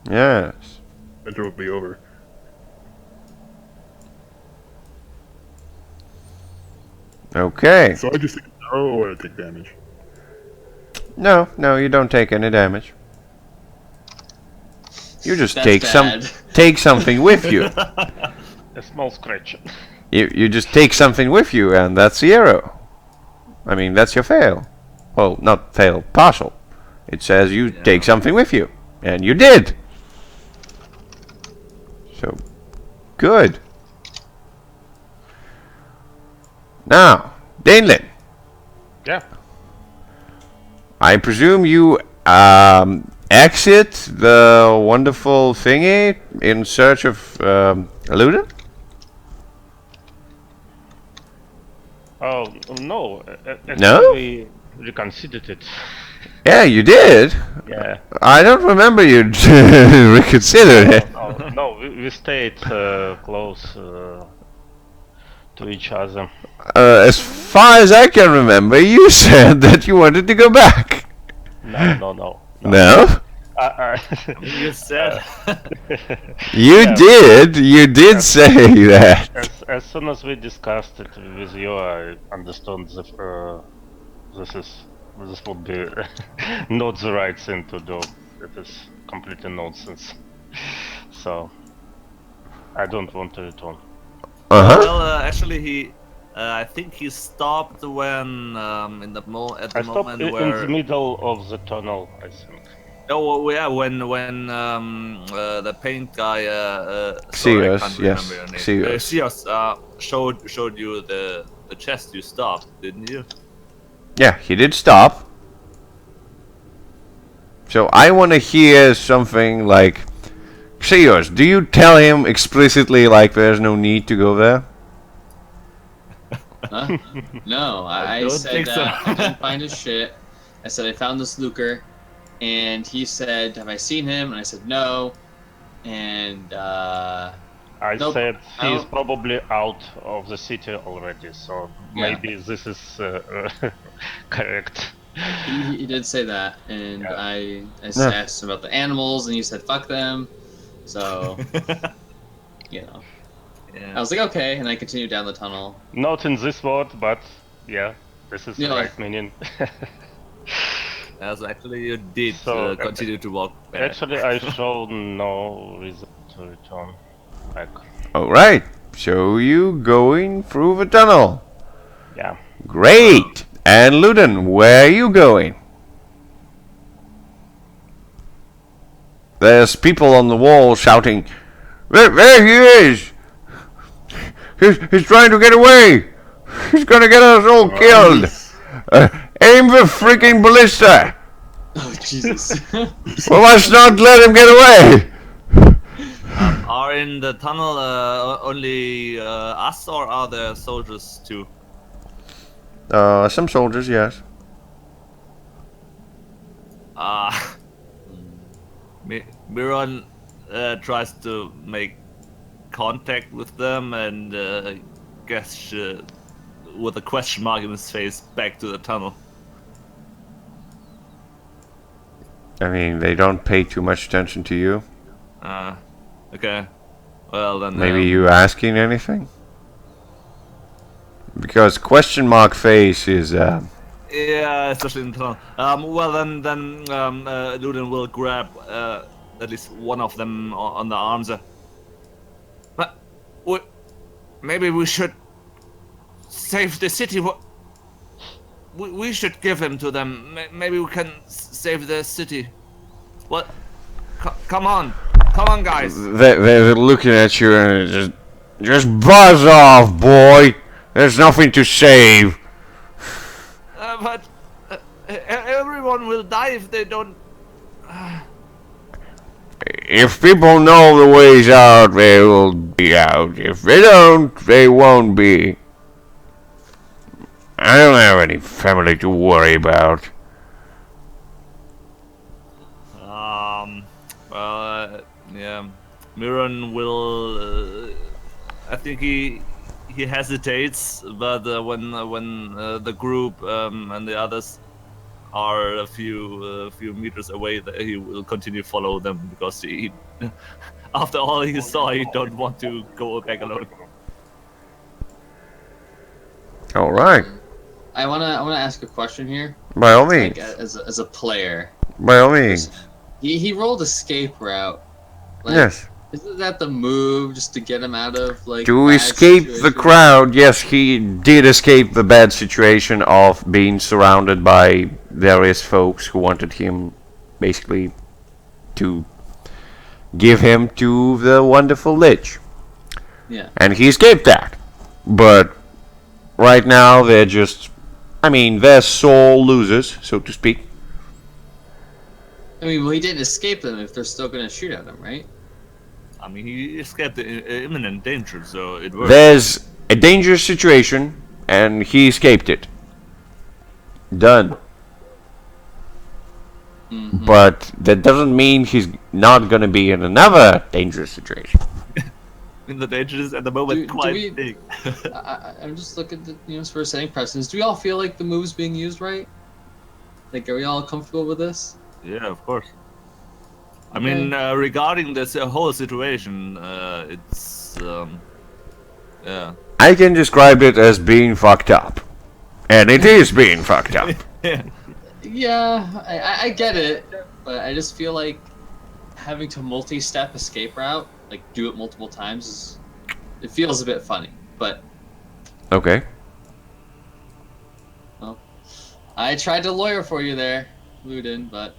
Yes. Then it will be over. Okay. So I just take an arrow or I take damage. No, you don't take any damage. You just That's take bad. take something with you. A small scratch. You just take something with you, and that's the arrow. I mean, that's your fail. Well, not fail, partial. It says you take something with you, and you did. So, good. Now, Danelin, Yeah. I presume you exit the wonderful thingy in search of Eluden? Oh no. No? We reconsidered it. Yeah, you did. Yeah. I don't remember you reconsidering it. No, we stayed close to each other. As far as I can remember, you said that you wanted to go back. No. No? You said. You Yeah. did say that. As soon as we discussed it with you, I understood this would be not the right thing to do. It is completely nonsense. So I don't want to return. Uh-huh. Well, actually, I think he stopped when at the I stopped moment in where. the middle of the tunnel, I think. Oh yeah, when the paint guy Xios, sorry, I can't yes, remember your name. Xios. Xios showed you the chest. You stopped, didn't you? Yeah, he did stop. So I want to hear something like, Xios, do you tell him explicitly like there's no need to go there? Huh? No, I don't said think so. that I didn't find his shit. I said I found this Luker, and he said, "Have I seen him?" And I said no. And I Nope, said I he's don't- probably out of the city already, so Yeah. maybe this is correct. he did say that, and Yeah. I Yeah. asked him about the animals, and he said fuck them. So you know, I Yeah. was like okay, and I continued down the tunnel. Not in this word, but yeah, this is the Yeah. right meaning. As actually you did So, continue to walk back. Actually, I show no reason to return back. Alright, so you going through the tunnel. Yeah. Great! And Luden, where are you going? There's people on the wall shouting, there he is! He's trying to get away! He's gonna get us all killed! Aim the freaking ballista! Oh Jesus! We must not let him get away! Are in the tunnel only us, or are there soldiers too? Some soldiers, yes. Miron tries to make contact with them and gesture with a question mark in his face back to the tunnel. I mean, they don't pay too much attention to you. Okay. Well then. Maybe you asking anything? Because question mark face is, Yeah, especially in the tunnel. Well then, Luden will grab at least one of them on the arms. But maybe we should save the city. We should give him to them. Maybe we can save the city. What? Come on, guys. they're looking at you and just buzz off, boy. There's nothing to save. But everyone will die if they don't. If people know the ways out, they will be out. If they don't, they won't be. I don't have any family to worry about. Well, yeah. Miron will. I think he hesitates, but when the group and the others are a few meters away, he will continue to follow them because he, after all he saw, he don't want to go back alone. All right. I wanna ask a question here. By all means. Like, as a player, By all means. he rolled escape route. Like, Yes. Isn't that the move just to get him out of like To bad escape the situations? crowd, yes, he did escape the bad situation of being surrounded by various folks who wanted him, basically, to give him to the wonderful Lich. Yeah. And he escaped that. But right now they're just, I mean, they're sole losers, so to speak. I mean, well, he didn't escape them if they're still gonna shoot at him, right? I mean, he escaped the imminent danger, so it worked. There's a dangerous situation, and he escaped it. Done. Mm-hmm. But that doesn't mean he's not gonna be in another dangerous situation. In the dangers at the moment, Do quite we- big. I'm just looking at for setting precedents. Do we all feel like the move's being used right? Like, are we all comfortable with this? Yeah, of course. I mean, regarding this whole situation, it's yeah. I can describe it as being fucked up. And it is being fucked up. Yeah, I get it, but I just feel like having to multi-step escape route, like do it multiple times, it feels a bit funny. But Okay. well, I tried to lawyer for you there, Luden, but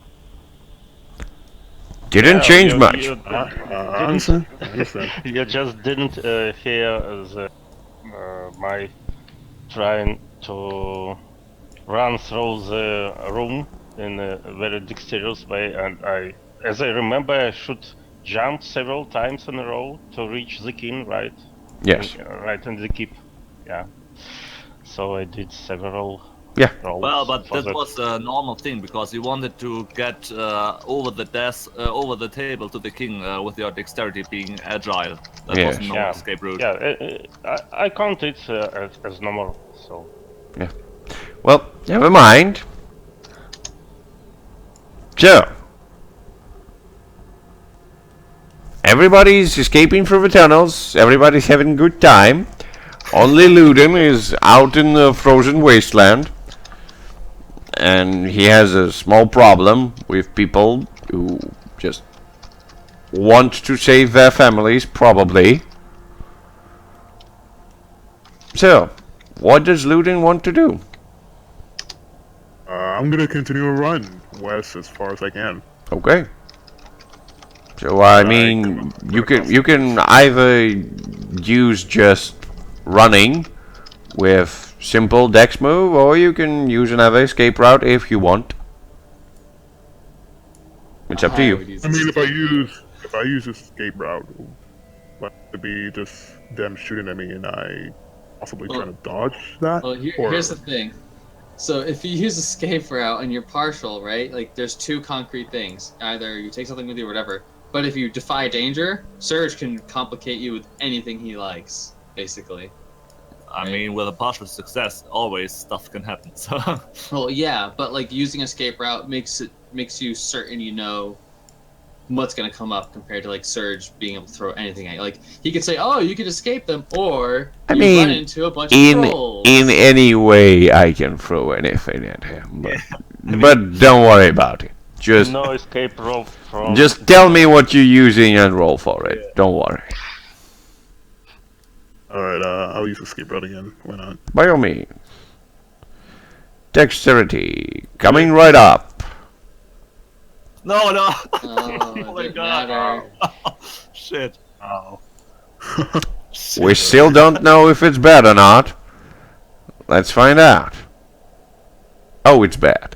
Didn't change much. You, I understand. I understand. you just didn't hear my trying to run through the room in a very dexterous way, and as I remember, I should jump several times in a row to reach the king, right? Yes. Right in the keep. Yeah. So I did several Yeah. rolls. Well, but for that was a normal thing because you wanted to get over the desk, over the table to the king with your dexterity being agile. That Yes. was a normal escape route. Yeah, I count it as normal. So Well, never mind. So, everybody's escaping through the tunnels. Everybody's having a good time. Only Luden is out in the frozen wasteland. And he has a small problem with people who just want to save their families, probably. So, what does Luden want to do? I'm gonna continue to run west as far as I can. Okay. So I Right, mean, come you across can either use just running with simple dex move, or you can use another escape route if you want. It's up to I you. would use I mean, this. if I use escape route, like to be just them shooting at me and I possibly Well- trying to dodge that. Well, or, here's the thing. So if you use escape route and you're partial, right? Like there's two concrete things. Either you take something with you or whatever. But if you defy danger, Surge can complicate you with anything he likes, basically. I mean, with a partial success, always stuff can happen. So Well, yeah, but like using escape route makes you certain you know what's gonna come up compared to like Surge being able to throw anything at you. Like he could say, "Oh, you could escape them," or I you mean, run into a bunch of trolls. In any way, I can throw anything at him, but but don't worry about it. Just no escape rope from. just tell me what you're using and roll for it. Don't worry. Alright, I'll use escape route again. Why not? By all means. Dexterity coming right up. no. Oh, Oh my didn't God. matter. Shit. Oh. We still don't know if it's bad or not. Let's find out. Oh, it's bad.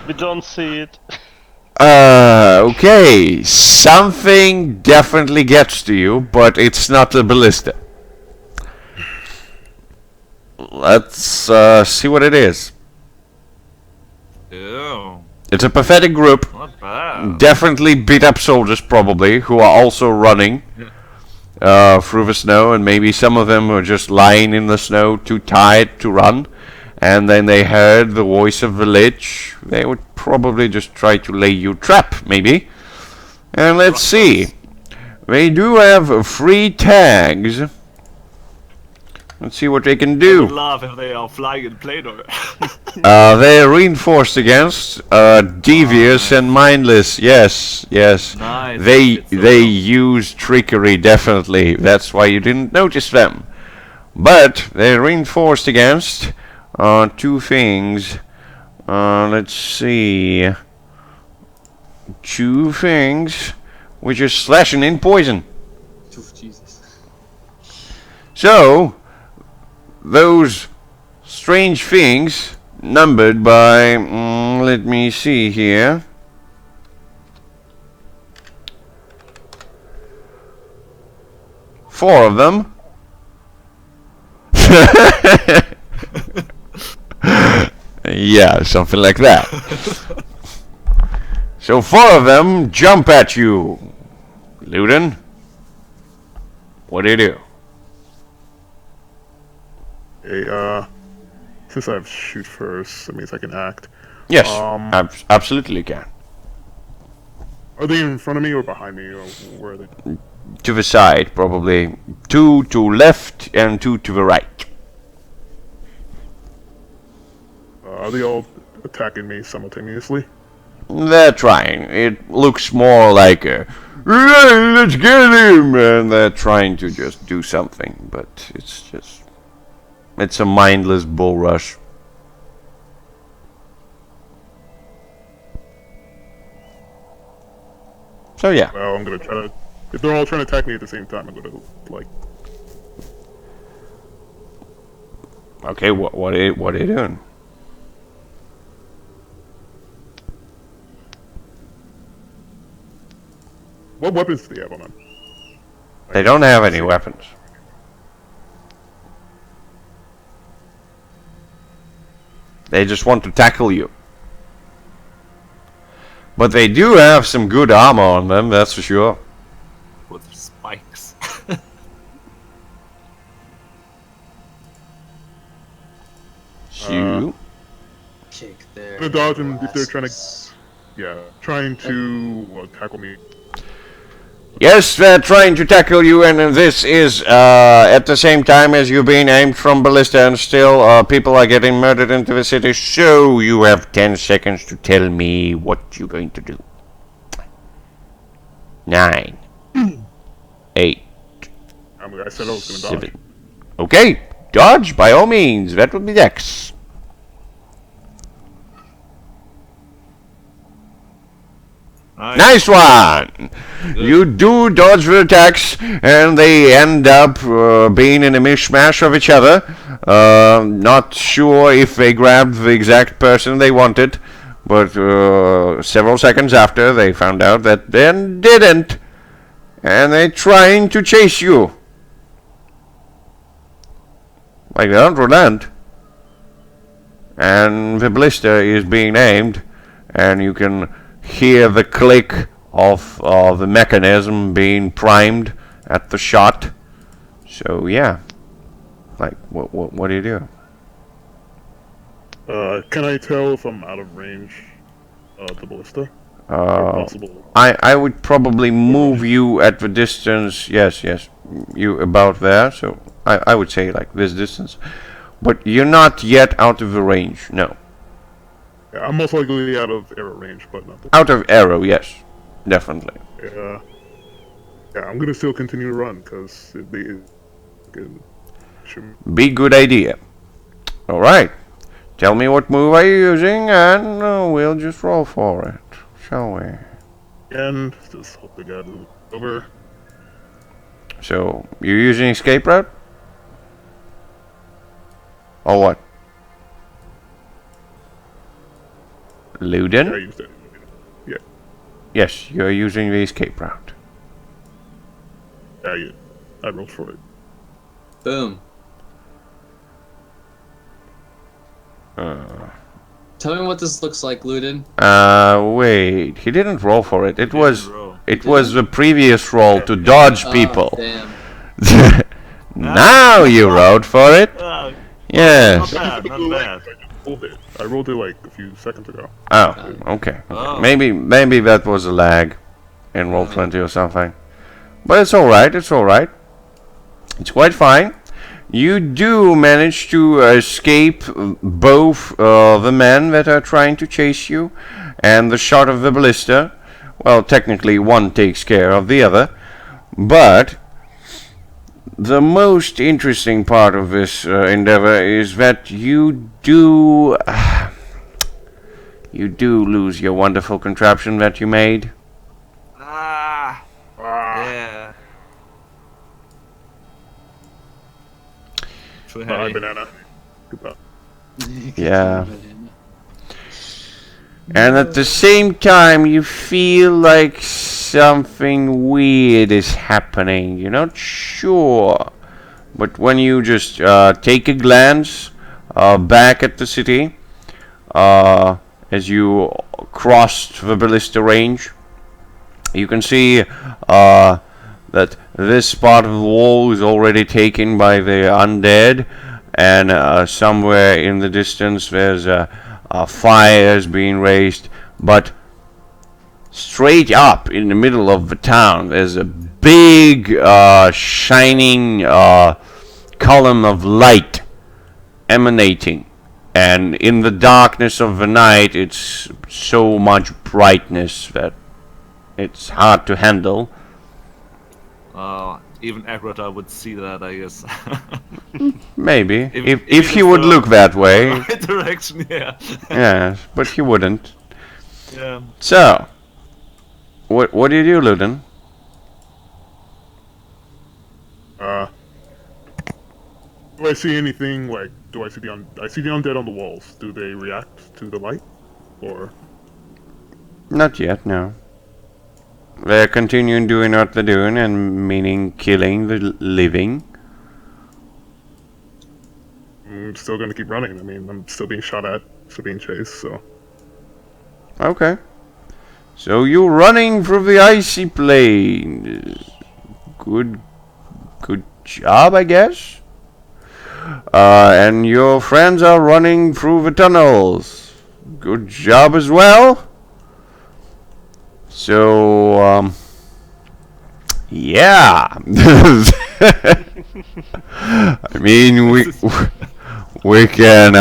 We don't see it. Okay. Something definitely gets to you, but it's not a ballista. Let's see what it is. Ew, It's a pathetic group. not bad. Definitely beat up soldiers, probably, who are also running through the snow, and maybe some of them are just lying in the snow, too tired to run. And then they heard the voice of the Lich. They would probably just try to lay you trap, maybe. And let's see. They do have 3 tags. Let's see what they can I would do. laugh if they are flying in plane or. They're reinforced against devious and mindless. Yes. Nice. They use trickery, definitely. That's why you didn't notice them. But they're reinforced against 2 things. Let's see. 2 things, which is slashing in poison. Oof, Jesus. So, those strange things, numbered by, let me see here. Four of them. Yeah, something like that. So 4 of them jump at you. Luden, what do you do? Hey, since I have shoot first, that means I can act. Yes, absolutely can. Are they in front of me or behind me, or where are they? To the side, probably. 2 to left and 2 to the right. Are they all attacking me simultaneously? They're trying. It looks more like a, "Hey, let's get him!" And they're trying to just do something, but it's a mindless bull rush. So yeah. Well, I'm gonna try to. If they're all trying to attack me at the same time, I'm gonna like. Okay, what are you doing? What weapons do they have on them? They don't have any weapons. They just want to tackle you. But they do have some good armor on them, that's for sure. With spikes. Shoot. Kick their I'm gonna dodge them if they're asses. trying to tackle me. Yes, they're trying to tackle you, and this is at the same time as you being aimed from ballista, and still people are getting murdered into the city. So you have 10 seconds to tell me what you're going to do. 9, 8, I said I was gonna dodge. 7. Okay, dodge by all means. That would be Dex. Nice one! You do dodge the attacks, and they end up being in a mishmash of each other. Not sure if they grabbed the exact person they wanted, but several seconds after they found out that they didn't, and they're trying to chase you. Like they don't relent. And the ballista is being aimed, and you can hear the click of the mechanism being primed at the shot. So yeah, like what do you do? Can I tell if I'm out of range of the ballista? Or possible? I would probably move you at the distance. Yes, you about there. So I would say like this distance, but you're not yet out of the range. No. Yeah, I'm most likely out of arrow range, but not. Out of arrow, yes, definitely. Yeah, I'm gonna still continue to run because they can shoot me. Be good idea. All right, tell me what move are you using, and we'll just roll for it, shall we? And just hope they got it over. So you're using escape route, or what? Luden? I used it. Yeah, Yes, you're using the escape route. yeah, I rolled for it. Boom. Tell me what this looks like, Luden. Wait, he didn't roll for it. It was roll. the previous roll to dodge Oh, people. damn. Now you rolled for it. Not Yes. bad, not bad. I rolled it like a few seconds ago. Oh, okay. Oh. Maybe that was a lag in Roll20 or something. But it's alright, it's alright. It's quite fine. You do manage to escape both the men that are trying to chase you and the shot of the ballista. Well, technically one takes care of the other. But the most interesting part of this endeavor is that you do lose your wonderful contraption that you made. Yeah. Too Bye, heavy. banana. Goodbye. Yeah. And at the same time, you feel like something weird is happening. You're not sure. But when you just take a glance back at the city, as you crossed the ballista range, you can see that this part of the wall is already taken by the undead, and somewhere in the distance there's fires being raised, but straight up in the middle of the town there's a big shining column of light emanating, and in the darkness of the night it's so much brightness that it's hard to handle. Even Agrota would see that, I guess. Maybe if If he would look that way. Right direction, yeah. Yes, but he wouldn't. Yeah. So, what do you do, Luden? Do I see anything like? Do I see I see the undead on the walls. Do they react to the light, or? Not yet, no. They're continuing doing what they're doing, and meaning killing the living. I'm still gonna keep running. I mean, I'm still being shot at, still being chased, so. Okay. So you're running through the icy plain. Good job, I guess. And your friends are running through the tunnels. Good job as well. So, yeah. I mean, we can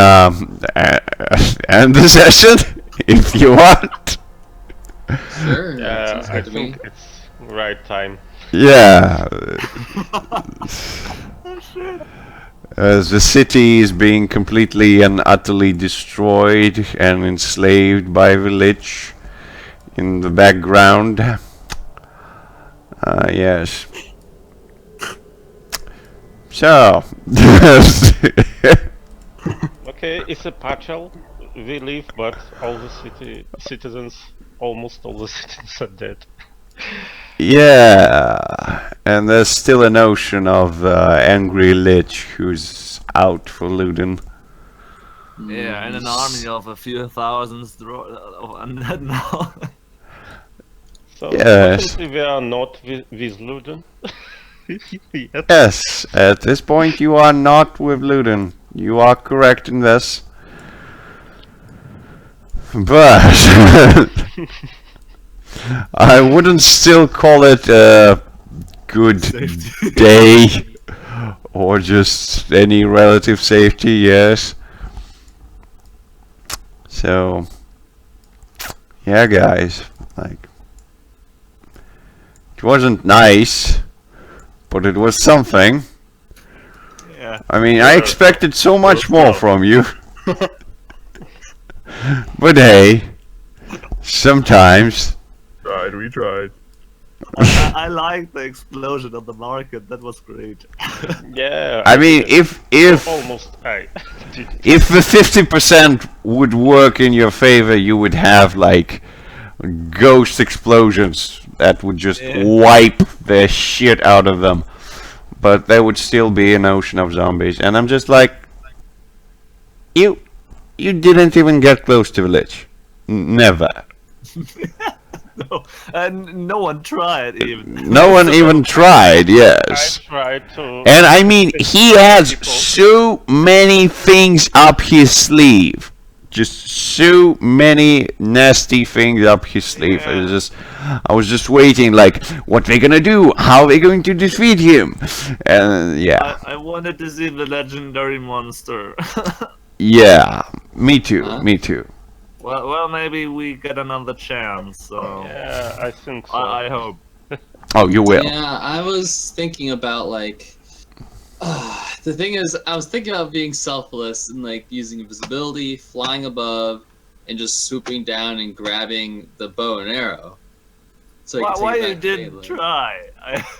end the session if you want. Sure. Yeah, sounds I good to me. think it's right time. Yeah. As the city is being completely and utterly destroyed and enslaved by the Lich in the background. Yes. So. Okay, it's a partial. We leave, but all the citizens, almost all the citizens are dead. Yeah, and there's still a notion of angry Lich who's out for looting. Yeah, and an army of a few thousands of undead now. So, Yes. fortunately, we are not with Luden. Yet. Yes, at this point you are not with Luden. You are correct in this. But I wouldn't still call it a good day or just any relative safety, yes. So, yeah, guys, like, it wasn't nice, but it was something. Yeah. I mean, I expected so much more from you. But hey, sometimes. We tried. I like the explosion on the market. That was great. Yeah. I mean, if almost I did. if the 50% would work in your favor, you would have like ghost explosions that would just wipe the shit out of them. But there would still be an ocean of zombies, and I'm just like, you didn't even get close to the Lich. Never. No, and no one tried even. No one even tried, I yes. tried to. And I mean, he has so many things up his sleeve. Just so many nasty things up his sleeve. Yeah. I was just waiting, like, what they gonna do? How are they going to defeat him? And yeah, I wanted to see the legendary monster. yeah, me too, Huh? me too. well, maybe we get another chance. So Yeah, I think so. I hope. Oh, you will. Yeah, I was thinking about like. The thing is, I was thinking about being selfless and like using invisibility, flying above, and just swooping down and grabbing the bow and arrow. So I could Why take you back didn't Caleb. try?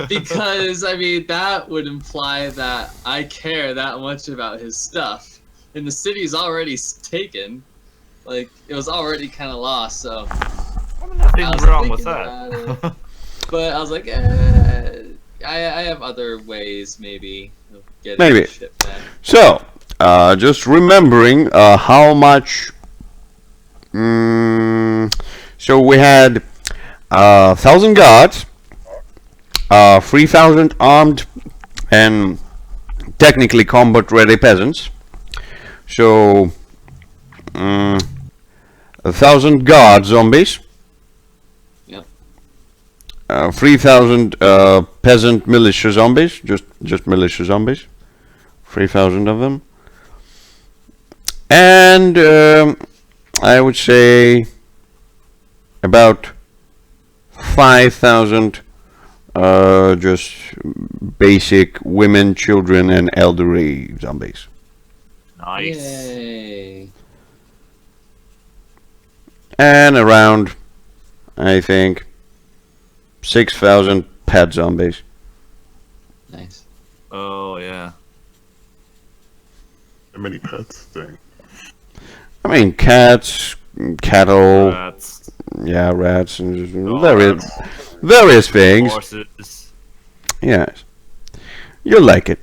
Because I mean that would imply that I care that much about his stuff, and the city's already taken. Like it was already kind of lost, so. Nothing I was wrong with thinking that. about it. But I was like, I have other ways maybe of getting Maybe. this shit back. So, just remembering how much. So we had 1,000 guards, 3,000 armed and technically combat-ready peasants. So, 1,000 guard zombies. Yep. 3,000 peasant militia zombies, just militia zombies, 3,000 of them, and I would say about 5,000 just basic women, children, and elderly zombies. Nice. Yay. And around, I think, 6,000 pet zombies. Nice. Oh yeah. And many pets thing. I mean, cats, cattle, That's yeah, rats and various things. Horses. Yes, you like it.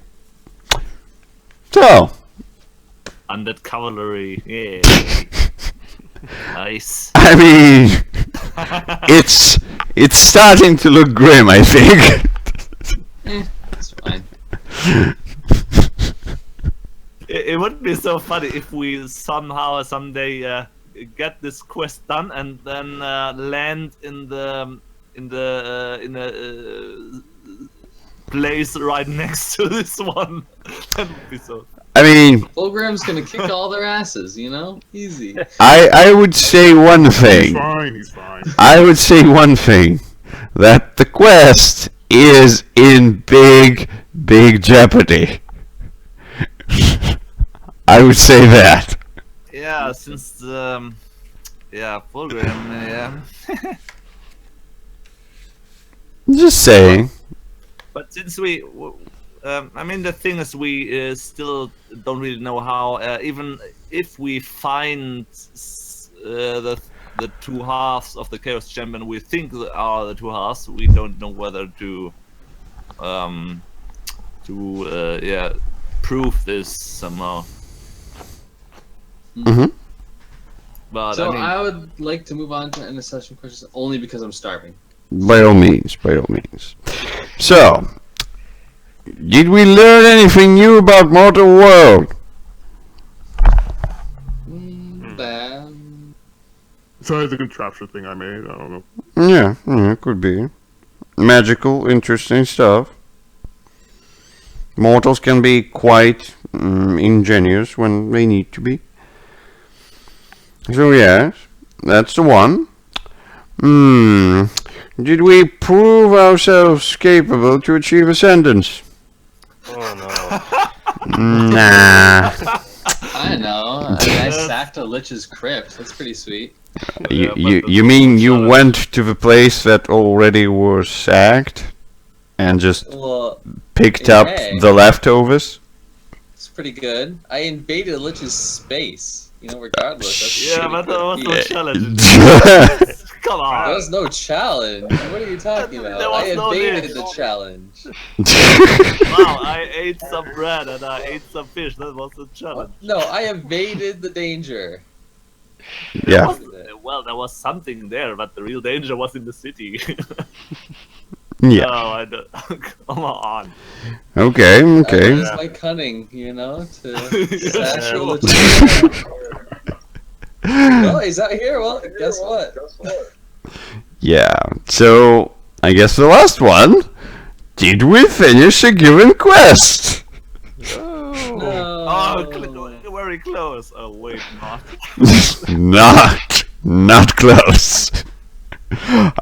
So, Undead cavalry. Yeah. Nice. I mean, it's starting to look grim, I think. It's fine. It would be so funny if we somehow someday get this quest done and then land in the place right next to this one. That would be so. I mean, Fulgrim's gonna kick all their asses, you know? Easy. I would say one He's thing. fine. He's fine. I would say one thing. That the quest is in big jeopardy. I would say that. Yeah, since the Fulgrim, yeah. Just saying. But since I mean, the thing is, we still don't really know how. Even if we find the two halves of the Chaos Champion, we think are the two halves. We don't know whether to prove this somehow. Mm-hmm. But So I mean, I would like to move on to end the session questions only because I'm starving. By all means, by all means. So, did we learn anything new about Mortal World? Besides the contraption thing I made, I don't know. Yeah, could be. Magical, interesting stuff. Mortals can be quite ingenious when they need to be. So yes, that's the one. Did we prove ourselves capable to achieve ascendance? Oh no. Nah. I know. I mean, I sacked a Lich's crypt. That's pretty sweet. You mean you went to the place that already was sacked and just Well, picked up hey. the leftovers? it's pretty good. I invaded Lich's space. You know, regardless. That's yeah, pretty but there was no good. challenge. Come There on. was no challenge. What are you talking about? There was I no invaded need. the challenge. Wow, I ate some bread and I ate some fish. That was a challenge. No, I evaded the danger. Yeah. Well, there was something there, but the real danger was in the city. Yeah. No, I don't. Come on. Okay. That's my cunning, you know, to sack sure. Lich's. Well, he's out here. Well, guess what? Yeah. So I guess the last one. Did we finish a given quest? No. Oh, very close. Oh, wait, not. Not close.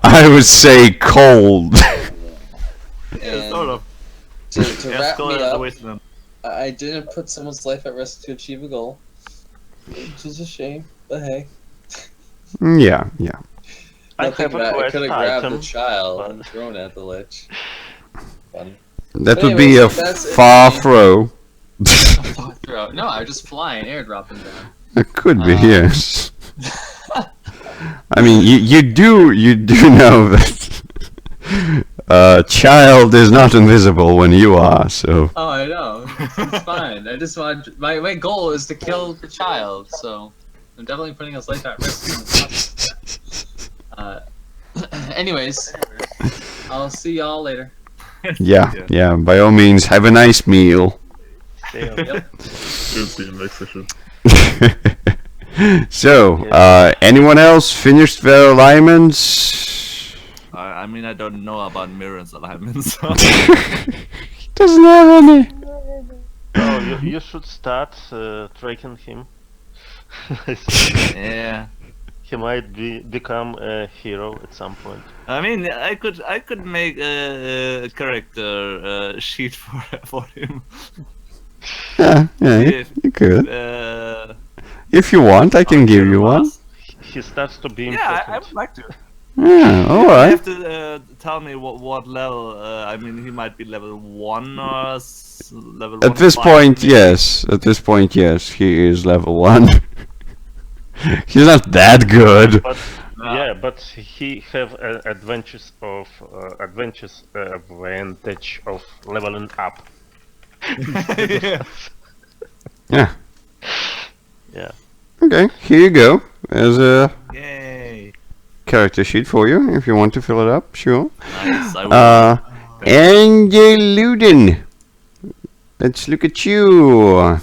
I would say cold. Yeah, And sort of. to Yeah, wrap still me in the up, wasteland. I didn't put someone's life at risk to achieve a goal, which is a shame. But hey, Yeah. I nothing have a that I quest could have grabbed item, the child but- and thrown at the Lich. Fun. That would be a Anyways, that's it far for throw. No, I just fly and airdrop him down. It could be, yes. I mean, you do know that child is not invisible when you are, so. Oh, I know. It's fine. I just want my goal is to kill the child, so I'm definitely putting his life at risk. Anyways, I'll see y'all later. Yeah, by all means, have a nice meal. Damn. Yep. Good see you next session. So, anyone else finished their alignments? I mean, I don't know about Mirren's alignment, so. Doesn't have any. Oh, you should start tracking him. Yeah. He might become a hero at some point. I mean, I could make a character sheet for him. Yeah, you could. If you want, I can give you one. He starts to be Yeah, important. I would like to. Yeah, You alright. have to tell me what level. I mean, he might be level 1 or level 1. At this point, yes. At this point, yes. He is level 1. He's not that good. But Yeah, but he have advantage of leveling up. Yeah. Yeah. Yeah. Okay, here you go. There's a Yay. character sheet for you if you want to fill it up. Sure. Nice. I will. Angeluden. Let's look at you.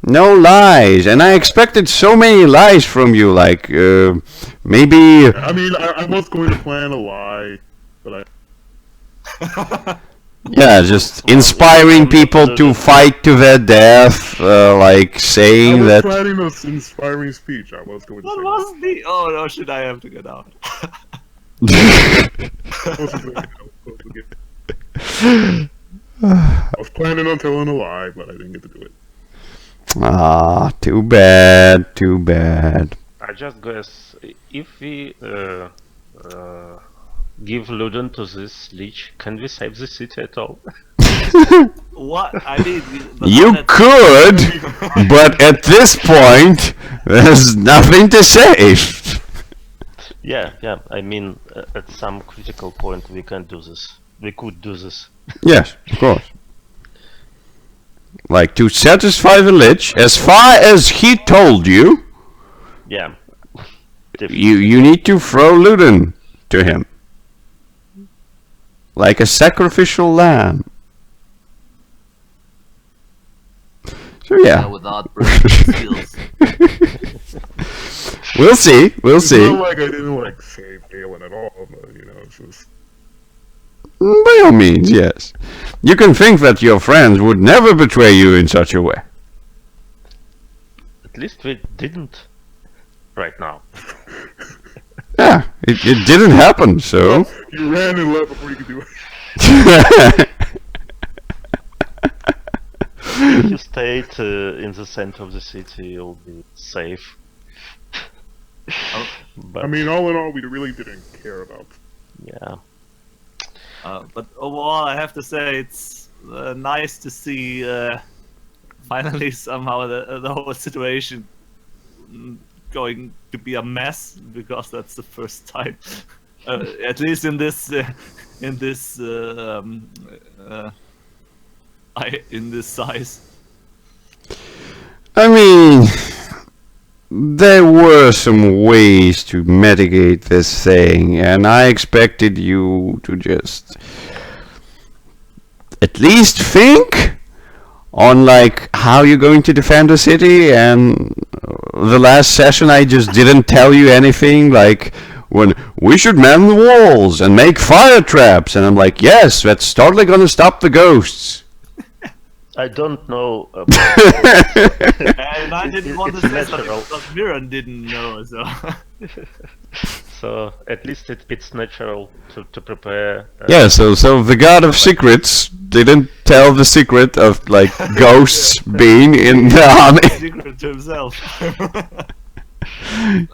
No lies, and I expected so many lies from you. Like maybe. I mean, I was going to plan a lie, but Yeah, just inspiring people to fight to their death, like I saying was that. planning this inspiring speech. I was going to What say. was the? Oh no! Should I have to get out? I was planning on telling a lie, but I didn't get to do it. Ah, too bad, too bad. I just guess if we give Luden to this leech, can we save the city at all? What? I mean, the You one that- could, but at this point, there's nothing to save. Yeah. I mean, at some critical point, we can do this. We could do this. Yes, of course. Like to satisfy the lich, as far as he told you, Yeah. you need to throw Luden to him. Like a sacrificial lamb. So yeah. without breaking skills. We'll see, we'll It's see. not like I didn't like save Galen at all, but you know, it's just. By all means, yes. You can think that your friends would never betray you in such a way. At least we didn't right now. Yeah, it didn't happen, so. You ran and left before you could do it. If you stayed in the center of the city, you'll be safe. But I mean, all in all, we really didn't care about. yeah. But overall, I have to say it's nice to see finally somehow the whole situation going to be a mess, because that's the first time, at least in this size. I mean, there were some ways to mitigate this thing, and I expected you to just at least think on like how you're going to defend the city. And the last session I just didn't tell you anything, like when we should man the walls and make fire traps, and I'm like, yes, that's totally gonna stop the ghosts. I don't know. And I didn't want to say something natural. because Miran didn't know, so. So at least it's natural to prepare. Yeah, so the god of secrets didn't tell the secret of like ghosts being in the army. Secret to himself.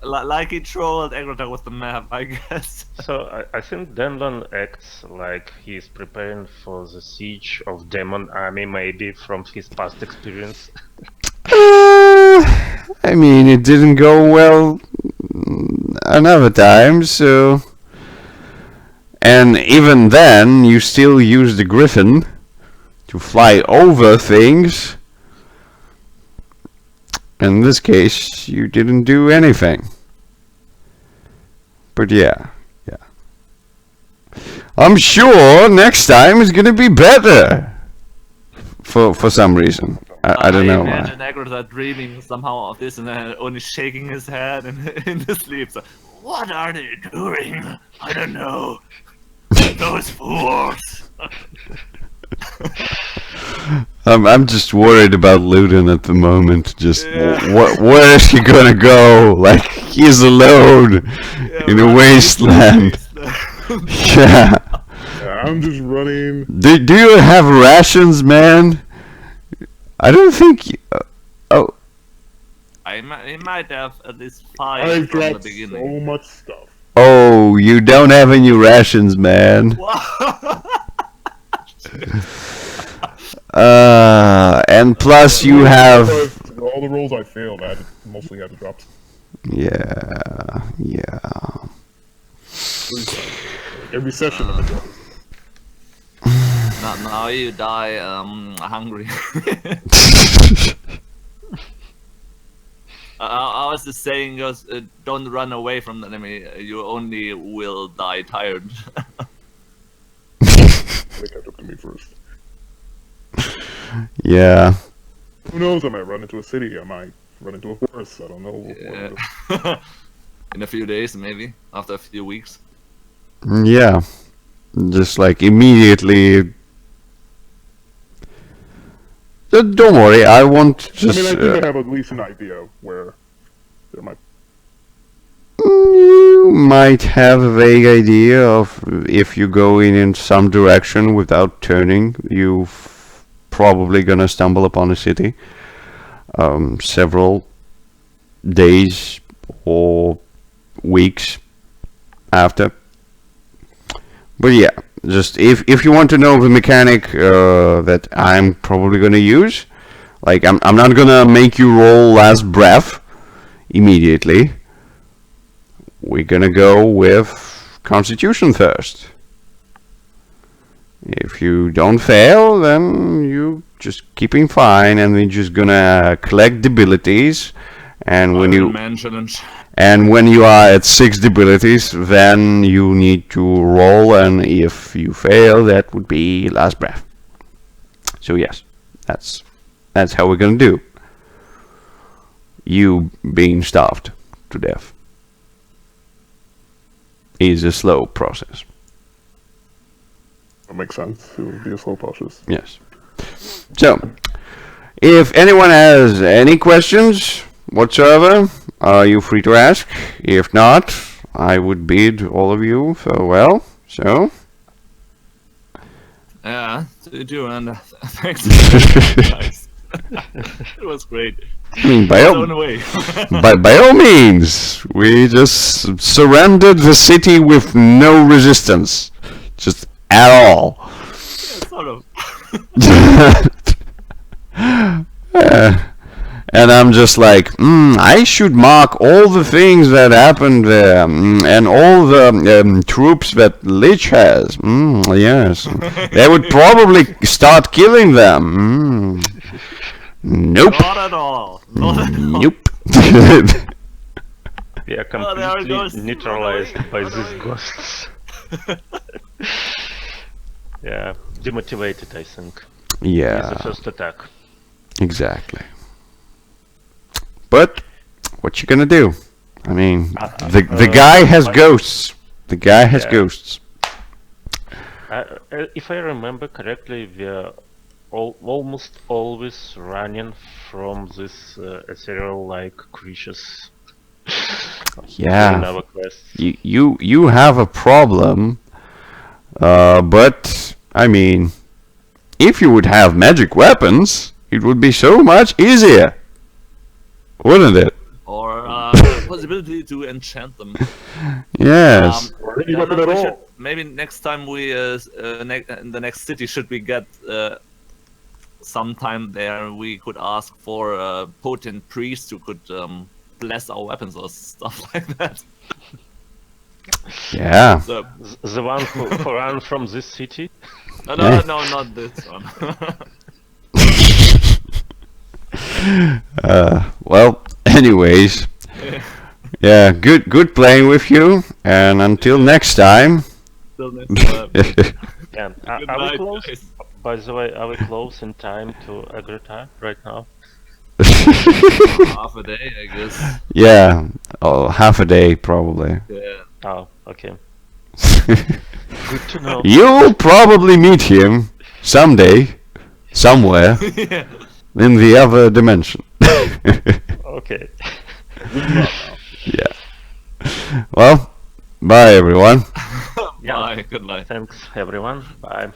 Like he trolled Agrota with the map, I guess. So I think Denlon acts like he's preparing for the siege of Demon Army, maybe from his past experience. I mean, it didn't go well another time, so. And even then, you still use the Griffin to fly over things. In this case, you didn't do anything. But yeah. I'm sure next time is gonna be better. For some reason. I don't know why. imagine Agrota dreaming somehow of this and then only shaking his head in his sleep. So, what are they doing? I don't know. Those fools. I'm just worried about Luden at the moment. Just Yeah. where is he gonna go? Like he's alone in a wasteland. Yeah. Yeah, I'm just running. Do you have rations, man? I don't think. Oh, He might have at least 5 I've from the dropped beginning. so much stuff. oh, you don't have any rations, man. And plus you have. All the rolls I failed, I mostly had to drop. Yeah, yeah. Every session of it. Now you die hungry. How is the saying goes? Don't run away from the enemy. You only will die tired. I think I took to me first. Yeah. Who knows? I might run into a city. I might run into a forest. I don't know. Yeah. In a few days, maybe after a few weeks. Yeah. Just like immediately. Don't worry, I won't just. I think I have at least an idea where there might. You might have a vague idea of if you go in some direction without turning, you probably gonna stumble upon a city several days or weeks after. But yeah, just if you want to know the mechanic that I'm probably gonna use, like I'm not gonna make you roll last breath immediately. We're gonna go with Constitution first. If you don't fail, then you just keeping fine, and we're just gonna collect debilities. And when you are at 6 debilities, then you need to roll, and if you fail, that would be last breath. So yes, that's how we're gonna do. You being starved to death is a slow process. That makes sense. It would be a slow process. Yes. So, if anyone has any questions whatsoever, are you free to ask? If not, I would bid all of you farewell. So. Yeah, you do, and thanks. Nice. It was great. I mean, by all means, we just surrendered the city with no resistance, just at all. Yeah, sort of. And I'm just like, I should mark all the things that happened there, and all the troops that Lich has. Yes, they would probably start killing them. Nope. Not at all. Not at all. Nope. We are completely neutralized by these ghosts. Yeah, demotivated, I think. Yeah. It's the first attack. Exactly. But what you gonna do? I mean, the guy has ghosts. The guy has ghosts. If I remember correctly, we are almost always running from this ethereal-like creatures. Yeah. In our quests. You have a problem, but I mean, if you would have magic weapons, it would be so much easier, wouldn't it? Or possibility to enchant them. Yes. Maybe next time we in the next city, should we get sometime there, we could ask for a potent priest who could bless our weapons or stuff like that. Yeah. The one who ran from this city? No, not this one. Well, anyways, yeah, good playing with you, and until next time. Till next time. Yeah. Are we close? Guys. By the way, are we close in time to Agrita right now? Half a day, I guess. Yeah, half a day probably. Yeah. Oh, okay. Good to know. You'll probably meet him someday, somewhere, Yeah. in the other dimension. Okay. Yeah. Well, bye everyone. Yeah. Bye. Good night. Thanks, everyone. Bye.